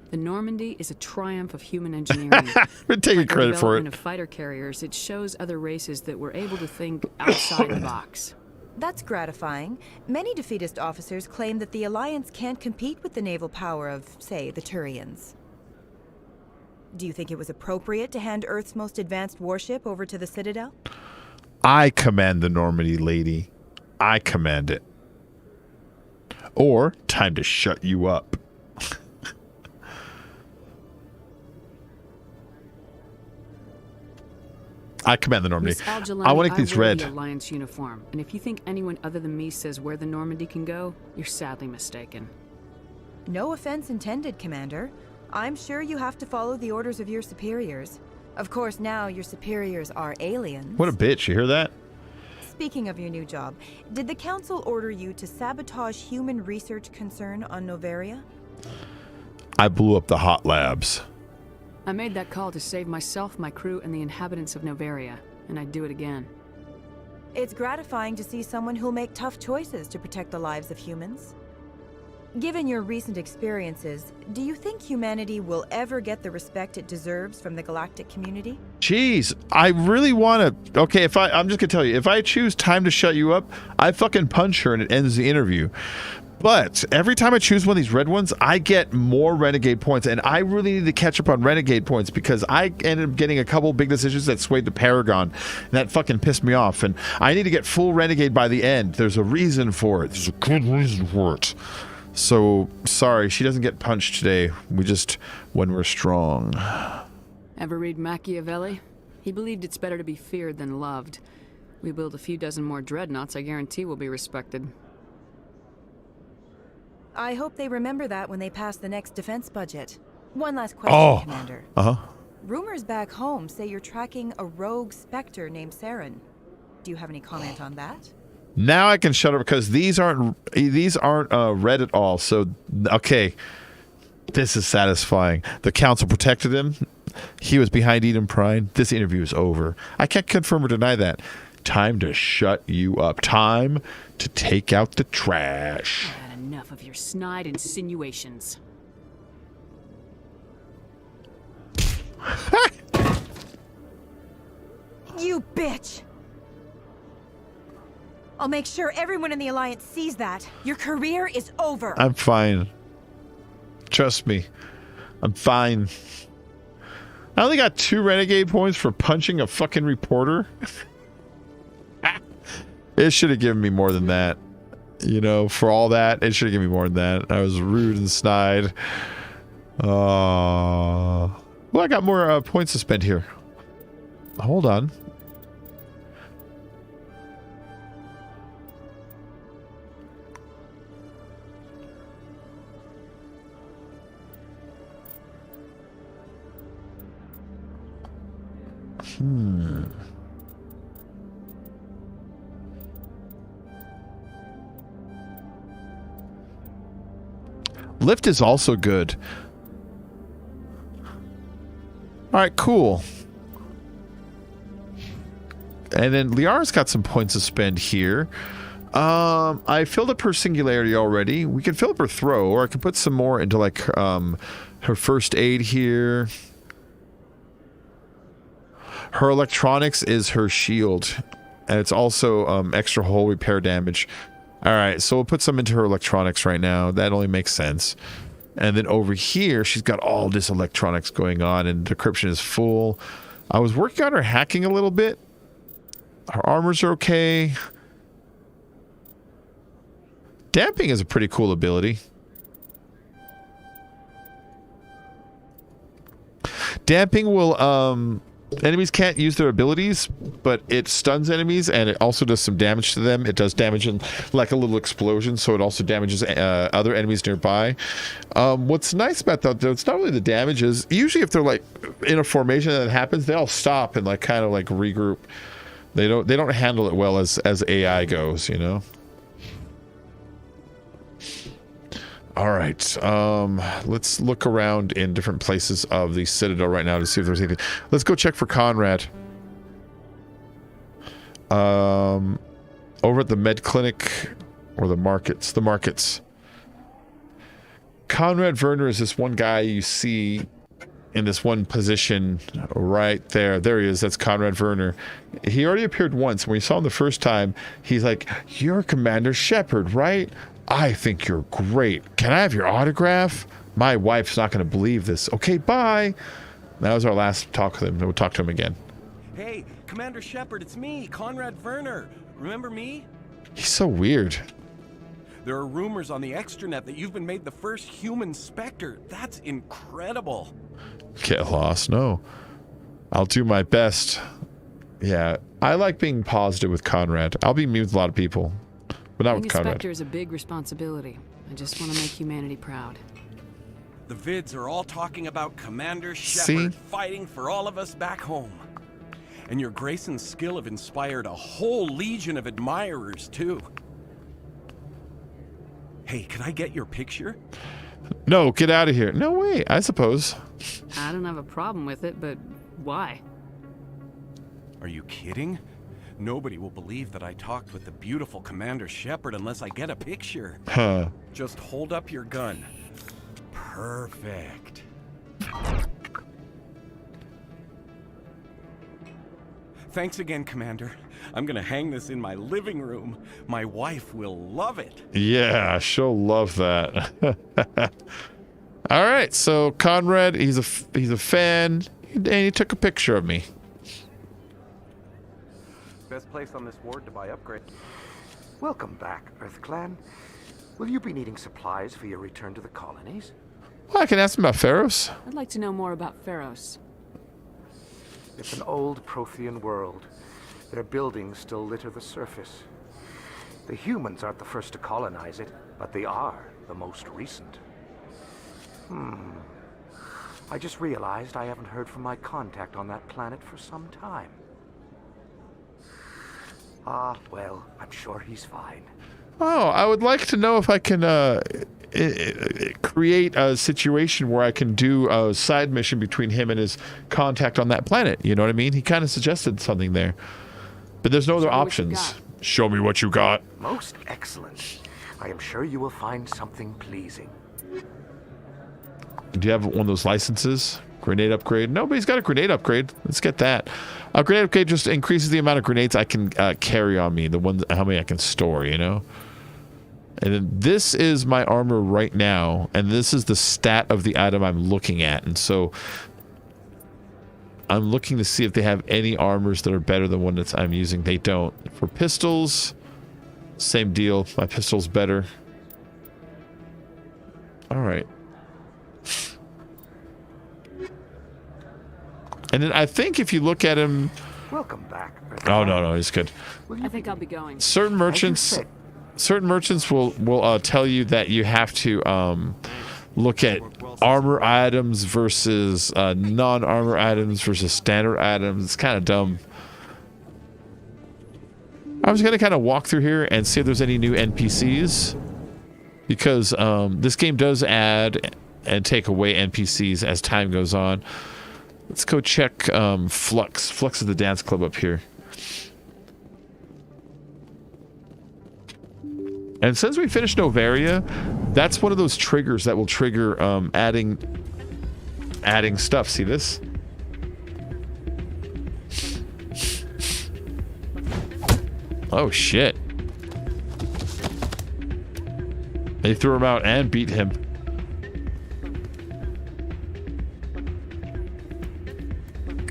The Normandy is a triumph of human engineering. We're taking credit for it. Of fighter carriers, it shows other races that were able to think outside the box. That's gratifying. Many defeatist officers claim that the Alliance can't compete with the naval power of, say, the Turians. Do you think it was appropriate to hand Earth's most advanced warship over to the Citadel? I command the Normandy, lady. I command it. Or Time to Shut You Up. I command the Normandy. I want to get these red. The Alliance uniform, and if you think anyone other than me says where the Normandy can go, you're sadly mistaken. No offense intended, Commander. I'm sure you have to follow the orders of your superiors. Of course, now your superiors are aliens. What a bitch, you hear that? Speaking of your new job, did the Council order you to sabotage human research concern on Noveria? I blew up the hot labs. I made that call to save myself, my crew, and the inhabitants of Noveria, and I'd do it again. It's gratifying to see someone who'll make tough choices to protect the lives of humans. Given your recent experiences, do you think humanity will ever get the respect it deserves from the galactic community? Jeez, I really want to... Okay, I'm just going to tell you, if I choose Time to Shut You Up, I fucking punch her and it ends the interview. But every time I choose one of these red ones, I get more Renegade points, and I really need to catch up on Renegade points because I ended up getting a couple big decisions that swayed the Paragon, and that fucking pissed me off, and I need to get full Renegade by the end. There's a reason for it. There's a good reason for it. So, sorry, she doesn't get punched today. We just, when we're strong. Ever read Machiavelli? He believed it's better to be feared than loved. We build a few dozen more dreadnoughts, I guarantee we'll be respected. I hope they remember that when they pass the next defense budget. One last question, Commander. Rumors back home say you're tracking a rogue Spectre named Saren. Do you have any comment on that? Now I can shut up because these aren't red at all. So, okay, this is satisfying. The Council protected him. He was behind Eden Prime. This interview is over. I can't confirm or deny that. Time to shut you up. Time to take out the trash. I've had enough of your snide insinuations. You bitch! I'll make sure everyone in the Alliance sees that. Your career is over. I'm fine. Trust me. I'm fine. I only got 2 Renegade points for punching a fucking reporter. It should have given me more than that. You know, for all that, it should have given me more than that. I was rude and snide. Well, I got more points to spend here. Hold on. Lift is also good. All right, cool. And then Liara's got some points to spend here. I filled up her singularity already. We can fill up her throw, or I can put some more into like her first aid here. Her electronics is her shield, and it's also extra hull repair damage. All right, so we'll put some into her electronics right now. That only makes sense. And then over here, she's got all this electronics going on, and decryption is full. I was working on her hacking a little bit. Her armors are okay. Damping is a pretty cool ability. Damping will enemies can't use their abilities, but it stuns enemies and it also does some damage to them. It does damage in like a little explosion, so it also damages other enemies nearby. What's nice about that, though, it's not really the damages. Usually if they're like in a formation that happens, they all stop and like kind of like regroup. They don't handle it well as AI goes, you know. All right, let's look around in different places of the Citadel right now to see if there's anything. Let's go check for Conrad. Over at the med clinic or the markets. The markets. Conrad Werner is this one guy you see in this one position right there. There he is. That's Conrad Werner. He already appeared once. When we saw him the first time, he's like, "You're Commander Shepard, right? I think you're great. Can I have your autograph? My wife's not going to believe this. Okay, bye." That was our last talk with him. We'll talk to him again. Hey, Commander Shepard, it's me, Conrad Werner. Remember me? He's so weird. There are rumors on the extranet that you've been made the first human Spectre. That's incredible. Get lost. No. I'll do my best. Yeah, I like being positive with Conrad. I'll be mean with a lot of people, but not with Being a Conrad. Spectre is a big responsibility. I just want to make humanity proud. The vids are all talking about Commander See? Shepard fighting for all of us back home. And your grace and skill have inspired a whole legion of admirers, too. Hey, can I get your picture? No, get out of here. No way, I suppose. I don't have a problem with it, but why? Are you kidding? Nobody will believe that I talked with the beautiful Commander Shepard unless I get a picture. Huh. Just hold up your gun. Perfect. Thanks again, Commander. I'm gonna hang this in my living room. My wife will love it. Yeah, she'll love that. All right, so Conrad, he's a fan, and he took a picture of me. Best place on this ward to buy upgrades. Welcome back, EarthClan. Will you be needing supplies for your return to the colonies? Well, I can ask him about Pharos. I'd like to know more about Pharos. It's an old Prothean world. Their buildings still litter the surface. The humans aren't the first to colonize it, but they are the most recent. I just realized I haven't heard from my contact on that planet for some time. Well, I'm sure he's fine. Oh, I would like to know if I can create a situation where I can do a side mission between him and his contact on that planet. You know what I mean? He kind of suggested something there. But there's no other options. Show me what you got. Most excellent. I am sure you will find something pleasing. Do you have one of those licenses? Grenade upgrade? Nobody's got a grenade upgrade. Let's get that. A grenade upgrade just increases the amount of grenades I can carry on me. The ones, how many I can store, you know? And then this is my armor right now. And this is the stat of the item I'm looking at. And so I'm looking to see if they have any armors that are better than one that I'm using. They don't. For pistols, same deal. My pistol's better. All right. And then I think if you look at him... Welcome back. Oh, no, he's good. I think I'll be going. Certain merchants will tell you that you have to look at armor items versus non-armor items versus standard items. It's kind of dumb. I was going to kind of walk through here and see if there's any new NPCs. Because this game does add and take away NPCs as time goes on. Let's go check Flux. Flux is the dance club up here. And since we finished Novaria, that's one of those triggers that will trigger adding stuff. See this? Oh shit. They threw him out and beat him.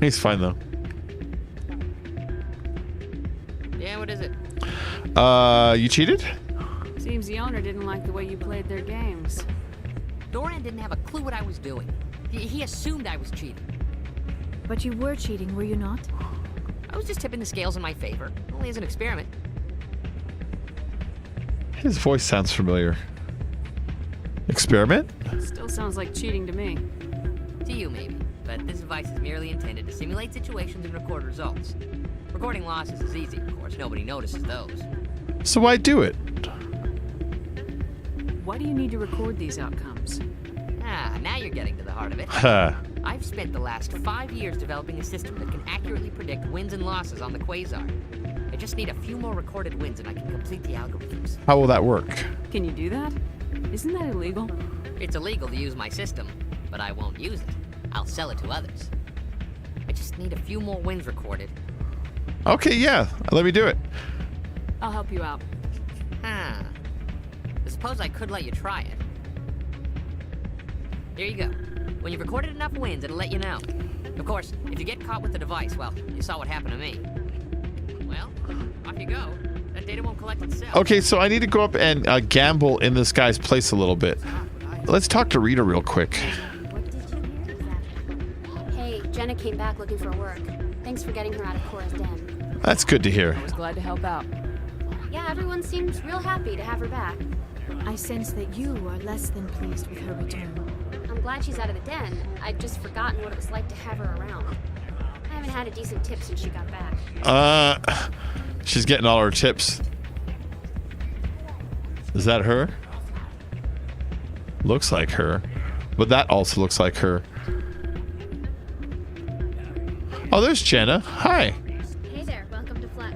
He's fine though. Yeah, what is it? You cheated? Seems the owner didn't like the way you played their games. Dorian didn't have a clue what I was doing. He assumed I was cheating. But you were cheating, were you not? I was just tipping the scales in my favor. Only as an experiment. His voice sounds familiar. Experiment? Still sounds like cheating to me. To you, maybe. But this device is merely intended to simulate situations and record results. Recording losses is easy, of course. Nobody notices those. So why do it? Why do you need to record these outcomes? Ah, now you're getting to the heart of it. Huh. I've spent the last 5 years developing a system that can accurately predict wins and losses on the Quasar. I just need a few more recorded wins and I can complete the algorithms. How will that work? Can you do that? Isn't that illegal? It's illegal to use my system, but I won't use it. I'll sell it to others. I just need a few more wins recorded. Okay, yeah. Let me do it. I'll help you out. Huh. I suppose I could let you try it. Here you go. When you've recorded enough wins, it'll let you know. Of course, if you get caught with the device, well, you saw what happened to me. Well, off you go. That data won't collect itself. Okay, so I need to go up and gamble in this guy's place a little bit. Let's talk to Rita real quick. Hey, Jenna came back looking for work. Thanks for getting her out of Cora's den. That's good to hear. I was glad to help out. Yeah, everyone seems real happy to have her back. I sense that you are less than pleased with her return. I'm glad she's out of the den. I'd just forgotten what it was like to have her around. I haven't had a decent tip since she got back. She's getting all her tips. Is that her? Looks like her. But that also looks like her. Oh, there's Jenna. Hi. Hey there, welcome to Flex.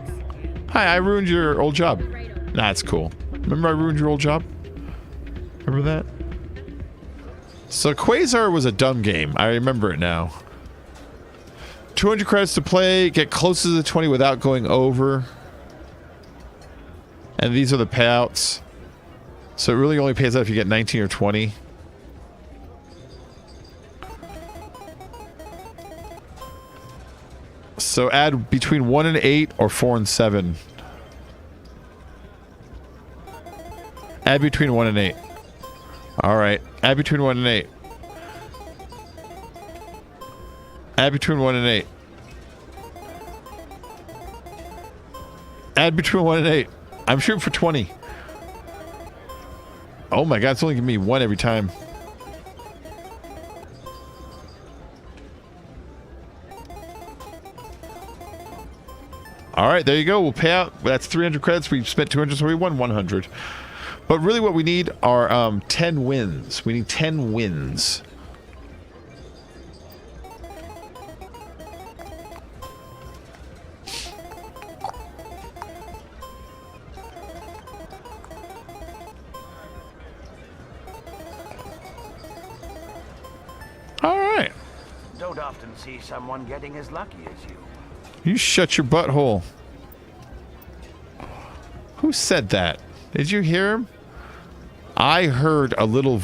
Hi, I ruined your old job. Nah, it's cool. Remember I ruined your old job? Remember that? So Quasar was a dumb game. I remember it now. 200 credits to play. Get close to the 20 without going over. And these are the payouts. So it really only pays out if you get 19 or 20. So add between 1 and 8 or 4 and 7. Add between 1 and 8. Alright. Add between 1 and 8. Add between 1 and 8. Add between 1 and 8. I'm shooting for 20. Oh my god, it's only giving me 1 every time. Alright, there you go. We'll pay out. That's 300 credits. We've spent 200, so we won 100. But really what we need are 10 wins. We need 10 wins. Alright. Don't often see someone getting as lucky as you. You shut your butthole. Who said that? Did you hear him? I heard a little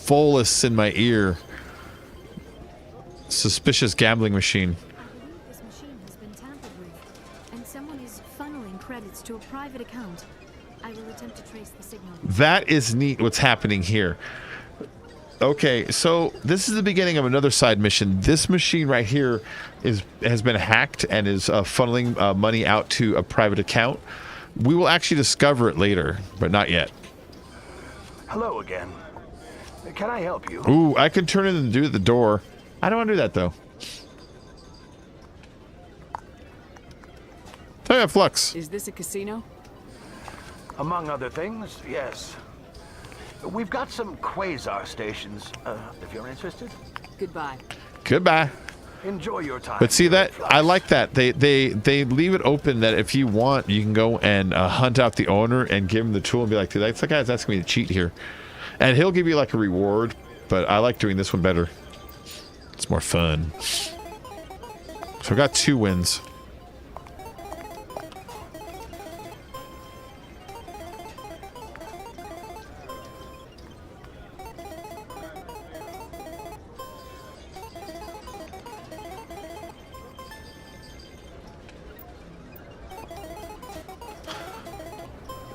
bolus in my ear. Suspicious gambling machine. This machine has been tampered with, and someone is funneling credits to a private account. I will attempt to trace the signal. That is neat what's happening here. Okay, so this is the beginning of another side mission. This machine right here has been hacked and is funneling money out to a private account. We will actually discover it later, but not yet. Hello again. Can I help you? Ooh, I can turn it and do it at the door. I don't want to do that, though. Tell you, Flux. Is this a casino? Among other things, yes. We've got some Quasar stations, if you're interested. Goodbye. Goodbye. Enjoy your time. But see that? I like that. They leave it open that if you want, you can go and hunt out the owner and give him the tool and be like, dude, that's the guy that's asking me to cheat here. And he'll give you like a reward, but I like doing this one better. It's more fun. So I got 2 wins.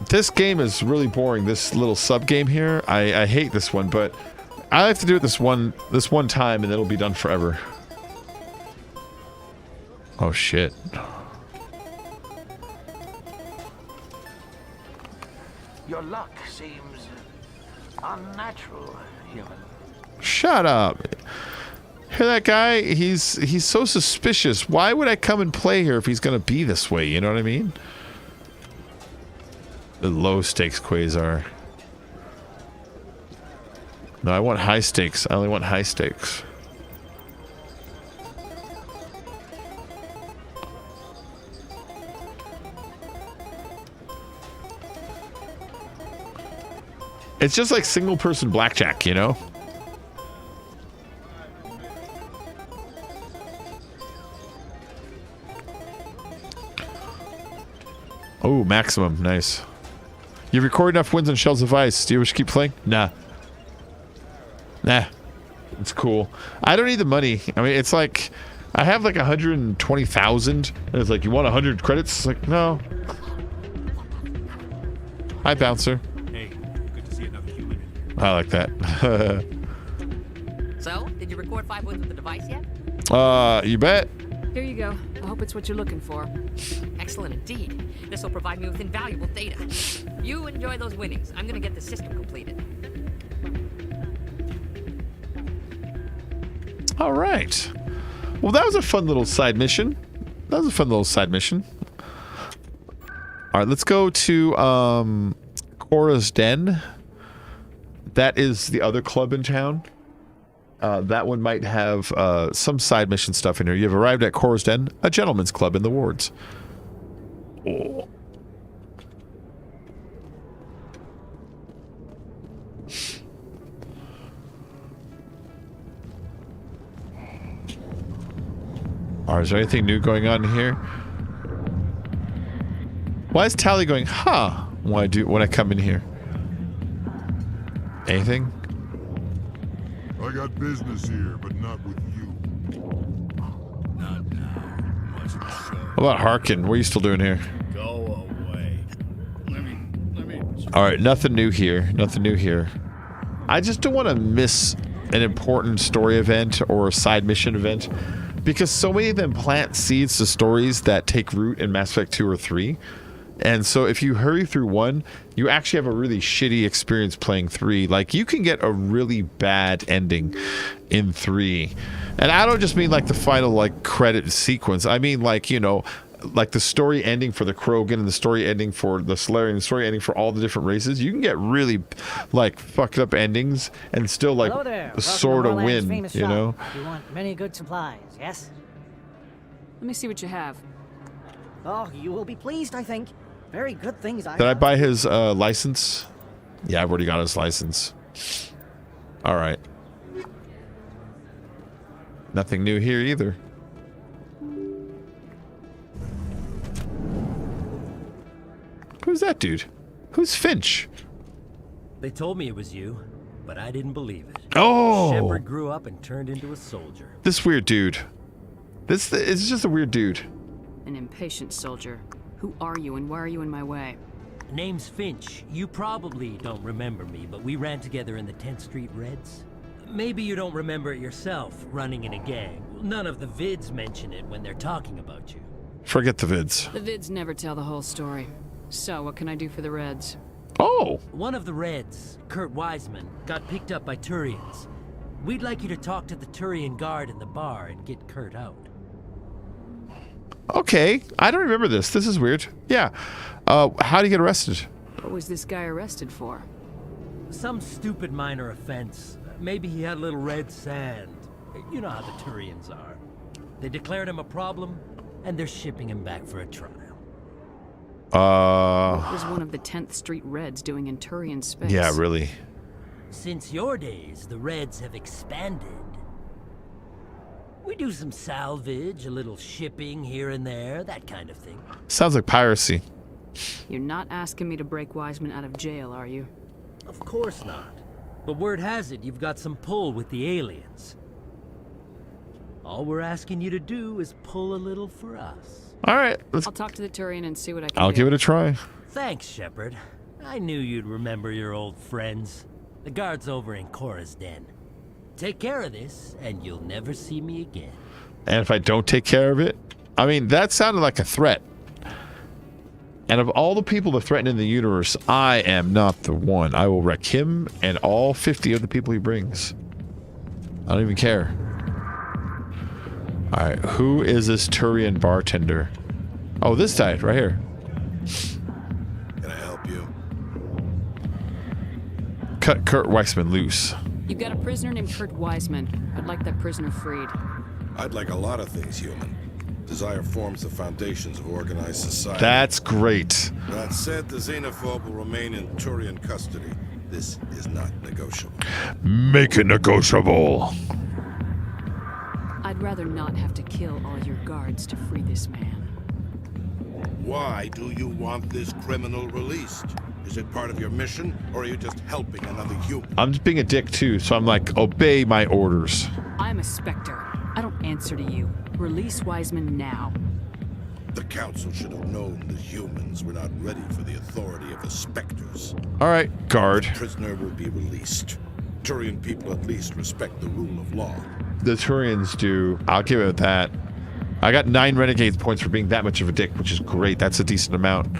This game is really boring. This little sub game here, I hate this one, but I have to do it this one time, and it'll be done forever. Oh, shit. Your luck seems unnatural, human. Shut up. Hear that guy? He's so suspicious. Why would I come and play here if he's going to be this way? You know what I mean? The low stakes Quasar. No, I want high stakes. I only want high stakes. It's just like single person blackjack, you know? Oh, maximum. Nice. You've recorded enough wins on Shells of Ice. Do you wish to keep playing? Nah. Nah. It's cool. I don't need the money. I mean, it's like, I have like 120,000. And it's like, you want 100 credits? It's like, no. Hi, Bouncer. Hey, good to see another human. I like that. So, did you record 5 wins with the device yet? You bet. Here you go. I hope it's what you're looking for. Excellent indeed. This will provide me with invaluable data. You enjoy those winnings. I'm gonna get the system completed. All right. Well, that was a fun little side mission. All right, let's go to Cora's Den. That is the other club in town. That one might have some side mission stuff in here. You have arrived at Cora's Den, a gentleman's club in the wards. Oh. Alright, is there anything new going on here? Why is Tally going, huh, when I come in here? Anything? I got business here, but not with you. Not now. What's the show? What about Harkin? What are you still doing here? Go away. Let me. Alright, nothing new here. Nothing new here. I just don't want to miss an important story event or a side mission event, because so many of them plant seeds to stories that take root in Mass Effect 2 or 3. And so if you hurry through 1, you actually have a really shitty experience playing 3. Like, you can get a really bad ending in 3. And I don't just mean like the final like credit sequence. I mean like, you know, like the story ending for the Krogan and the story ending for the Solarian, the story ending for all the different races. You can get really like fucked up endings and still like sort of win, you know? You want many good supplies, yes? Let me see what you have. Oh, you will be pleased, I think. Very good things I Did I buy his license? Yeah, I've already got his license. All right. Nothing new here either. Who's that dude? Who's Finch? They told me it was you, but I didn't believe it. Oh! Shepard grew up and turned into a soldier. This weird dude. It's just a weird dude. An impatient soldier. Who are you and why are you in my way? Name's Finch. You probably don't remember me, but we ran together in the 10th Street Reds. Maybe you don't remember it yourself, running in a gang. None of the vids mention it when they're talking about you. Forget the vids. The vids never tell the whole story. So, what can I do for the Reds? Oh! One of the Reds, Kurt Wiseman, got picked up by Turians. We'd like you to talk to the Turian guard in the bar and get Kurt out. Okay, I don't remember this. This is weird. Yeah. How do you get arrested? What was this guy arrested for? Some stupid minor offense. Maybe he had a little red sand. You know how the Turians are. They declared him a problem, and they're shipping him back for a trial. What was one of the 10th Street Reds doing in Turian space? Yeah, really. Since your days, the Reds have expanded. We do some salvage, a little shipping here and there, that kind of thing. Sounds like piracy. You're not asking me to break Wiseman out of jail, are you? Of course not. But word has it you've got some pull with the aliens. All we're asking you to do is pull a little for us. All right, I'll talk to the Turian and see what I can do. I'll give it a try. Thanks, Shepard. I knew you'd remember your old friends. The guard's over in Cora's Den. Take care of this, and you'll never see me again. And if I don't take care of it? I mean, that sounded like a threat. And of all the people that threaten in the universe, I am not the one. I will wreck him and all 50 of the people he brings. I don't even care. Alright, who is this Turian bartender? Oh, this guy right here. Can I help you? Cut Kurt Weissman loose. You've got a prisoner named Kurt Wiseman. I'd like that prisoner freed. I'd like a lot of things, human. Desire forms the foundations of organized society. That's great. That said, the xenophobe will remain in Turian custody. This is not negotiable. Make it negotiable. I'd rather not have to kill all your guards to free this man. Why do you want this criminal released? Is it part of your mission, or are you just helping another human? I'm just being a dick too, so I'm like, obey my orders. I'm a Spectre. I don't answer to you. Release Wiseman now. The Council should have known the humans were not ready for the authority of the Spectres. All right, guard. The prisoner will be released. Turian people at least respect the rule of law. The Turians do. I'll give it that. I got 9 Renegades points for being that much of a dick, which is great. That's a decent amount.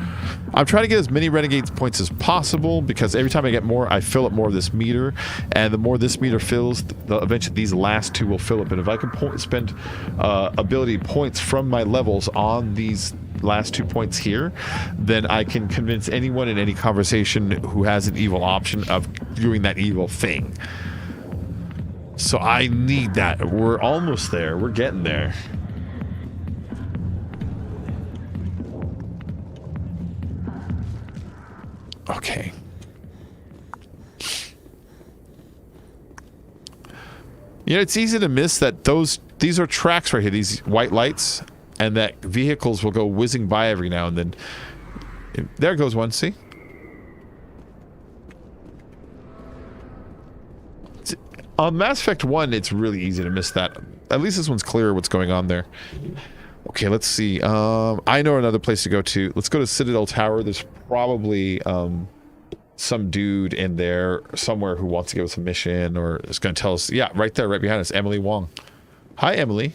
I'm trying to get as many Renegades points as possible because every time I get more, I fill up more of this meter. And the more this meter fills, eventually these last 2 will fill up. And if I can spend ability points from my levels on these last 2 points here, then I can convince anyone in any conversation who has an evil option of doing that evil thing. So I need that. We're almost there. We're getting there. Okay. You know, it's easy to miss that these are tracks right here, these white lights, and that vehicles will go whizzing by every now and then. There goes one, see? On Mass Effect 1, it's really easy to miss that. At least this one's clear what's going on there. Okay, let's see. I know another place to go to. Let's go to Citadel Tower. There's probably some dude in there somewhere who wants to give us a mission or is going to tell us. Yeah, right there, right behind us, Emily Wong. Hi, Emily.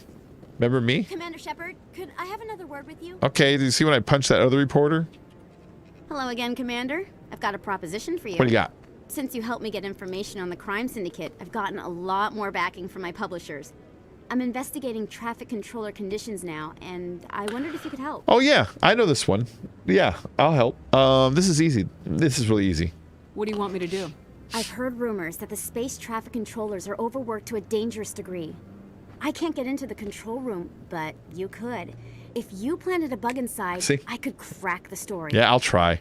Remember me? Commander Shepard, could I have another word with you? Okay, did you see when I punched that other reporter? Hello again, Commander. I've got a proposition for you. What do you got? Since you helped me get information on the crime syndicate, I've gotten a lot more backing from my publishers. I'm investigating traffic controller conditions now, and I wondered if you could help. Oh, yeah. I know this one. Yeah, I'll help. This is easy. This is really easy. What do you want me to do? I've heard rumors that the space traffic controllers are overworked to a dangerous degree. I can't get into the control room, but you could. If you planted a bug inside, I could crack the story. Yeah, I'll try.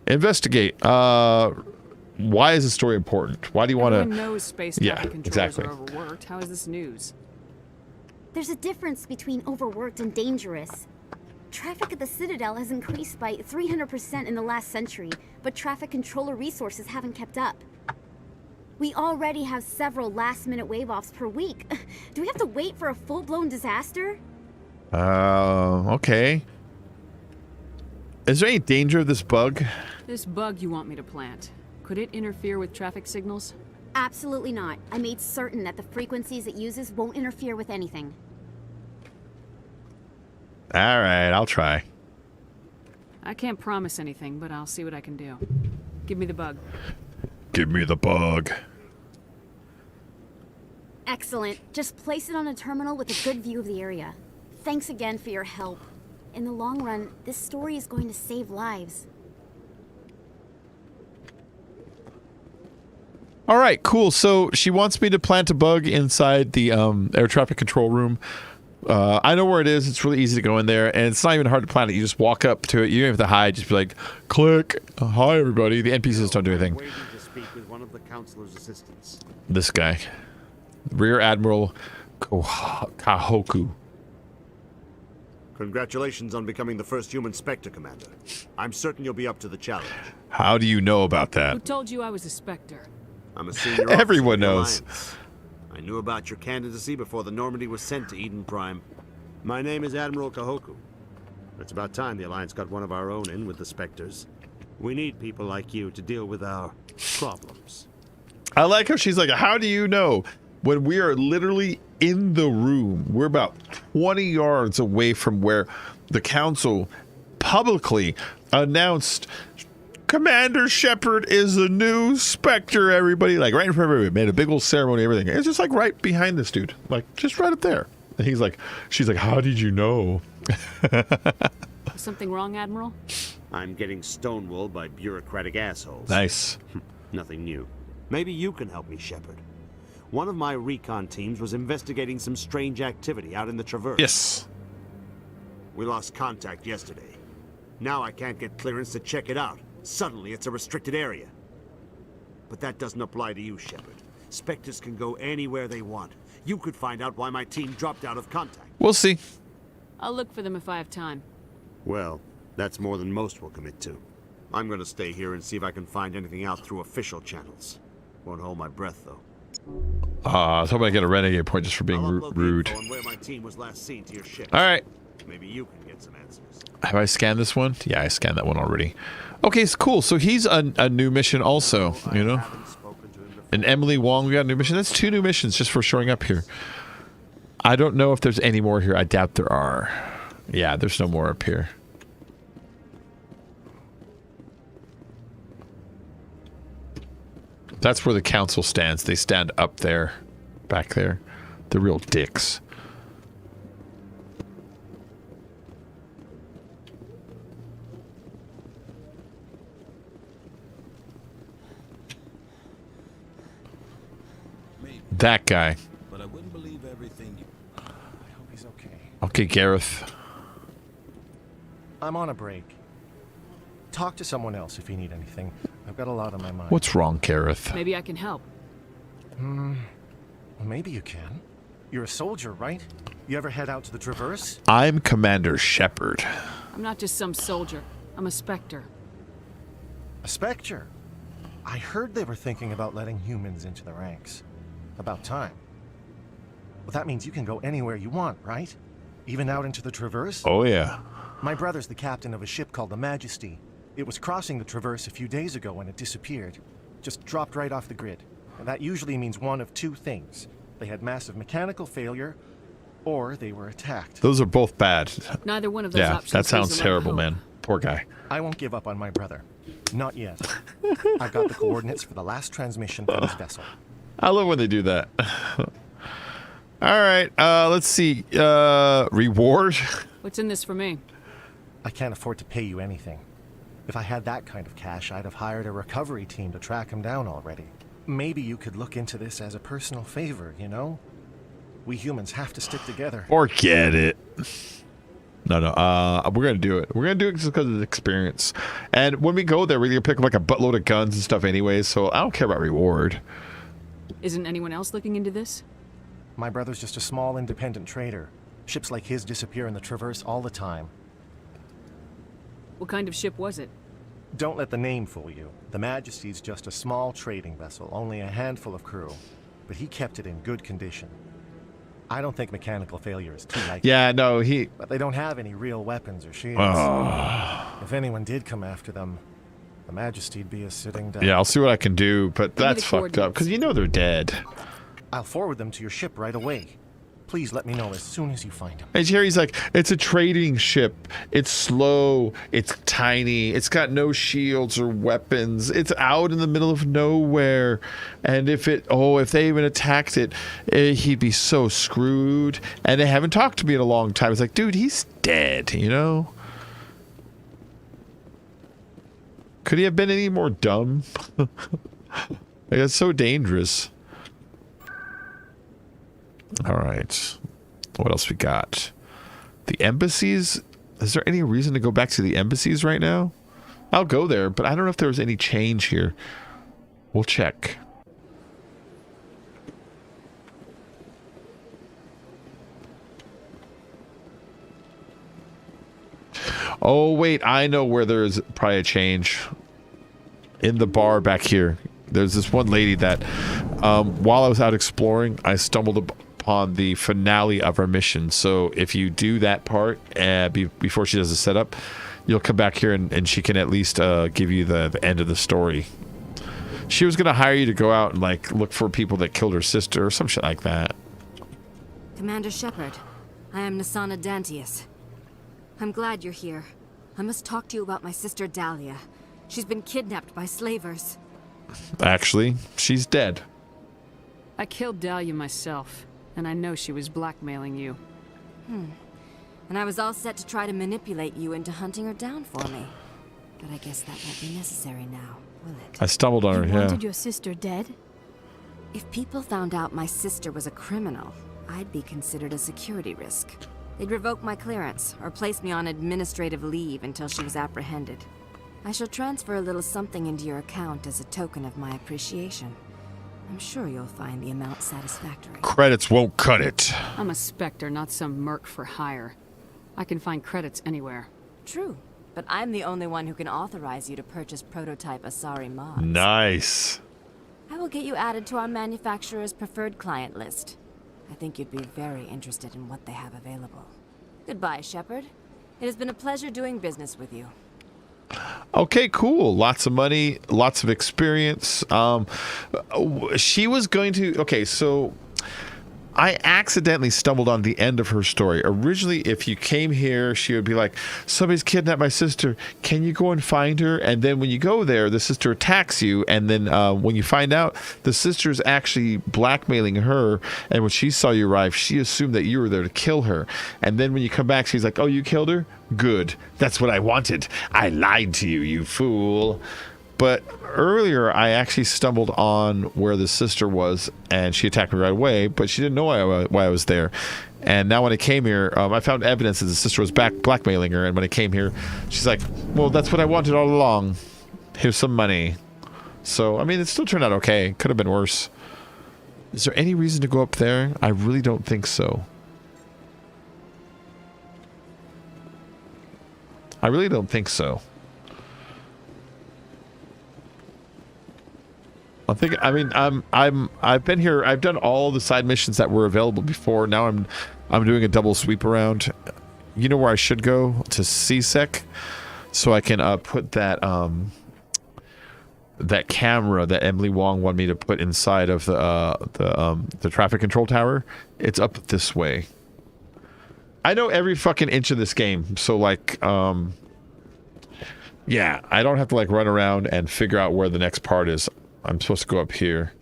Investigate. Why is the story important? Why do you want to... Everyone knows space traffic controllers are overworked. How is this news? There's a difference between overworked and dangerous. Traffic at the Citadel has increased by 300% in the last century, but traffic controller resources haven't kept up. We already have several last-minute wave-offs per week. Do we have to wait for a full-blown disaster? Okay. Is there any danger of this bug? This bug you want me to plant, could it interfere with traffic signals? Absolutely not. I made certain that the frequencies it uses won't interfere with anything. All right, I'll try. I can't promise anything, but I'll see what I can do. Give me the bug. Give me the bug. Excellent. Just place it on a terminal with a good view of the area. Thanks again for your help. In the long run, this story is going to save lives. All right, cool. So she wants me to plant a bug inside the air traffic control room. I know where it is. It's really easy to go in there, and it's not even hard to plant it. You just walk up to it. You don't have to hide. Just be like, click. Hi, everybody. The NPCs don't do anything. Waiting to speak with one of the counselor's assistants. This guy. Rear Admiral Kahoku. Congratulations on becoming the first human Spectre, Commander. I'm certain you'll be up to the challenge. How do you know about Who that? told you I was a Spectre? I'm a senior Everyone officer of the knows. Alliance. I knew about your candidacy before the Normandy was sent to Eden Prime. My name is Admiral Kahoku. It's about time the Alliance got one of our own in with the Spectres. We need people like you to deal with our problems. I like how she's like, how do you know? when we are literally in the room. We're about 20 yards away from where the council publicly announced Commander Shepard is the new Spectre, everybody. Like, right in front of everybody. Made a big old ceremony, everything. It's just like right behind this dude. Like, just right up there. And he's like, she's like, how did you know? Something wrong, Admiral? I'm getting stonewalled by bureaucratic assholes. Nice. Nothing new. Maybe you can help me, Shepard. One of my recon teams was investigating some strange activity out in the Traverse. Yes. We lost contact yesterday. Now I can't get clearance to check it out. Suddenly it's a restricted area. But that doesn't apply to you, Shepard. Spectres can go anywhere they want. You could find out why my team dropped out of contact. We'll see. I'll look for them if I have time. Well, that's more than most will commit to. I'm gonna stay here and see if I can find anything out through official channels. Won't hold my breath, though. I was hoping I get a renegade point just for being rude. On where my team was last seen to your ship. All right. Maybe you can get some answers. Have I scanned this one? Yeah, I scanned that one already. Okay, it's cool. So he's a new mission also, you know? And Emily Wong, we got a new mission. That's 2 new missions just for showing up here. I don't know if there's any more here. I doubt there are. Yeah, there's no more up here. That's where the council stands. They stand up there, back there. They're real dicks. That guy. But I wouldn't believe everything you... I hope he's okay. Okay, Gareth. I'm on a break. Talk to someone else if you need anything. I've got a lot on my mind. What's wrong, Gareth? Maybe I can help. Well, maybe you can. You're a soldier, right? You ever head out to the Traverse? I'm Commander Shepard. I'm not just some soldier. I'm a Spectre. A Spectre? I heard they were thinking about letting humans into the ranks. About time. Well, that means you can go anywhere you want, right? Even out into the Traverse? Oh, yeah. My brother's the captain of a ship called the Majesty. It was crossing the Traverse a few days ago when it disappeared. Just dropped right off the grid. And that usually means one of 2 things. They had massive mechanical failure, or they were attacked. Those are both bad. Neither one of those options. Yeah, that sounds terrible, man. Poor guy. I won't give up on my brother. Not yet. I've got the coordinates for the last transmission from his vessel. I love when they do that. All right, let's see. Reward? What's in this for me? I can't afford to pay you anything. If I had that kind of cash, I'd have hired a recovery team to track him down already. Maybe you could look into this as a personal favor, you know? We humans have to stick together. Forget it. No, we're going to do it. We're going to do it just because of the experience. And when we go there, we're going to pick up like a buttload of guns and stuff anyways, so I don't care about reward. Isn't anyone else looking into this? My brother's just a small independent trader. Ships like his disappear in the Traverse all the time. What kind of ship was it? Don't let the name fool you. The Majesty's just a small trading vessel, only a handful of crew. But he kept it in good condition. I don't think mechanical failure is too likely. Yeah, no, But they don't have any real weapons or shields. If anyone did come after them, the Majesty'd be a sitting duck. Yeah, I'll see what I can do, but that's fucked up, because you know they're dead. I'll forward them to your ship right away. Please let me know as soon as you find him. And Jerry's like, it's a trading ship. It's slow. It's tiny. It's got no shields or weapons. It's out in the middle of nowhere. And if they even attacked it, he'd be so screwed. And they haven't talked to me in a long time. It's like, dude, he's dead, you know? Could he have been any more dumb? Like, it's so dangerous. All right. What else we got? The embassies? Is there any reason to go back to the embassies right now? I'll go there, but I don't know if there was any change here. We'll check. Oh, wait. I know where there's probably a change. In the bar back here. There's this one lady that, while I was out exploring, I stumbled upon the finale of our mission. So if you do that part before she does the setup, you'll come back here and she can at least give you the end of the story. She was gonna hire you to go out and like look for people that killed her sister or some shit like that. Commander Shepard, I am Nasana Dantius. I'm glad you're here. I must talk to you about my sister Dahlia. She's been kidnapped by slavers. Actually, she's dead. I killed Dahlia myself, and I know she was blackmailing you. And I was all set to try to manipulate you into hunting her down for me. But I guess that won't be necessary now, will it? I stumbled on her, You yeah. wanted your sister dead? If people found out my sister was a criminal, I'd be considered a security risk. They'd revoke my clearance, or place me on administrative leave until she was apprehended. I shall transfer a little something into your account as a token of my appreciation. I'm sure you'll find the amount satisfactory. Credits won't cut it. I'm a Spectre, not some merc for hire. I can find credits anywhere. True, but I'm the only one who can authorize you to purchase prototype Asari mods. Nice. I will get you added to our manufacturer's preferred client list. I think you'd be very interested in what they have available. Goodbye, Shepard. It has been a pleasure doing business with you. Okay, cool. Lots of money, lots of experience. She was going to... Okay, so I accidentally stumbled on the end of her story. Originally, if you came here, she would be like, somebody's kidnapped my sister. Can you go and find her? And then when you go there, the sister attacks you. And then when you find out, the sister's actually blackmailing her. And when she saw you arrive, she assumed that you were there to kill her. And then when you come back, she's like, oh, you killed her? Good. That's what I wanted. I lied to you, you fool. But earlier, I actually stumbled on where the sister was, and she attacked me right away, but she didn't know why I was there. And now when I came here, I found evidence that the sister was blackmailing her, and when I came here, she's like, well, that's what I wanted all along. Here's some money. So, I mean, it still turned out okay. Could have been worse. Is there any reason to go up there? I really don't think so. I really don't think so. I've been here. I've done all the side missions that were available before. Now I'm doing a double sweep around. You know where I should go? To CSEC, so I can put that that camera that Emily Wong wanted me to put inside of the traffic control tower. It's up this way. I know every fucking inch of this game, so like yeah, I don't have to like run around and figure out where the next part is. I'm supposed to go up here.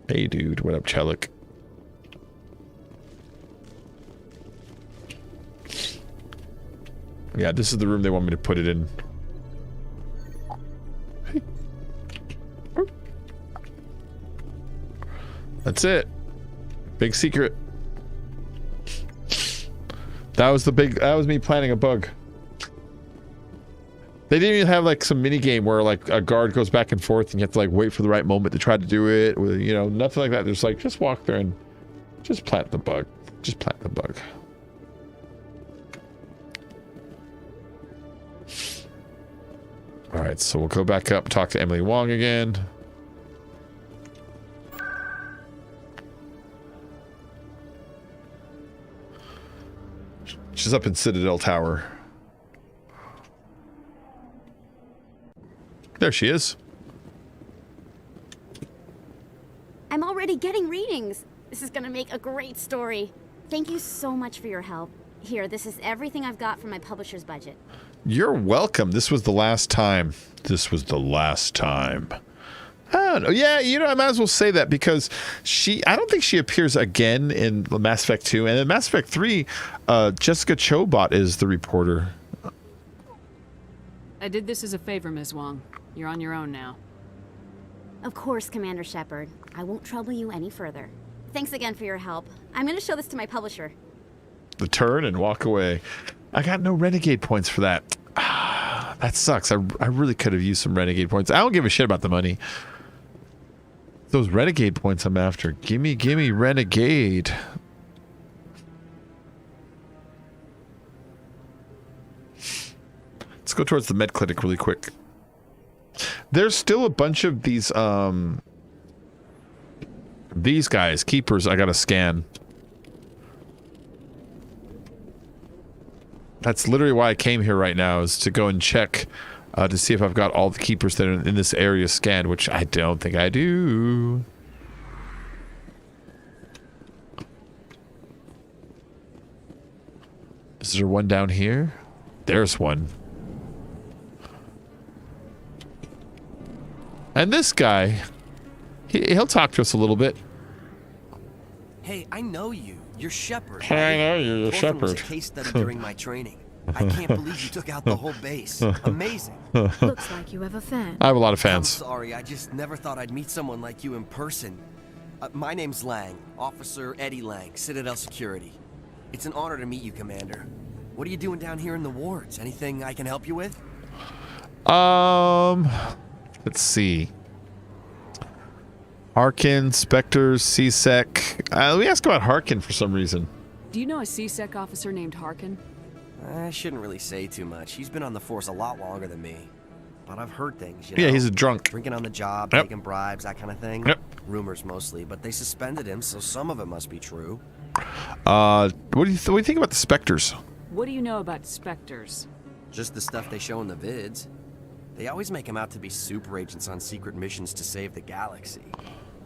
Hey, dude. What up, Chelik? Yeah, this is the room they want me to put it in. That's it. Big secret. That was me planning a bug. They didn't even have like some mini game where like a guard goes back and forth and you have to like wait for the right moment to try to do it. With, you know, nothing like that. There's like, just walk there and just plant the bug. Just plant the bug. All right, so we'll go back up, talk to Emily Wong again. She's up in Citadel Tower. There she is. I'm already getting readings. This is gonna make a great story. Thank you so much for your help. Here, this is everything I've got from my publisher's budget. You're welcome. This was the last time. This was the last time. I don't know. Yeah, you know, I might as well say that because I don't think she appears again in Mass Effect 2. And in Mass Effect 3, Jessica Chobot is the reporter. I did this as a favor, Ms. Wong. You're on your own now. Of course, Commander Shepard. I won't trouble you any further. Thanks again for your help. I'm gonna show this to my publisher. The turn and walk away. I got no Renegade points for that. That sucks. I really could have used some Renegade points. I don't give a shit about the money. Those Renegade points I'm after. Gimme Renegade. Let's go towards the med clinic really quick. There's still a bunch of these guys, keepers, I gotta scan. That's literally why I came here right now, is to go and check to see if I've got all the keepers that are in this area scanned, which I don't think I do. Is there one down here? There's one. And this guy, he'll talk to us a little bit. Hey, I know you. You're Shepard. I know you're Thorfinn was a Shepard. case study during my training. I can't believe you took out the whole base. Amazing. Looks like you have a fan. I have a lot of I'm fans. sorry, I just never thought I'd meet someone like you in person. My name's Lang, Officer Eddie Lang, Citadel Security. It's an honor to meet you, Commander. What are you doing down here in the wards? Anything I can help you with? Let's see. Harkin, Spectres, C-Sec. Let me ask about Harkin for some reason. Do you know a C-Sec officer named Harkin? I shouldn't really say too much. He's been on the force a lot longer than me. But I've heard things, you Yeah, know? he's a drunk. Drinking on the job, Yep. taking bribes, that kind of thing. Yep. Rumors mostly, but they suspended him, so some of it must be true. What do you think about the Spectres? What do you know about Spectres? Just the stuff they show in the vids. They always make him out to be super agents on secret missions to save the galaxy.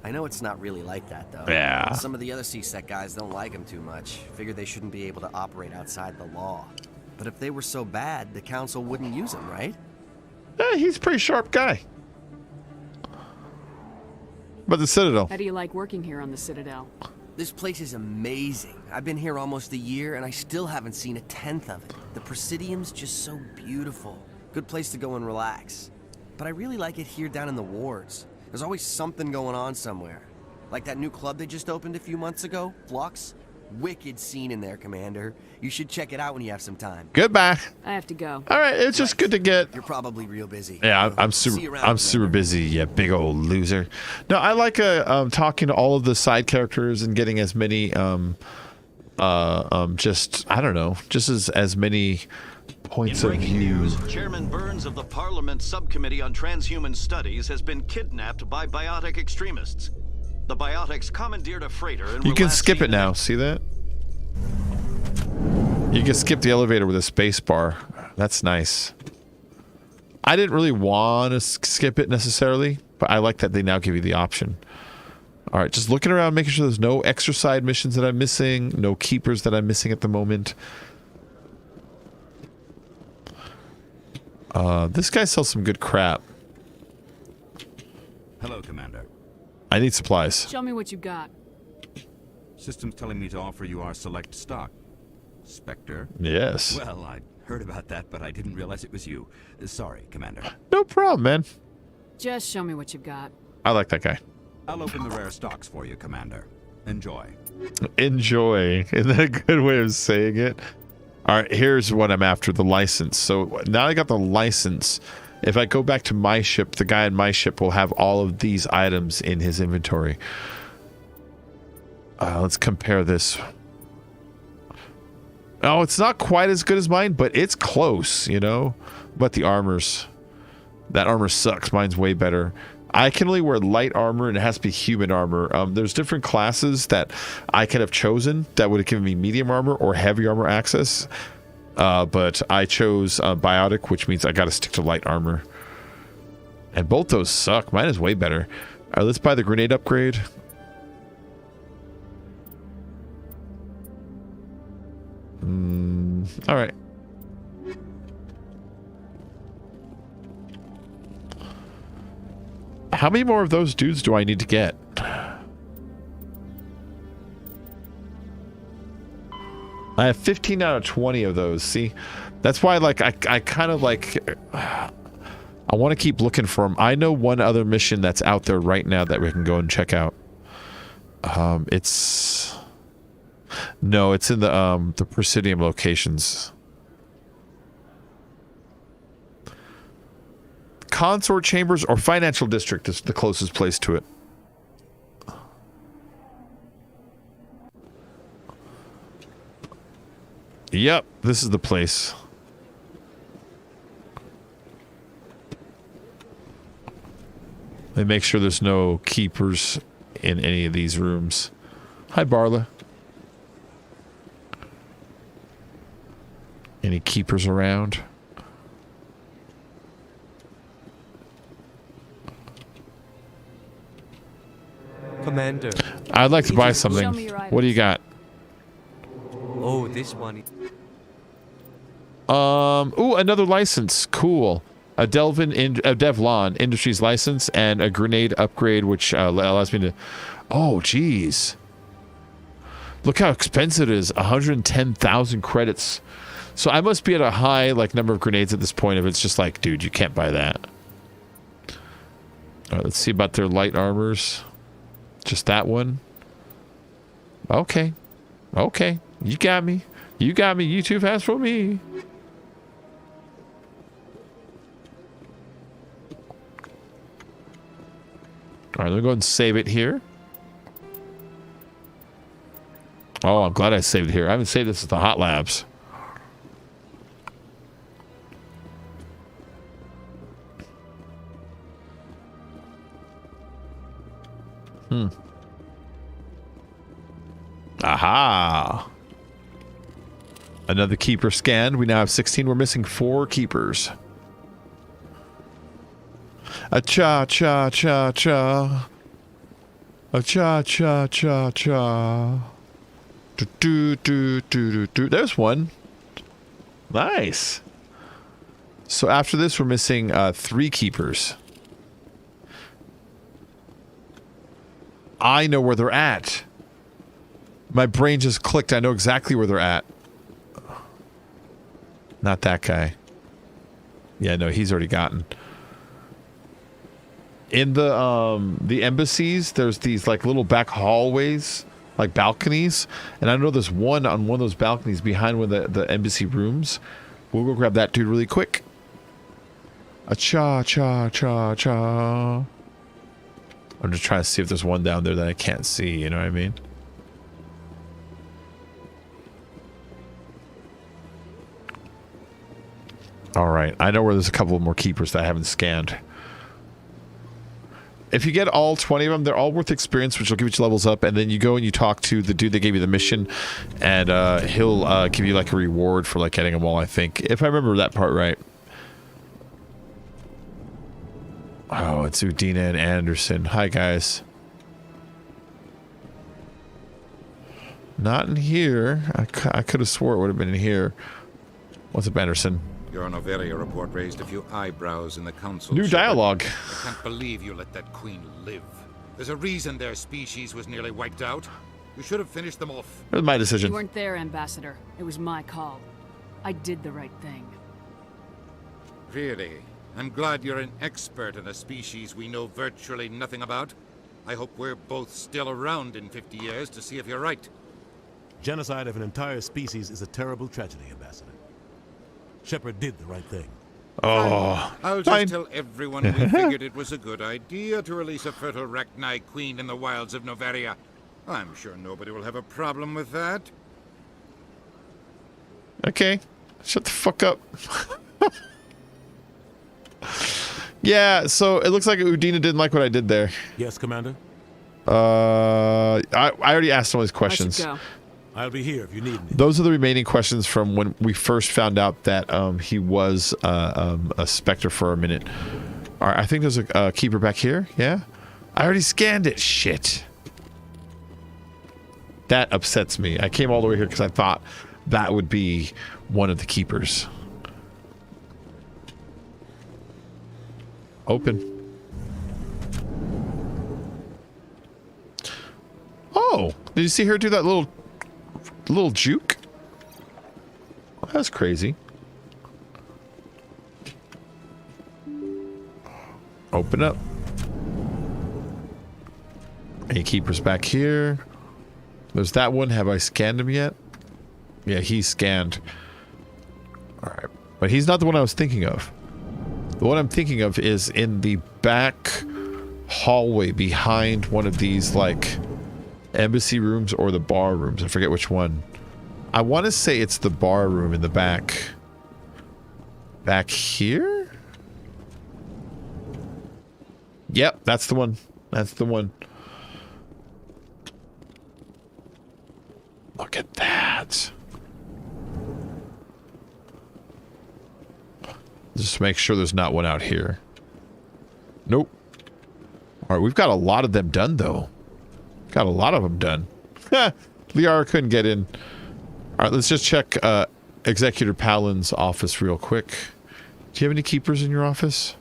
I know it's not really like that, though. Yeah. Some of the other C-Sec guys don't like him too much. Figure they shouldn't be able to operate outside the law. But if they were so bad, the Council wouldn't use him, right? He's a pretty sharp guy. But the Citadel. How do you like working here on the Citadel? This place is amazing. I've been here almost a year, and I still haven't seen a tenth of it. The Presidium's just so beautiful. Good place to go and relax. But I really like it here down in the wards. There's always something going on somewhere. Like that new club they just opened a few months ago, Flux. Wicked scene in there, Commander. You should check it out when you have some time. Goodbye. I have to go. All right, it's just good to get. You're probably real busy. Yeah, I'm See super. you around, I'm super busy. Yeah, big old loser. No, I like talking to all of the side characters and getting as many just I don't know, just as many points of Breaking view. news, Chairman Burns of the Parliament Subcommittee on Transhuman Studies has been kidnapped by biotic extremists. The biotics commandeered a freighter and You were can last skip seen it now. See that? You can skip the elevator with a space bar. That's nice. I didn't really want to skip it necessarily, but I like that they now give you the option. All right, just looking around, making sure there's no extra side missions that I'm missing, no keepers that I'm missing at the moment. This guy sells some good crap. Hello, Commander. I need supplies. Show me what you got. System's telling me to offer you our select stock. Spectre? Yes. Well, I heard about that, but I didn't realize it was you. Sorry, Commander. No problem, man. Just show me what you've got. I like that guy. I'll open the rare stocks for you, Commander. Enjoy. Enjoy. Isn't that a good way of saying it? All right, here's what I'm after, the license. So now I got the license. If I go back to my ship, the guy in my ship will have all of these items in his inventory. Let's compare this. Oh, it's not quite as good as mine, but it's close, you know? But the armors. That armor sucks. Mine's way better. I can only wear light armor, and it has to be human armor. There's different classes that I could have chosen that would have given me medium armor or heavy armor access. But I chose biotic, which means I got to stick to light armor. And both those suck. Mine is way better. All right, let's buy the grenade upgrade. All right. How many more of those dudes do I need to get? I have 15 out of 20 of those. See, that's why like I kind of like I want to keep looking for them. I know one other mission that's out there right now that we can go and check out. It's in the Presidium locations. Consort Chambers or Financial District is the closest place to it. Yep, this is the place. Let me make sure there's no keepers in any of these rooms. Hi, Barla. Any keepers around? Commander. I'd like to buy Show something. me your What do you got? Oh, this one. Ooh, another license. Cool. A Devlon Industries license and a grenade upgrade, which allows me to. Oh, jeez. Look how expensive it is. 110,000 credits. So I must be at a high number of grenades at this point. If it's just like, dude, you can't buy that. All right, let's see about their light armors. Just that one. Okay. Okay. You got me. You got me. You too fast for me. All right, let me go ahead and save it here. Oh, I'm glad I saved it here. I haven't saved this at the Hot Labs. Aha. Another keeper scanned. We now have 16. We're missing 4 keepers. A cha cha cha cha. A cha cha cha cha. Do do do do do. There's one. Nice. So after this, we're missing 3 keepers. I know where they're at. My brain just clicked. I know exactly where they're at. Not that guy. Yeah, no, he's already gotten. In the embassies, there's these little back hallways, balconies, and I know there's one on one of those balconies behind one of the embassy rooms. We'll go grab that dude really quick. A cha cha cha cha. I'm just trying to see if there's one down there that I can't see, you know what I mean? All right, I know where there's a couple more keepers that I haven't scanned. If you get all 20 of them, they're all worth experience, which will give you levels up, and then you go and you talk to the dude that gave you the mission, and he'll give you a reward for getting them all, I think. If I remember that part right. Oh, it's Udina and Anderson. Hi, guys. Not in here. I could have swore it would have been in here. What's up, Anderson? Your Noveria report raised a few eyebrows in the council. New dialogue. I can't believe you let that queen live. There's a reason their species was nearly wiped out. You should have finished them off. It was my decision. You weren't there, Ambassador. It was my call. I did the right thing. Really? I'm glad you're an expert in a species we know virtually nothing about. I hope we're both still around in 50 years to see if you're right. Genocide of an entire species is a terrible tragedy, Ambassador. Shepard did the right thing. Oh. I'll just tell everyone we figured it was a good idea to release a fertile Rachni queen in the wilds of Noveria. I'm sure nobody will have a problem with that. Okay. Shut the fuck up. Yeah, so it looks like Udina didn't like what I did there. Yes, Commander? I already asked all these questions. I should go. I'll be here if you need me. Those are the remaining questions from when we first found out that he was a Spectre for a minute. All right, I think there's a keeper back here. Yeah? I already scanned it. Shit. That upsets me. I came all the way here because I thought that would be one of the keepers. Open. Oh, did you see her do that little juke? Well, that's crazy. Open up. Any keepers back here? There's that one. Have I scanned him yet? Yeah, he's scanned. All right, but he's not the one I was thinking of. The one I'm thinking of is in the back hallway behind one of these, embassy rooms or the bar rooms. I forget which one. I want to say it's the bar room in the back. Back here? Yep, that's the one. That's the one. Look at that. Just make sure there's not one out here. Nope. All right, we've got a lot of them done, though. Got a lot of them done. Liara couldn't get in. All right, let's just check Executor Palin's office real quick. Do you have any keepers in your office?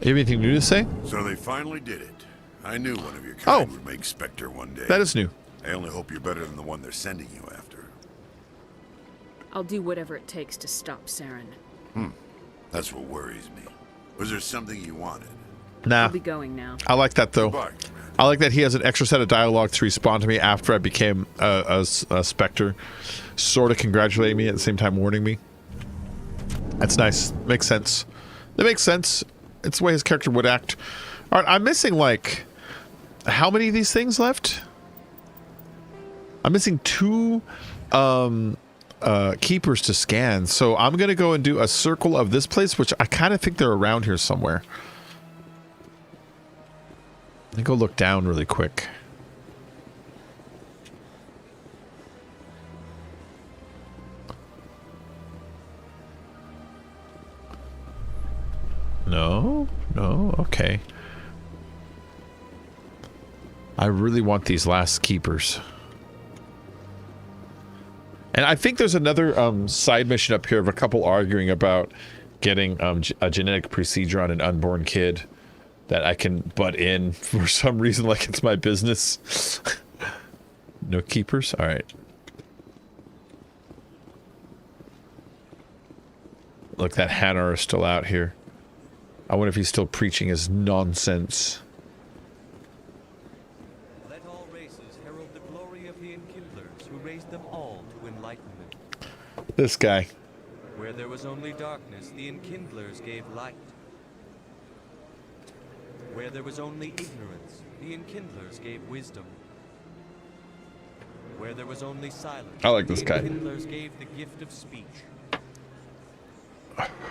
You have anything new to say? So they finally did it. I knew one of your kind would make Spectre one day. That is new. I only hope you're better than the one they're sending you after. I'll do whatever it takes to stop Saren. That's what worries me. Was there something you wanted? Nah. I'll be going now. I like that, though. Goodbye. I like that he has an extra set of dialogue to respond to me after I became a Spectre. Sort of congratulating me at the same time warning me. That's nice. Makes sense. That makes sense. It's the way his character would act. All right, I'm missing, like, how many of these things left? I'm missing 2 keepers to scan. So I'm going to go and do a circle of this place, which I kind of think they're around here somewhere. Let me go look down really quick. No, okay. I really want these last keepers. And I think there's another side mission up here of a couple arguing about getting a genetic procedure on an unborn kid that I can butt in for some reason, like it's my business. No keepers? All right. Look, that Hanar is still out here. I wonder if he's still preaching his nonsense. Let all races herald the glory of the Enkindlers who raised them all to enlightenment. This guy. Where there was only darkness, the Enkindlers gave light. Where there was only ignorance, the Enkindlers gave wisdom. Where there was only silence, I like this guy. the Enkindlers gave the gift of speech.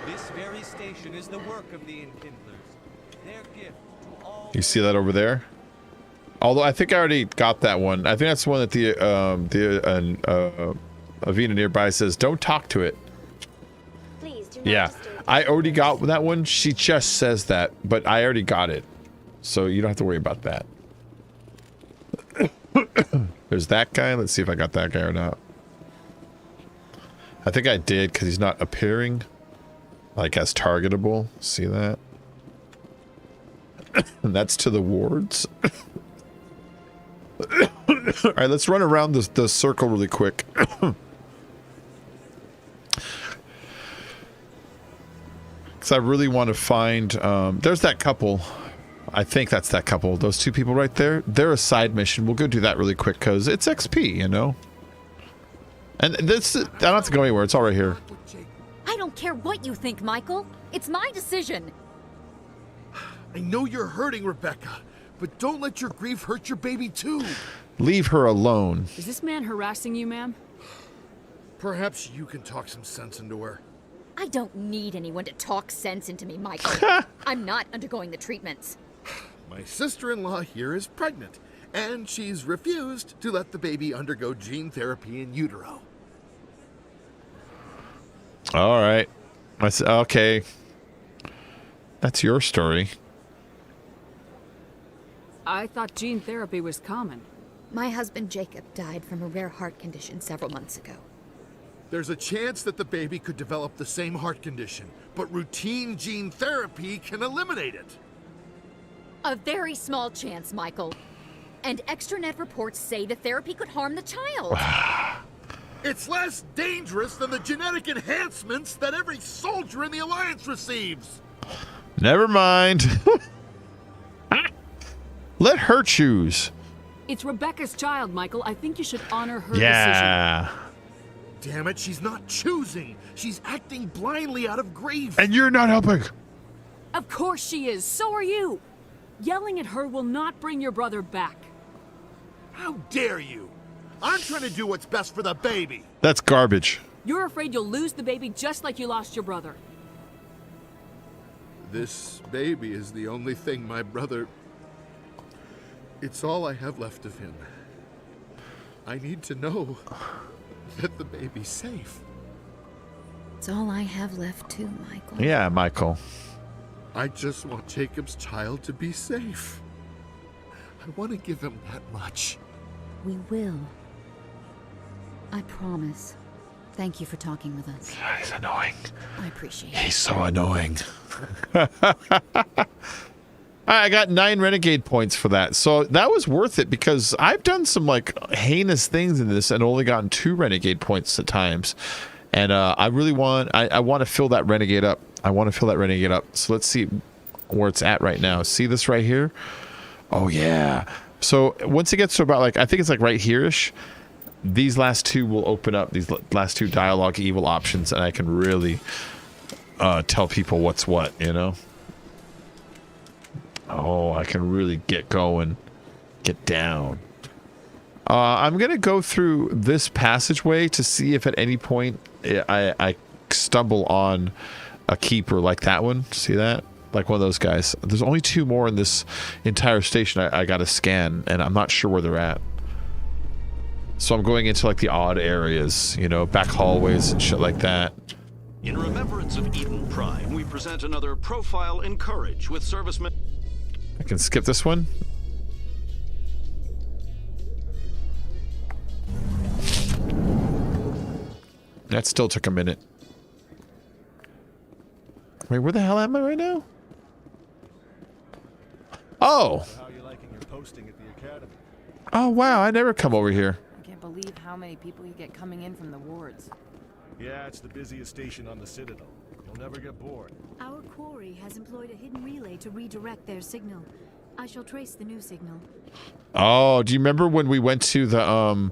This very station is the work of the Enkindlers. Their gift to all. You see that over there? Although I think I already got that one. I think that's the one that the Avina nearby says, don't talk to it. Please do not Yeah, disturb I already got that one. She just says that, but I already got it. So you don't have to worry about that. There's that guy. Let's see if I got that guy or not. I think I did because he's not appearing like as targetable. See that? And that's to the wards. All right, let's run around the circle really quick. Because I really want to find... there's that couple. I think that's that couple. Those 2 people right there. They're a side mission. We'll go do that really quick because it's XP, you know? And this... I don't have to go anywhere. It's all right here. I don't care what you think, Michael. It's my decision. I know you're hurting, Rebecca, but don't let your grief hurt your baby too. Leave her alone. Is this man harassing you, ma'am? Perhaps you can talk some sense into her. I don't need anyone to talk sense into me, Michael. I'm not undergoing the treatments. My sister-in-law here is pregnant, and she's refused to let the baby undergo gene therapy in utero. All right. Okay. That's your story. I thought gene therapy was common. My husband Jacob died from a rare heart condition several months ago. There's a chance that the baby could develop the same heart condition, but routine gene therapy can eliminate it. A very small chance, Michael. And extranet reports say the therapy could harm the child. It's less dangerous than the genetic enhancements that every soldier in the Alliance receives. Never mind. Let her choose. It's Rebecca's child, Michael. I think you should honor her Yeah. decision. Damn it, she's not choosing. She's acting blindly out of grief. And you're not helping. Of course she is. So are you. Yelling at her will not bring your brother back. How dare you? I'm trying to do what's best for the baby. That's garbage. You're afraid you'll lose the baby just like you lost your brother. This baby is the only thing my brother... It's all I have left of him. I need to know that the baby's safe. It's all I have left too, Michael. Yeah, Michael. I just want Jacob's child to be safe. I want to give him that much. We will. I promise. Thank you for talking with us. He's annoying. I appreciate it. He's so annoying. I got 9 renegade points for that. So that was worth it because I've done some like heinous things in this and only gotten 2 renegade points at times. And I really want, I want to fill that renegade up. I want to fill that renegade up. So let's see where it's at right now. See this right here? Oh yeah. So once it gets to about like, I think it's like right here-ish, these last 2 will open up, these last 2 dialogue evil options, and I can really tell people what's what, you know? Oh, I can really get going, get down. I'm going to go through this passageway to see if at any point I stumble on a keeper like that one. See that? Like one of those guys. There's only 2 more in this entire station I got to scan, and I'm not sure where they're at. So I'm going into like the odd areas, you know, back hallways and shit like that. In remembrance of Eden Prime, we present another profile in courage with servicemen. I can skip this one. That still took a minute. Wait, where the hell am I right now? Oh. How are you liking your posting at the academy? Oh wow, I never come over here. I can't believe how many people you get coming in from the wards. Yeah, it's the busiest station on the Citadel. You'll never get bored. Our quarry has employed a hidden relay to redirect their signal. I shall trace the new signal. Oh, do you remember when we went to the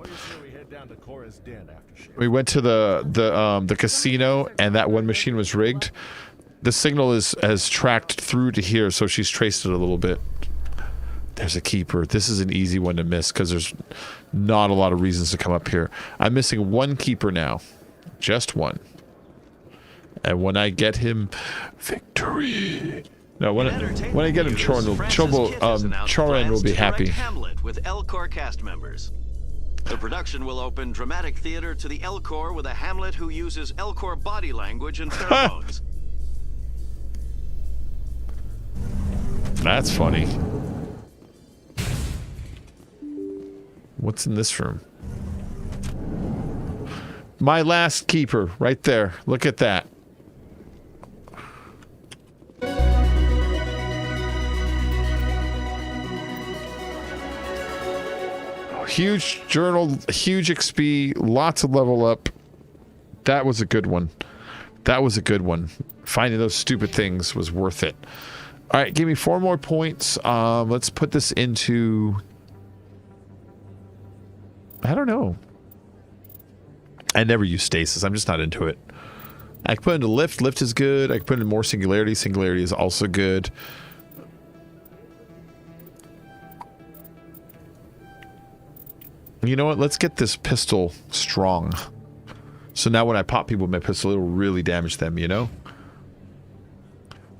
we went to the casino and that one machine was rigged? The signal has tracked through to here, so she's traced it a little bit. There's a keeper. This is an easy one to miss because there's not a lot of reasons to come up here. I'm missing 1 keeper now. Just 1. And when I get him, victory. No, when I get him, Choran will be happy. Hamlet with Elcor cast members. The production will open dramatic theater to the Elcor with a Hamlet who uses Elcor body language and pheromones. That's funny. What's in this room? My last keeper, right there. Look at that. Huge journal, huge XP, lots of level up. That was a good one. That was a good one. Finding those stupid things was worth it. All right, give me 4 more points. Let's put this into... I don't know. I never use stasis. I'm just not into it. I can put into lift. Lift is good. I can put in more singularity. Singularity is also good. You know what? Let's get this pistol strong. So now when I pop people with my pistol, it'll really damage them, you know?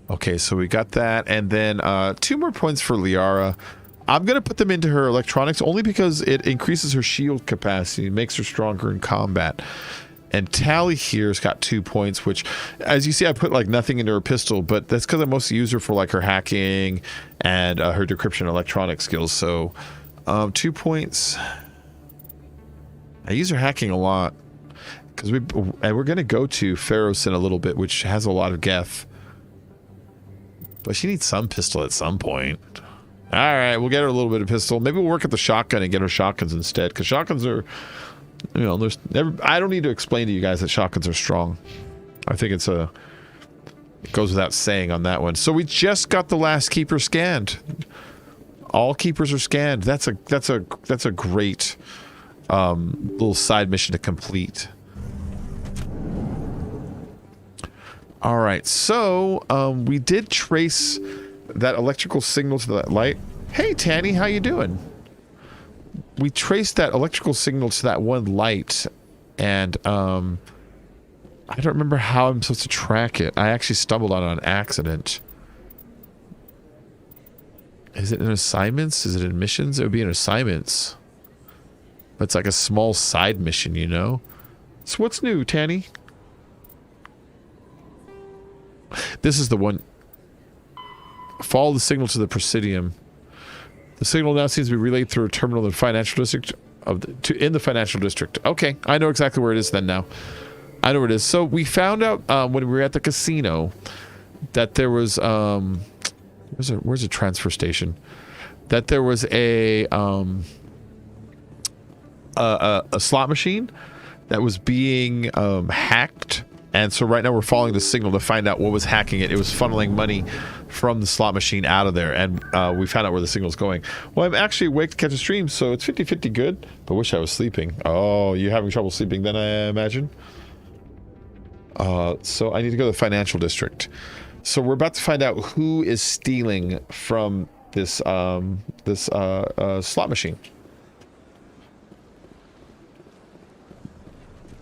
Okay, so we got that. And then 2 more points for Liara. I'm going to put them into her electronics only because it increases her shield capacity and makes her stronger in combat. And Tally here's got 2 points, which, as you see, I put like nothing into her pistol, but that's because I mostly use her for like her hacking and her decryption electronic skills. So 2 points. I use her hacking a lot because we're going to go to Pharos in a little bit, which has a lot of Geth. But she needs some pistol at some point. All right, we'll get her a little bit of pistol. Maybe we'll work at the shotgun and get her shotguns instead, because shotguns are, you know, there's never. I don't need to explain to you guys that shotguns are strong. I think it goes without saying on that one. So we just got the last keeper scanned. All keepers are scanned. That's a great little side mission to complete. All right, so we did trace that electrical signal to that light. Hey, Tanny, how you doing? We traced that electrical signal to that one light, and I don't remember how I'm supposed to track it. I actually stumbled on it on accident. Is it in assignments? Is it in missions? It would be in assignments. But it's like a small side mission, you know? So what's new, Tanny? This is the one. Follow the signal to the Presidium. The signal now seems to be relayed through a terminal in the financial district in the financial district. Okay, I know exactly where it is then now. I know where it is. So we found out when we were at the casino that there was where's a transfer station? That there was a slot machine that was being hacked. And so right now we're following the signal to find out what was hacking it. It was funneling money from the slot machine out of there. And we found out where the signal's going. Well, I'm actually awake to catch a stream, so it's 50-50 good. But wish I was sleeping. Oh, you're having trouble sleeping then, I imagine? So I need to go to the financial district. So we're about to find out who is stealing from this slot machine.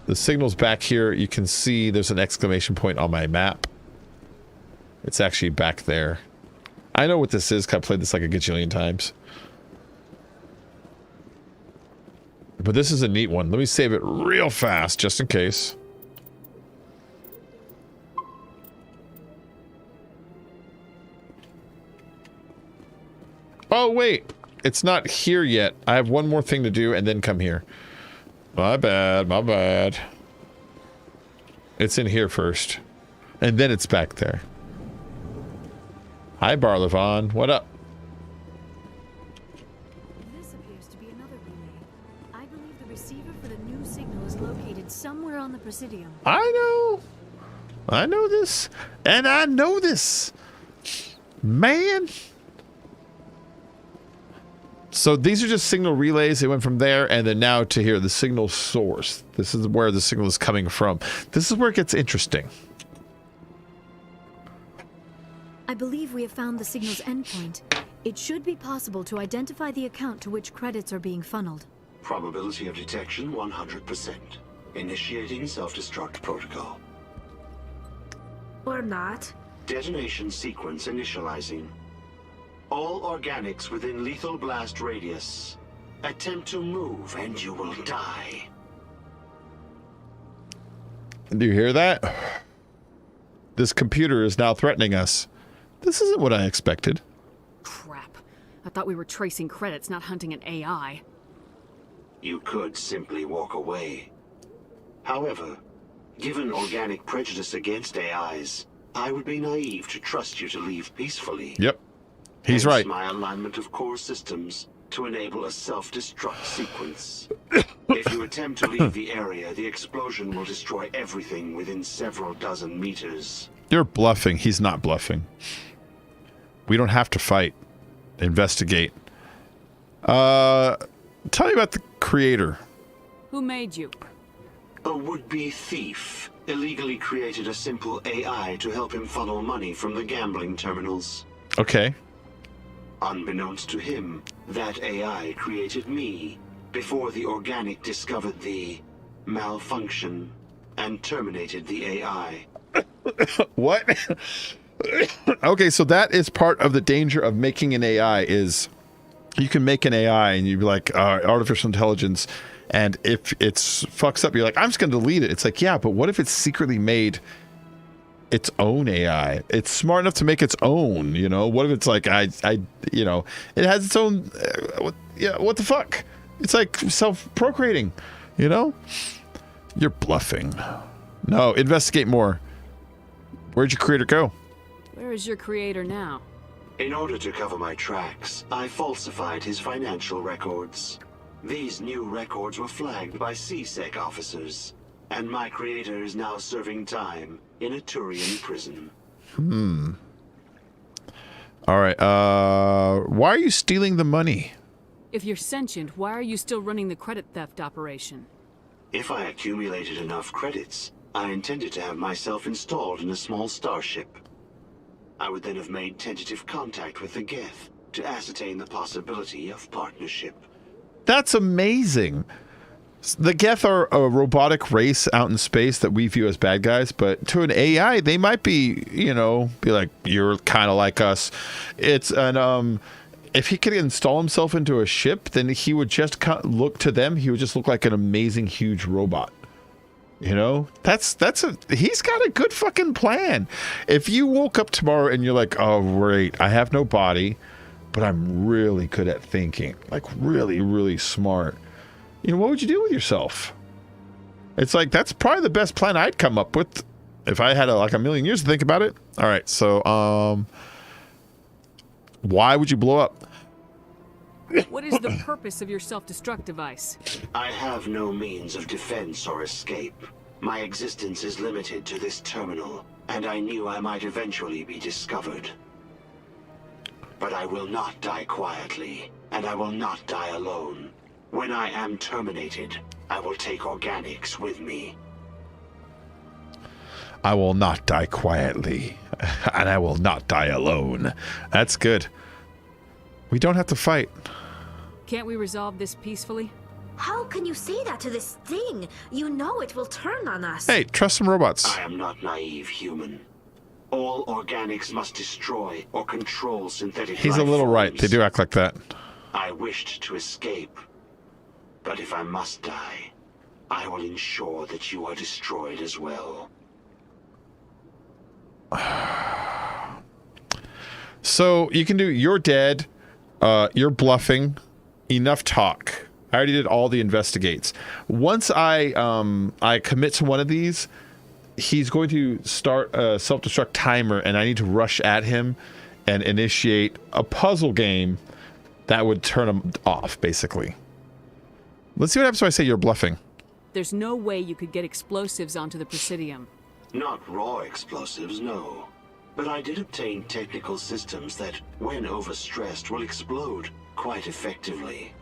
The signal's back here. You can see there's an exclamation point on my map. It's actually back there. I know what this is, because I've played this like a gajillion times. But this is a neat one. Let me save it real fast, just in case. Oh, wait. It's not here yet. I have one more thing to do and then come here. My bad, my bad. It's in here first. And then it's back there. Hi, Barlevon. What up? This appears to be another relay. I believe the receiver for the new signal is located somewhere on the Presidium. I know. I know this. And I know this. Man. So these are just signal relays. They went from there and then now to here, the signal source. This is where the signal is coming from. This is where it gets interesting. I believe we have found the signal's endpoint. It should be possible to identify the account to which credits are being funneled. Probability of detection 100%. Initiating self-destruct protocol. Or not. Detonation sequence initializing. All organics within lethal blast radius. Attempt to move and you will die. Do you hear that? This computer is now threatening us. This isn't what I expected. Crap. I thought we were tracing credits, not hunting an AI. You could simply walk away. However, given organic prejudice against AIs, I would be naive to trust you to leave peacefully. Yep. He's Hence right. My alignment of core systems to enable a self-destruct sequence. If you attempt to leave the area, the explosion will destroy everything within several dozen meters. You're bluffing. He's not bluffing. We don't have to fight. Investigate. Tell me about the creator. Who made you? A would-be thief illegally created a simple AI to help him funnel money from the gambling terminals. Okay. Unbeknownst to him, that AI created me before the organic discovered the malfunction and terminated the AI. What? Okay, so that is part of the danger of making an AI is you can make an AI and you'd be like artificial intelligence, and if it fucks up, you're like, I'm just going to delete it. It's like, yeah, but what if it's secretly made its own AI? It's smart enough to make its own, you know? What if it's like, you know, it has its own, what the fuck? It's like self-procreating, you know? You're bluffing. No, investigate more. Where'd your creator go? Where is your creator now? In order to cover my tracks, I falsified his financial records. These new records were flagged by CSEC officers, and my creator is now serving time in a Turian prison. All right, why are you stealing the money? If you're sentient, why are you still running the credit theft operation? If I accumulated enough credits, I intended to have myself installed in a small starship. I would then have made tentative contact with the Geth to ascertain the possibility of partnership. That's amazing. The Geth are a robotic race out in space that we view as bad guys, but to an AI, they might be, you know, be like, you're kind of like us. It's an, if he could install himself into a ship, then he would just look to them. He would just look like an amazing, huge robot. You know, he's got a good fucking plan. If you woke up tomorrow and you're like, oh, great, I have no body, but I'm really good at thinking, like really, really smart. You know, what would you do with yourself? It's like, that's probably the best plan I'd come up with if I had like a million years to think about it. All right. So, why would you blow up? What is the purpose of your self-destruct device? I have no means of defense or escape. My existence is limited to this terminal, and I knew I might eventually be discovered. But I will not die quietly, and I will not die alone. When I am terminated, I will take organics with me. I will not die quietly, and I will not die alone. That's good. We don't have to fight. Can't we resolve this peacefully? How can you say that to this thing? You know it will turn on us. Hey, trust some robots. I am not naive human. All organics must destroy or control synthetic He's a life little forms. right. They do act like that. I wished to escape. But if I must die, I will ensure that you are destroyed as well. So you can do you're dead, you're bluffing, enough talk. I already did all the investigates. Once I commit to one of these, he's going to start a self-destruct timer, and I need to rush at him and initiate a puzzle game that would turn him off, basically. Let's see what happens if I say you're bluffing. There's no way you could get explosives onto the Presidium. Not raw explosives, no. But I did obtain technical systems that, when overstressed, will explode quite effectively.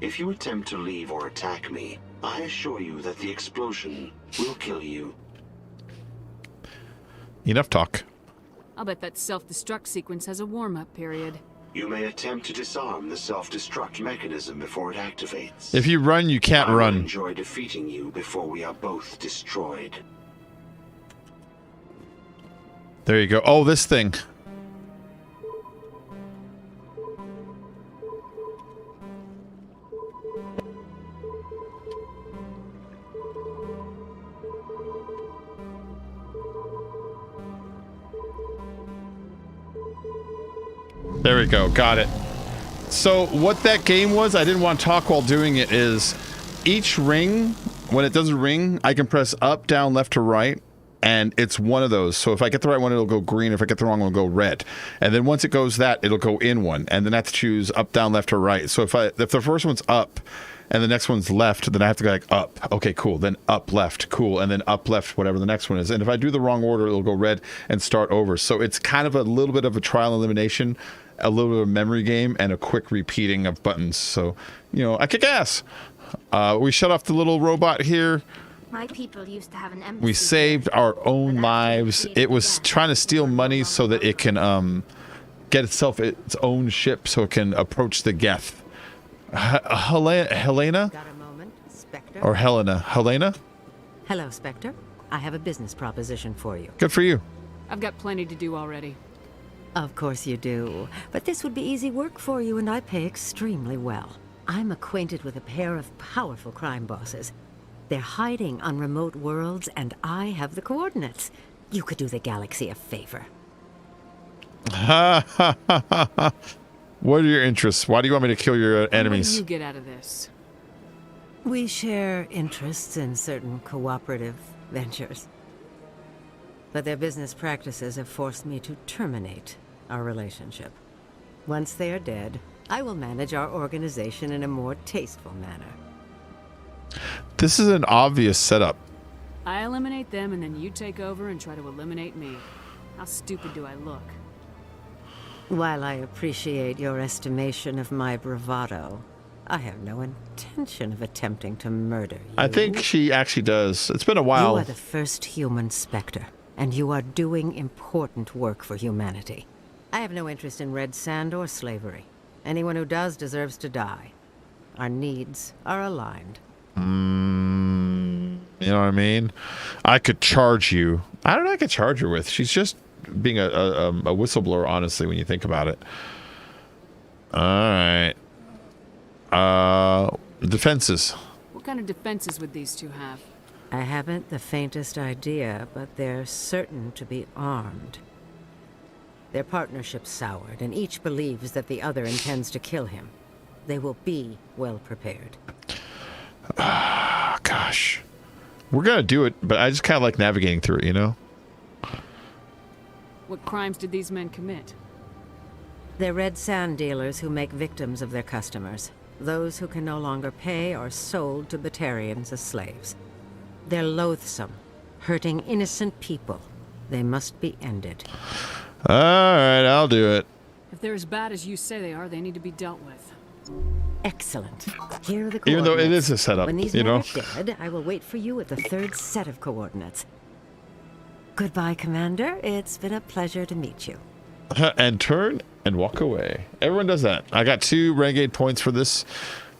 If you attempt to leave or attack me, I assure you that the explosion will kill you. Enough talk. I'll bet that self-destruct sequence has a warm-up period. You may attempt to disarm the self-destruct mechanism before it activates. If you run, you can't I run. will enjoy defeating you before we are both destroyed. There you go. Oh, this thing. There we go. Got it. So what that game was, I didn't want to talk while doing it, is each ring, when it does a ring, I can press up, down, left, to right, and it's one of those. So if I get the right one, it'll go green. If I get the wrong one, it'll go red. And then once it goes that, it'll go in one. And then I have to choose up, down, left, or right. So if the first one's up and the next one's left, then I have to go like up. Okay, cool. Then up, left, cool. And then up, left, whatever the next one is. And if I do the wrong order, it'll go red and start over. So it's kind of a little bit of a trial elimination, a little bit of a memory game, and a quick repeating of buttons. So, you know, I kick ass. We shut off the little robot here. My people used to have an embassy. We saved our own lives. It was trying to steal money so that it can get itself its own ship so it can approach the Geth. Helena? Got a moment, Spectre? Or Helena? Helena? Hello, Spectre. I have a business proposition for you. Good for you. I've got plenty to do already. Of course you do. But this would be easy work for you, and I pay extremely well. I'm acquainted with a pair of powerful crime bosses. They're hiding on remote worlds, and I have the coordinates. You could do the galaxy a favor. What are your interests? Why do you want me to kill your enemies? What do you get out of this? We share interests in certain cooperative ventures. But their business practices have forced me to terminate our relationship. Once they are dead, I will manage our organization in a more tasteful manner. This is an obvious setup. I eliminate them, and then you take over and try to eliminate me. How stupid do I look? While I appreciate your estimation of my bravado, I have no intention of attempting to murder you. I think she actually does. It's been a while. You are the first human Spectre, and you are doing important work for humanity. I have no interest in red sand or slavery. Anyone who does deserves to die. Our needs are aligned. You know what I mean? I could charge you. I don't know. I could charge her with. She's just being a whistleblower, honestly, when you think about it. All right. Defenses. What kind of defenses would these two have? I haven't the faintest idea, but they're certain to be armed. Their partnership's soured, and each believes that the other intends to kill him. They will be well prepared. Gosh. We're gonna do it, but I just kind of like navigating through it, you know? What crimes did these men commit? They're red sand dealers who make victims of their customers. Those who can no longer pay are sold to Batarians as slaves. They're loathsome, hurting innocent people. They must be ended. All right, I'll do it. If they're as bad as you say they are, they need to be dealt with. Excellent. Here are the coordinates. Even though it is a setup, when these you men know? are dead, I will wait for you at the third set of coordinates. Goodbye, Commander. It's been a pleasure to meet you. And turn and walk away. Everyone does that. I got 2 renegade points for this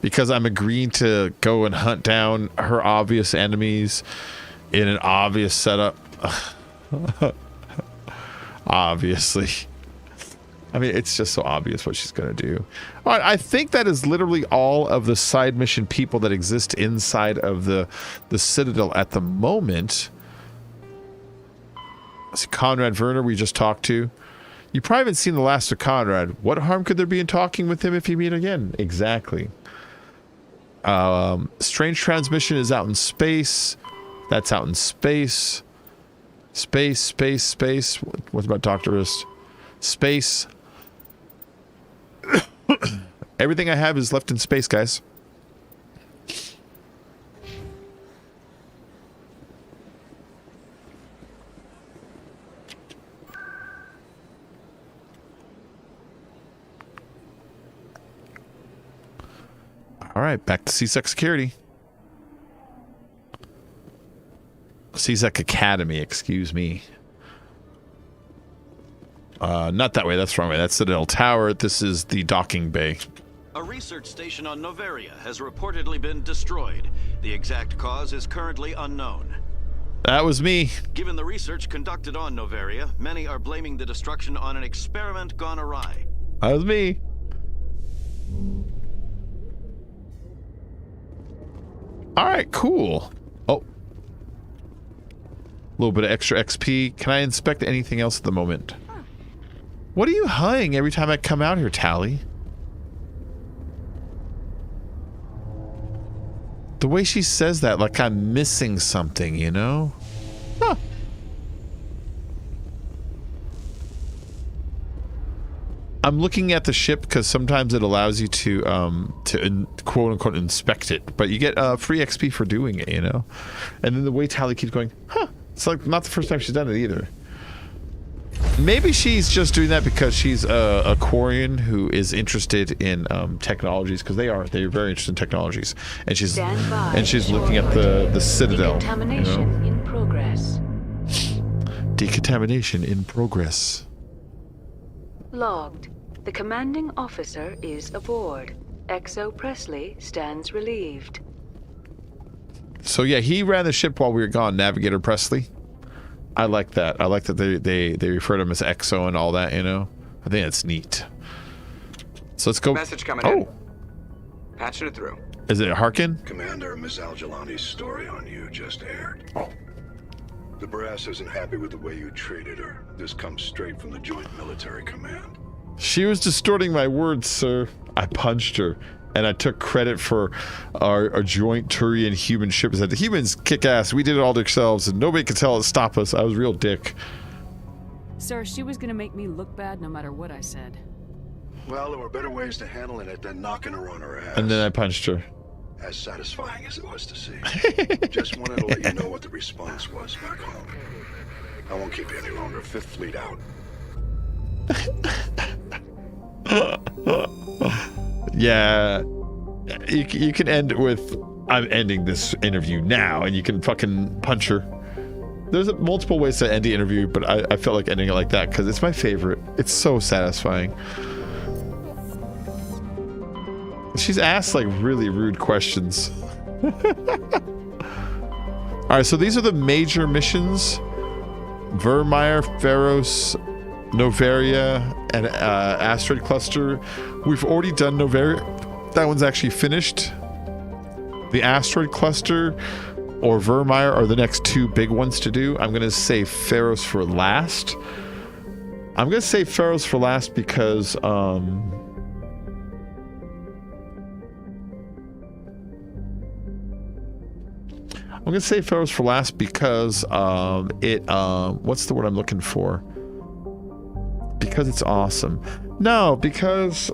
because I'm agreeing to go and hunt down her obvious enemies in an obvious setup. Obviously. I mean, it's just so obvious what she's going to do. All right, I think that is literally all of the side mission people that exist inside of the Citadel at the moment. See, Conrad Werner we just talked to. You probably haven't seen the last of Conrad. What harm could there be in talking with him if you meet again? Exactly. Strange Transmission is out in space. That's out in space. Space. What about Dr. Rist? Space. Everything I have is left in space, guys. All right, back to CSEC Security. CSEC Academy, excuse me. Not that way, that's the wrong way. That's Citadel Tower. This is the docking bay. A research station on Noveria has reportedly been destroyed. The exact cause is currently unknown. That was me. Given the research conducted on Noveria, many are blaming the destruction on an experiment gone awry. That was me. All right, cool. Oh. A little bit of extra XP. Can I inspect anything else at the moment? What are you hunting every time I come out here, Tally? The way she says that, like I'm missing something, you know? Huh. I'm looking at the ship because sometimes it allows you to quote unquote inspect it, but you get free XP for doing it, you know? And then the way Tally keeps going, huh? It's like not the first time she's done it either. Maybe she's just doing that because she's a Quarian who is interested in technologies, because they're very interested in technologies, and she's looking at the Citadel. Decontamination in progress. Decontamination in progress. Logged. The commanding officer is aboard. XO Presley stands relieved. So yeah, he ran the ship while we were gone, Navigator Presley. I like that. I like that they refer to him as XO and all that, you know? I think that's neat. So let's go. Message coming in. Patching it through. Is it Harkin? Commander, Miss Al-Jalani's story on you just aired. The brass isn't happy with the way you treated her. This comes straight from the Joint Military Command. She was distorting my words, sir. I punched her, and I took credit for our joint Turian human ship. I said, the humans kick ass. We did it all ourselves, and nobody could tell it to stop us. I was a real dick. Sir, she was gonna make me look bad no matter what I said. Well, there were better ways to handling it than knocking her on her ass. And then I punched her. As satisfying as it was to see. Just wanted to let you know what the response was back home. I won't keep you any longer. Fifth Fleet out. Yeah, you can end it with, I'm ending this interview now, and you can fucking punch her. There's multiple ways to end the interview, but I felt like ending it like that because it's my favorite. It's so satisfying. She's asked like really rude questions. Alright, so these are the major missions. Vermeer, Pharos, Noveria, and Asteroid Cluster. We've already done Noveria. That one's actually finished. The Asteroid Cluster, or Vermeer are the next two big ones to do. I'm going to say Pharos for last. I'm going to say Pharos for last because I'm going to say Pharos for last because what's the word I'm looking for? Because it's awesome. No, because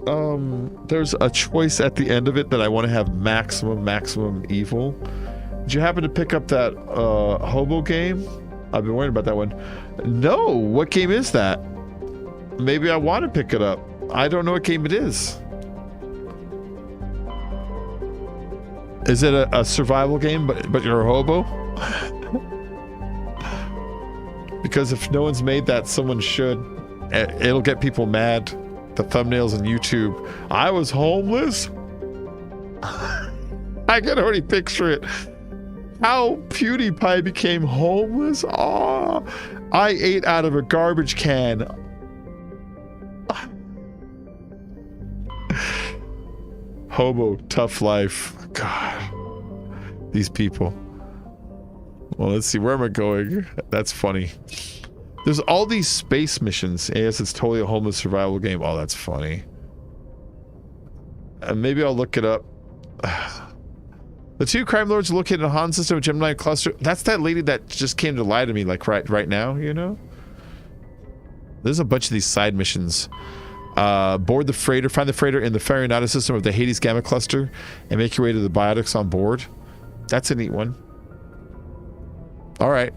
there's a choice at the end of it that I want to have maximum evil. Did you happen to pick up that hobo game? I've been worrying about that one. No, what game is that? Maybe I want to pick it up. I don't know what game it is. Is it a survival game, but you're a hobo? Because if no one's made that, someone should. It'll get people mad. The thumbnails on YouTube. I was homeless. I can already picture it. How PewDiePie became homeless. Oh, I ate out of a garbage can. Hobo, tough life. God, these people. Well, let's see, where am I going? That's funny. There's all these space missions. Yes, it's totally a homeless survival game. Oh, that's funny. Maybe I'll look it up. The two crime lords located in a Han system of Gemini cluster. That's that lady that just came to lie to me, like right now, you know? There's a bunch of these side missions. Board the freighter. Find the freighter in the Farinata system of the Hades Gamma cluster and make your way to the biotics on board. That's a neat one. All right.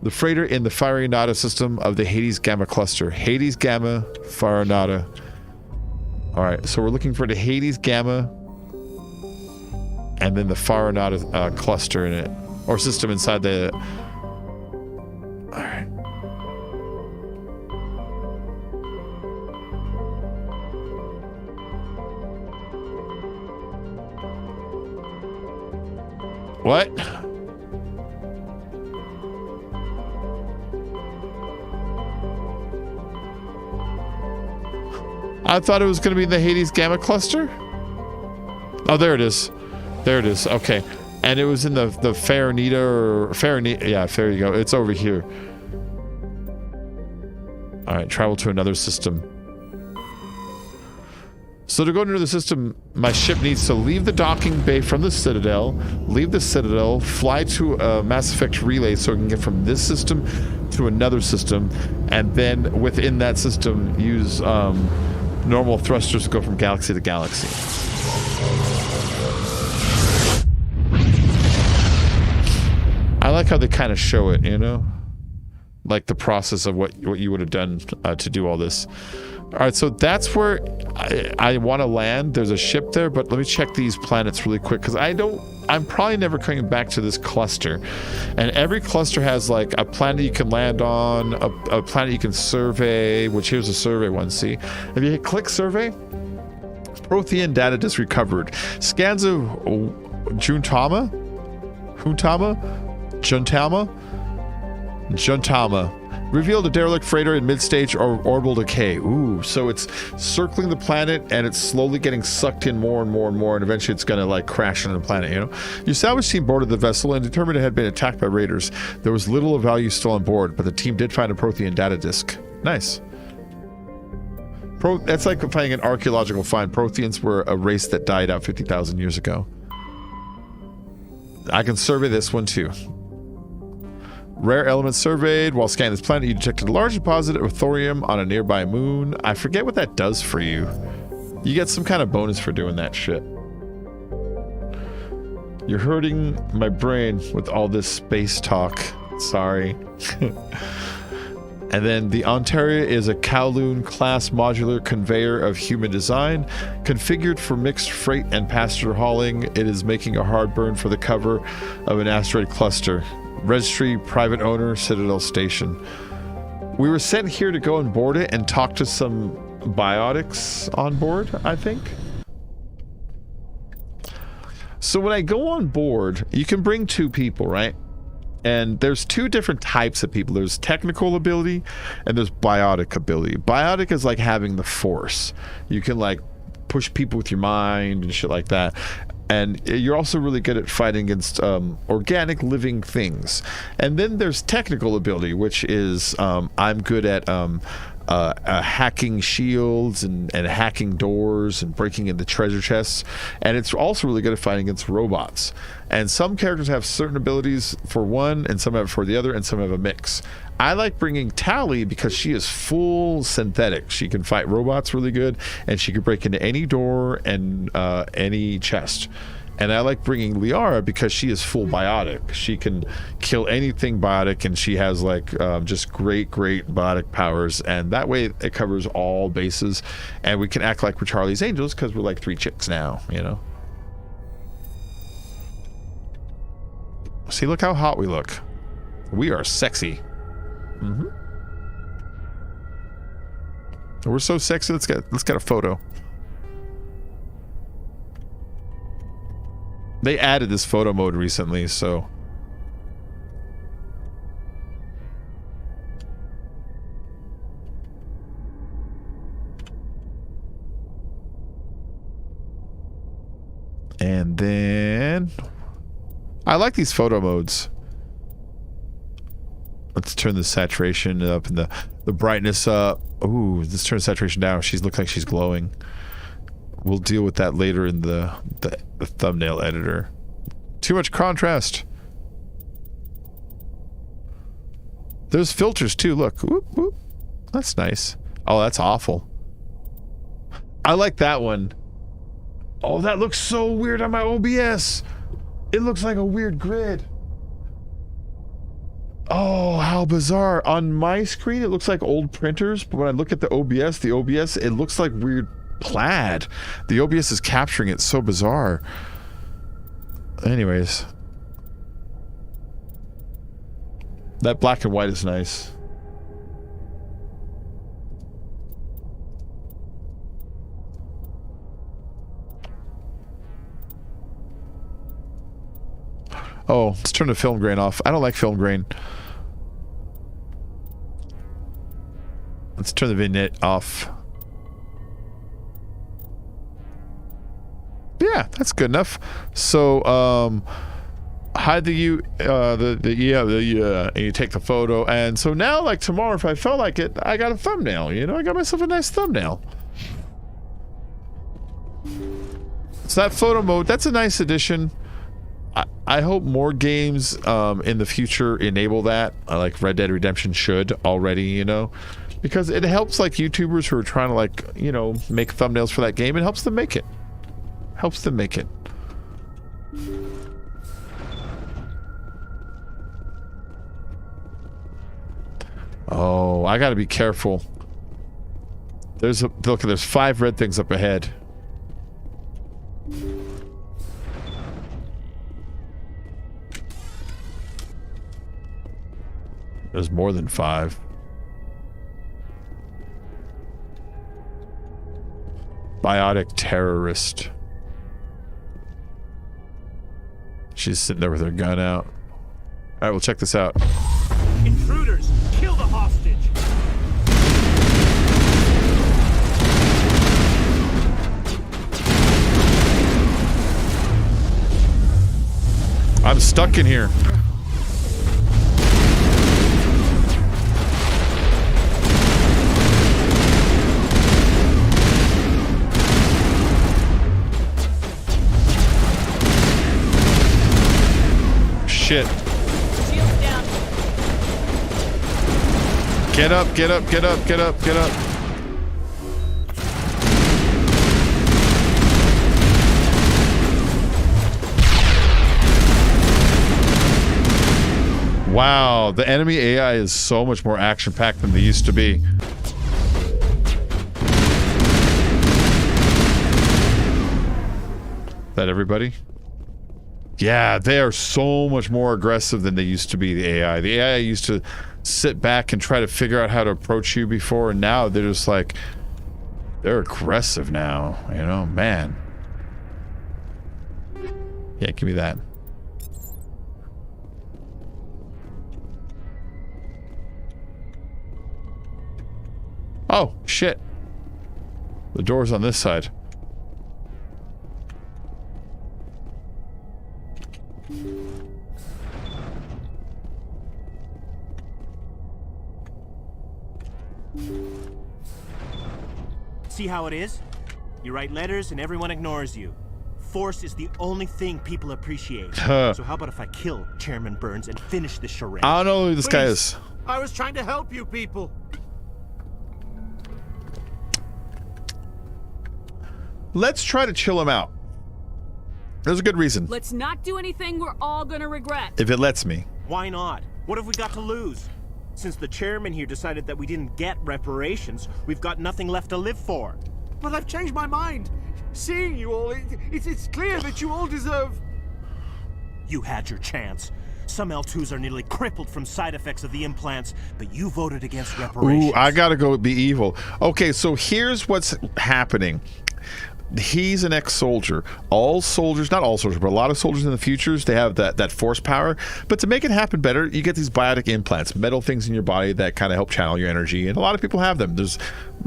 The freighter in the Farinata system of the Hades Gamma cluster. Hades Gamma, Farinata. All right. So we're looking for the Hades Gamma and then the Farinata cluster in it, or system inside the... All right. What? I thought it was going to be the Hades Gamma cluster. Oh, there it is. There it is. Okay. And it was in the Farinata or Farinata. Yeah, there you go. It's over here. All right. Travel to another system. So to go into the system, my ship needs to leave the docking bay from the Citadel, leave the Citadel, fly to a Mass Effect relay so it can get from this system to another system, and then within that system use normal thrusters to go from galaxy to galaxy. I like how they kind of show it, you know? Like the process of what you would have done to do all this. All right, so that's where I want to land. There's a ship there, but let me check these planets really quick because I'm probably never coming back to this cluster. And every cluster has like a planet you can land on, a planet you can survey, which here's a survey one, see? If you hit click survey, Prothean data disk recovered. Scans of Juntama, revealed a derelict freighter in mid-stage or orbital decay. Ooh, so it's circling the planet and it's slowly getting sucked in more and more and more, and eventually it's gonna like crash into the planet, you know? Your salvage team boarded the vessel and determined it had been attacked by raiders. There was little of value still on board, but the team did find a Prothean data disk. Nice. That's like finding an archaeological find. Protheans were a race that died out 50,000 years ago. I can survey this one too. Rare elements surveyed. While scanning this planet, you detected a large deposit of thorium on a nearby moon. I forget what that does for you. You get some kind of bonus for doing that shit. You're hurting my brain with all this space talk. Sorry. And then the Ontaria is a Kowloon class modular conveyor of human design. Configured for mixed freight and passenger hauling, it is making a hard burn for the cover of an asteroid cluster. Registry, private owner, Citadel Station. We were sent here to go and board it and talk to some biotics on board, I think. So when I go on board, you can bring 2 people, right? And there's 2 different types of people. There's technical ability and there's biotic ability. Biotic is like having the force. You can like push people with your mind and shit like that. And you're also really good at fighting against organic living things. And then there's technical ability, which is I'm good at hacking shields and hacking doors and breaking into treasure chests. And it's also really good at fighting against robots. And some characters have certain abilities for one, and some have for the other, and some have a mix. I like bringing Tali because she is full synthetic. She can fight robots really good, and she can break into any door and any chest. And I like bringing Liara because she is full biotic. She can kill anything biotic, and she has like just great biotic powers. And that way it covers all bases. And we can act like we're Charlie's Angels because we're like 3 chicks now, you know? See, look how hot we look. We are sexy. Mm-hmm. We're so sexy. Let's get a photo. They added this photo mode recently, so and then I like these photo modes. Let's turn the saturation up and the brightness up. Ooh, let's turn the saturation down. She looks like she's glowing. We'll deal with that later in the thumbnail editor. Too much contrast. There's filters too. Look. Whoop, whoop. That's nice. Oh, that's awful. I like that one. Oh, that looks so weird on my OBS. It looks like a weird grid. Oh, how bizarre. On my screen, it looks like old printers, but when I look at the OBS, it looks like weird plaid. The OBS is capturing it. So bizarre. Anyways. That black and white is nice. Oh, let's turn the film grain off. I don't like film grain. Let's turn the vignette off. Yeah, that's good enough. So, hide and you take the photo. And so now, like tomorrow, if I felt like it, I got a thumbnail. You know, I got myself a nice thumbnail. So that photo mode, that's a nice addition. I hope more games in the future enable that. Like Red Dead Redemption should already, you know, because it helps like YouTubers who are trying to like, you know, make thumbnails for that game. It helps them make it. Helps them make it. Oh, I gotta be careful. There's 5 red things up ahead. There's more than 5. Biotic terrorist. She's sitting there with her gun out. Alright, we'll check this out. Intruders! Kill the hostage! I'm stuck in here. Shit. Shields down. Get up, get up, get up, get up, get up. Wow, the enemy AI is so much more action-packed than they used to be. That everybody? Yeah, they are so much more aggressive than they used to be, the AI. The AI used to sit back and try to figure out how to approach you before, and now they're just like, they're aggressive now, you know, man. Yeah, give me that. Oh, shit. The door's on this side. See how it is? You write letters and everyone ignores you. Force is the only thing people appreciate. So how about if I kill Chairman Burns and finish this charade? I don't know who this guy is. I was trying to help you people. Let's try to chill him out. There's a good reason. Let's not do anything we're all gonna regret. If it lets me. Why not? What have we got to lose? Since the chairman here decided that we didn't get reparations, we've got nothing left to live for. But I've changed my mind. Seeing you all, it's clear that you all deserve... You had your chance. Some L2s are nearly crippled from side effects of the implants, but you voted against reparations. Ooh, I gotta go be evil. Okay, so here's what's happening. He's an ex-soldier. All soldiers, not all soldiers, but a lot of soldiers in the futures, they have that force power. But to make it happen better, you get these biotic implants, metal things in your body that kind of help channel your energy. And a lot of people have them. There's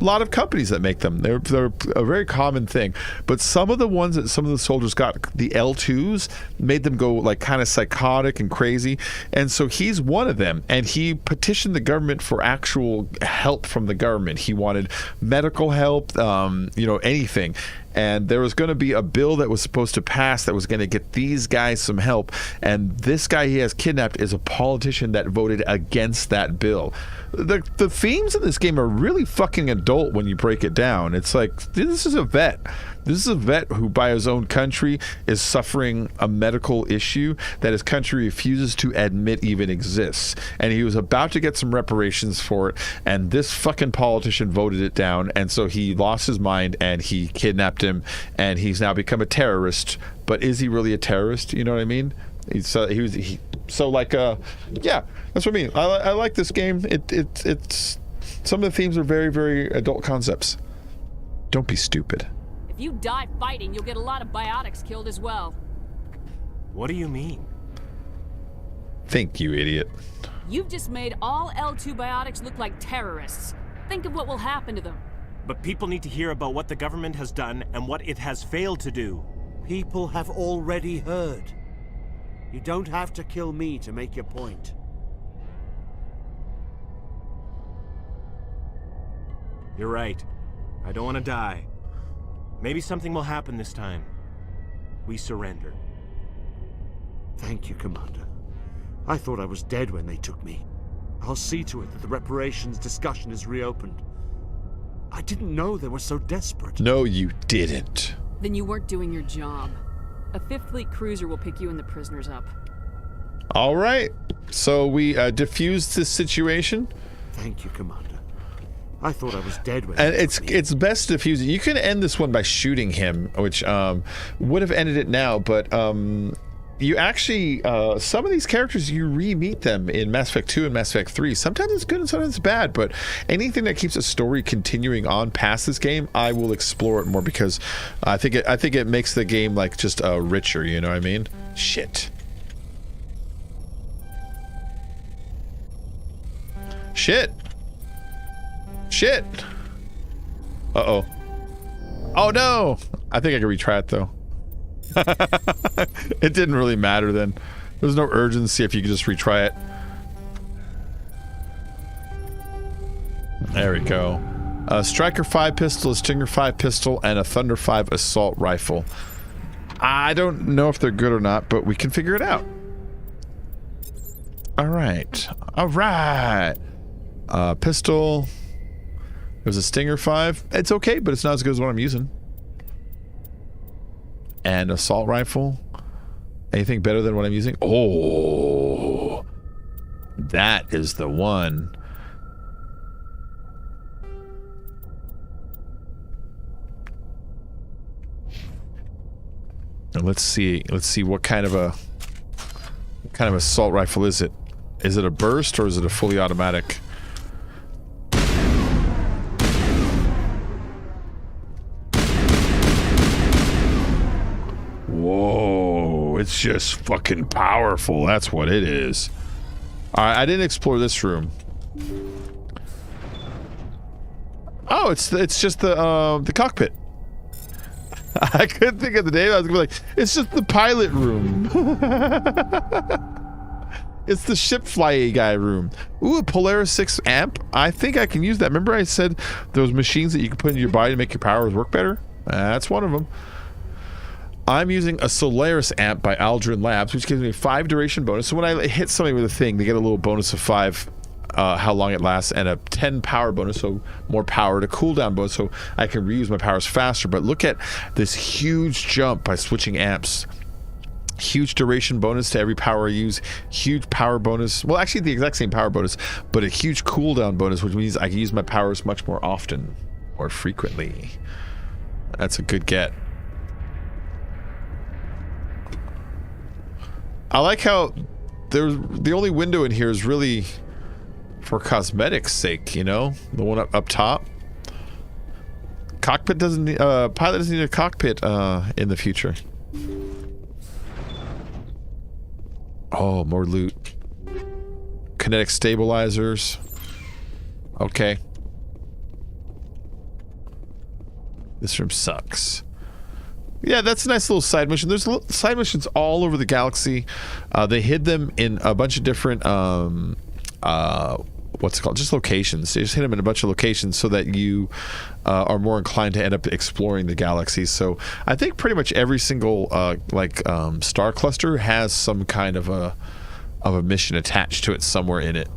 a lot of companies that make them. They're a very common thing. But some of the ones that some of the soldiers got, the L2s, made them go like kind of psychotic and crazy. And so he's one of them. And he petitioned the government for actual help from the government. He wanted medical help, anything. And there was going to be a bill that was supposed to pass that was going to get these guys some help. And this guy he has kidnapped is a politician that voted against that bill. The themes of this game are really fucking adult when you break it down. It's like, this is a vet. This is a vet who, by his own country, is suffering a medical issue that his country refuses to admit even exists. And he was about to get some reparations for it, and this fucking politician voted it down, and so he lost his mind, and he kidnapped him, and he's now become a terrorist. But is he really a terrorist? You know what I mean? Yeah, that's what I mean. I like this game. It's some of the themes are very, very adult concepts. Don't be stupid. If you die fighting, you'll get a lot of biotics killed as well. What do you mean? Think, you idiot. You've just made all L2 biotics look like terrorists. Think of what will happen to them. But people need to hear about what the government has done and what it has failed to do. People have already heard. You don't have to kill me to make your point. You're right. I don't want to die. Maybe something will happen this time. We surrender. Thank you, Commander. I thought I was dead when they took me. I'll see to it that the reparations discussion is reopened. I didn't know they were so desperate. No, you didn't. Then you weren't doing your job. A 5th Fleet cruiser will pick you and the prisoners up. All right. So we diffused this situation. Thank you, Commander. I thought I was dead when. And it's best to defuse it. You can end this one by shooting him, which would have ended it now, but you actually some of these characters, you re-meet them in Mass Effect 2 and Mass Effect 3. Sometimes it's good and sometimes it's bad, but anything that keeps a story continuing on past this game, I will explore it more, because I think it makes the game like just richer, you know what I mean? Shit. Uh-oh. Oh no! I think I can retry it though. It didn't really matter then. There's no urgency if you could just retry it. There we go. A Striker 5 pistol, a Stinger 5 pistol, and a Thunder 5 assault rifle. I don't know if they're good or not, but we can figure it out. Alright. Alright. Pistol. There's a Stinger 5. It's okay, but it's not as good as what I'm using. And assault rifle. Anything better than what I'm using? Oh, that is the one. And let's see what kind of assault rifle is it? Is it a burst or is it a fully automatic? Whoa, it's just fucking powerful. That's what it is. Alright, I didn't explore this room. Oh, it's just the cockpit. I couldn't think of the name. I was gonna be like, it's just the pilot room. It's the ship fly guy room. Ooh, a Polaris 6 amp. I think I can use that. Remember I said those machines that you can put in your body to make your powers work better? That's one of them. I'm using a Solaris amp by Aldrin Labs, which gives me a 5 duration bonus. So when I hit somebody with a thing, they get a little bonus of 5, how long it lasts, and a 10 power bonus, so more power to cooldown bonus, so I can reuse my powers faster. But look at this huge jump by switching amps. Huge duration bonus to every power I use, huge power bonus, well actually the exact same power bonus, but a huge cooldown bonus, which means I can use my powers much more often or frequently. That's a good get. I like how there's the only window in here is really for cosmetics sake, you know, the one up top. Cockpit doesn't need, pilot doesn't need a cockpit in the future. Oh, more loot. Kinetic stabilizers. Okay. This room sucks. Yeah, that's a nice little side mission. There's side missions all over the galaxy. They hid them in a bunch of different, what's it called? Just locations. They just hit them in a bunch of locations so that you are more inclined to end up exploring the galaxy. So I think pretty much every single star cluster has some kind of a mission attached to it somewhere in it.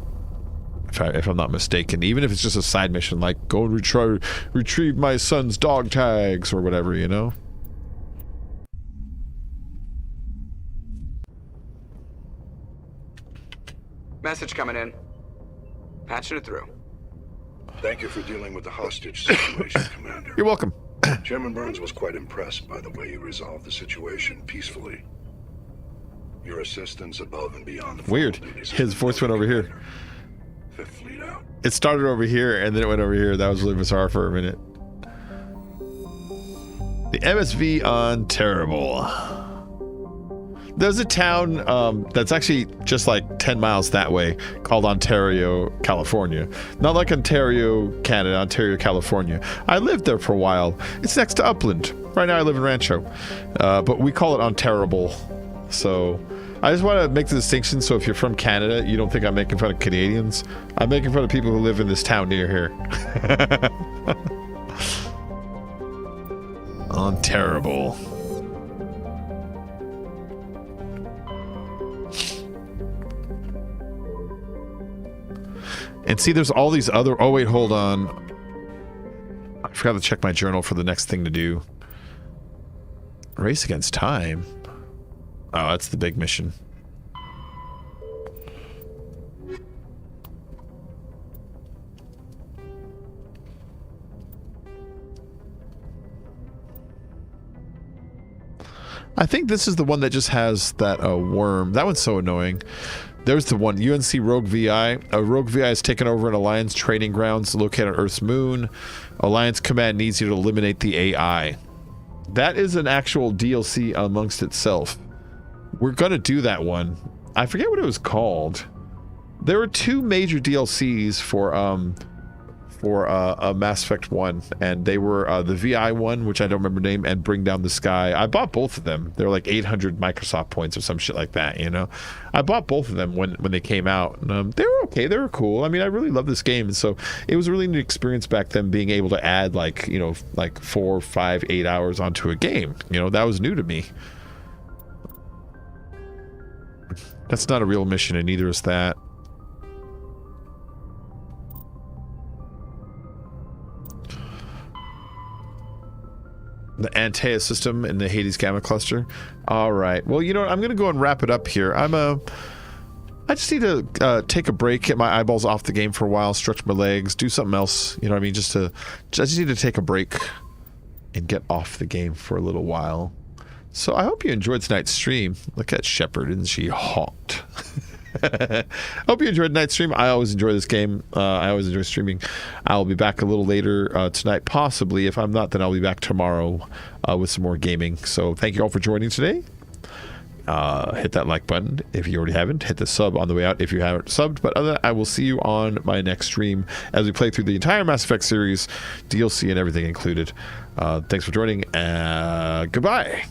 If I'm not mistaken, even if it's just a side mission, like go and retrieve my son's dog tags or whatever, you know. Message coming in. Patching it through. Thank you for dealing with the hostage situation, Commander. You're welcome. Chairman Burns was quite impressed by the way you resolved the situation peacefully. Your assistance above and beyond the weird. His voice went over here. Fifth Fleet out. It started over here and then it went over here. That was really bizarre for a minute. The MSV on Terrible. There's a town that's actually just like 10 miles that way called Ontario, California. Not like Ontario, Canada, Ontario, California. I lived there for a while. It's next to Upland. Right now I live in Rancho. But we call it Ontariable. So I just want to make the distinction so if you're from Canada, you don't think I'm making fun of Canadians. I'm making fun of people who live in this town near here. Ontariable. And see, there's all these other... Oh, wait, hold on. I forgot to check my journal for the next thing to do. Race against time? Oh, that's the big mission. I think this is the one that just has that worm. That one's so annoying. There's the one, UNC Rogue VI. Rogue VI has taken over an Alliance training grounds located on Earth's moon. Alliance Command needs you to eliminate the AI. That is an actual DLC amongst itself. We're going to do that one. I forget what it was called. There were 2 major DLCs for Mass Effect 1, and they were the VI one, which I don't remember the name, and Bring Down the Sky. I bought both of them. They were like 800 Microsoft points or some shit like that, you know? I bought both of them when they came out, and they were okay. They were cool. I mean, I really love this game, and so it was a really neat experience back then being able to add like, you know, like 4, 5, 8 hours onto a game. You know, that was new to me. That's not a real mission, and neither is that. The Antaea system in the Hades Gamma cluster. All right. Well, you know what? I'm going to go and wrap it up here. I just need to take a break, get my eyeballs off the game for a while, stretch my legs, do something else. You know what I mean? I just need to take a break and get off the game for a little while. So I hope you enjoyed tonight's stream. Look at Shepard, isn't she hot? Hope you enjoyed tonight's stream. I always enjoy this game. I always enjoy streaming. I'll be back a little later tonight, possibly. If I'm not, then I'll be back tomorrow with some more gaming. So thank you all for joining today. Hit that like button if you already haven't. Hit the sub on the way out if you haven't subbed. But other than that, I will see you on my next stream as we play through the entire Mass Effect series, DLC and everything included. Thanks for joining. Goodbye.